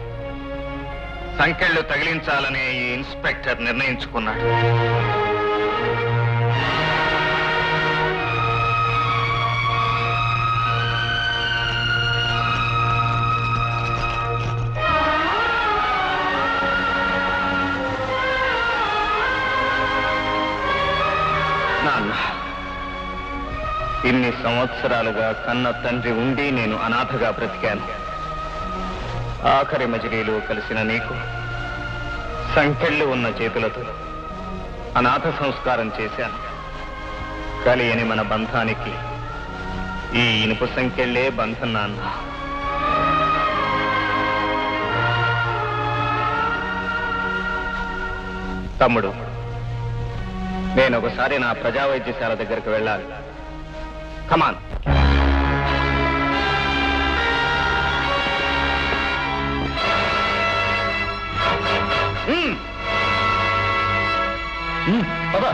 సంకెళ్ళు తగిలించాలనే ఈ ఇన్స్పెక్టర్ నిర్ణయించుకున్నాడు. నాన్న, ఇన్ని సంవత్సరాలుగా కన్న తండ్రి ఉండి నేను అనాథగా బ్రతికాను. ఆఖరి మజిలీలో కలిసిన నీకు సంకెళ్ళు ఉన్న చేతులతో అనాథ సంస్కారం చేశాను. కలియని మన బంధానికి ఈ ఇనుప సంకెళ్ళే బంధం నాన్న. తమ్ముడు, నేను ఒకసారి నా ప్రజా వైద్యశాల దగ్గరికి వెళ్ళాలి. కమాన్. పద.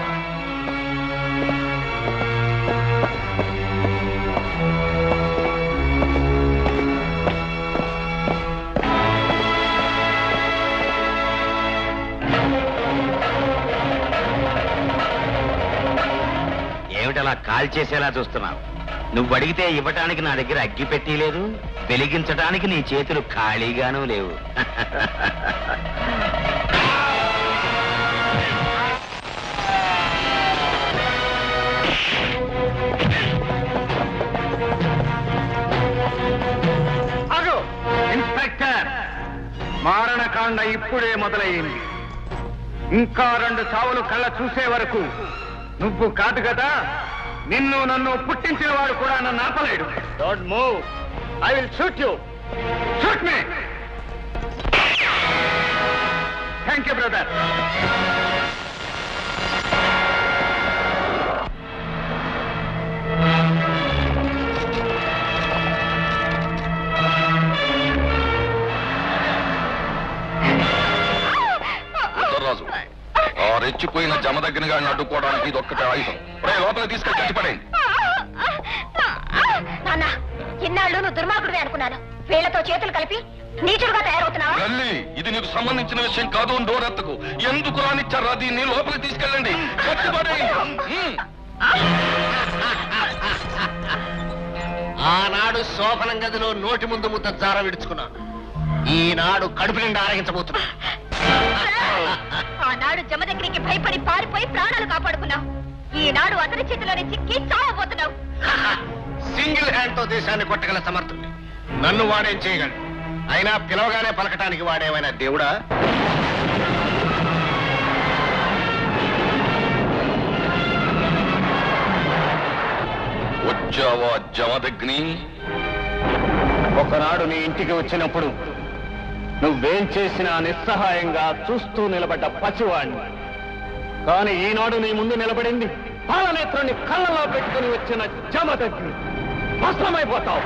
ఏమిటలా కాల్ చేసేలా చూస్తున్నావు? నువ్వు అడిగితే ఇవ్వటానికి నా దగ్గర అగ్గి పెట్టి లేదు, వెలిగించడానికి నీ చేతులు ఖాళీగానూ లేవు. ఇన్స్పెక్టర్, మారణకాండ ఇప్పుడే మొదలయ్యింది. ఇంకా 2 చావులు కళ్ళ చూసే వరకు నువ్వు కాదు కదా, నిన్ను నన్ను పుట్టించిన వాడు కూడా నన్ను ఆపలేడు. Don't move, I will shoot you. Shoot me. Thank you brother. Raju, ఆ రెచ్చిపోయిన జమదగ్ని గారిని అడ్డుకోవడానికి ఇది ఒక్కటే ఆయుధం. లోపల తీసుకెళ్ళి కట్టిపడేయండి. నాన్న, ఇన్నాళ్ళు నువ్వు దుర్మార్గుడివే అనుకున్నాను. వీళ్లతో చేతులు కలిపి నీచుడుగా తయారవుతున్నావా? ఇది నీకు సంబంధించిన విషయం కాదు. డోరెత్తకు. ఎందుకు రానిచ్చారా దీన్ని లోపలికి తీసుకెళ్ళండి ఆనాడు శోభనం గదిలో నోటి ముందు ముద్ద జార విడుచుకున్నాను. ఈనాడు కడుపు నిండా ఆరగించబోతున్నా. ఆనాడు జమ దగ్గరికి భయపడి పారిపోయి ప్రాణాలు కాపాడుకున్నావు. ఈనాడు అతని చేతిలోనే చిక్కి చావబోతున్నావు. సింగిల్ హ్యాండ్ తో దేశాన్ని కొట్టగల సమర్థుడు నన్ను వాడేం చేయగలడు? అయినా పిలవగానే పలకటానికి వాడేమైనా దేవుడా? వచ్చావా జమదగ్ని? ఒకనాడు నీ ఇంటికి వచ్చినప్పుడు నువ్వేం చేసినా నిస్సహాయంగా చూస్తూ నిలబడ్డ పసివాణ్ణి. కానీ ఈనాడు నీ ముందు నిలబడింది పాలనేత్రుని కళ్ళలో పెట్టుకుని వచ్చిన జమదగ్ని. భస్మమైపోతావు.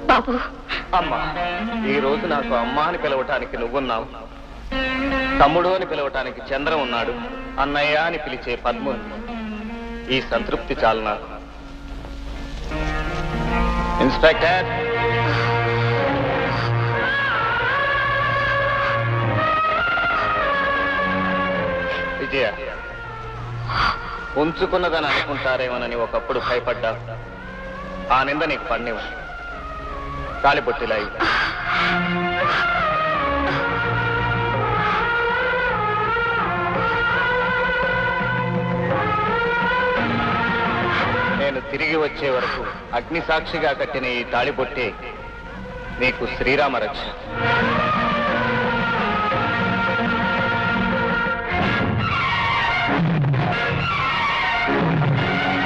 బాబు, అమ్మా, ఈ రోజు నాకు అమ్మ అని పిలవటానికి నువ్వున్నావు, తమ్ముడు అని పిలవటానికి చంద్రం ఉన్నాడు, అన్నయ్య అని పిలిచే పద్ము. ఈ సంతృప్తి చాలు నాకు. ఇన్స్పెక్టర్, ఉంచుకున్నదని అనుకుంటారేమోనని ఒకప్పుడు భయపడ్డా. ఆ నింద నీకు పడినివ్వ. తాలిబొట్టిలా ఇవ్వు. నేను తిరిగి వచ్చే వరకు అగ్ని సాక్షిగా కట్టిన ఈ తాళిబొట్టే నీకు శ్రీరామ రక్ష.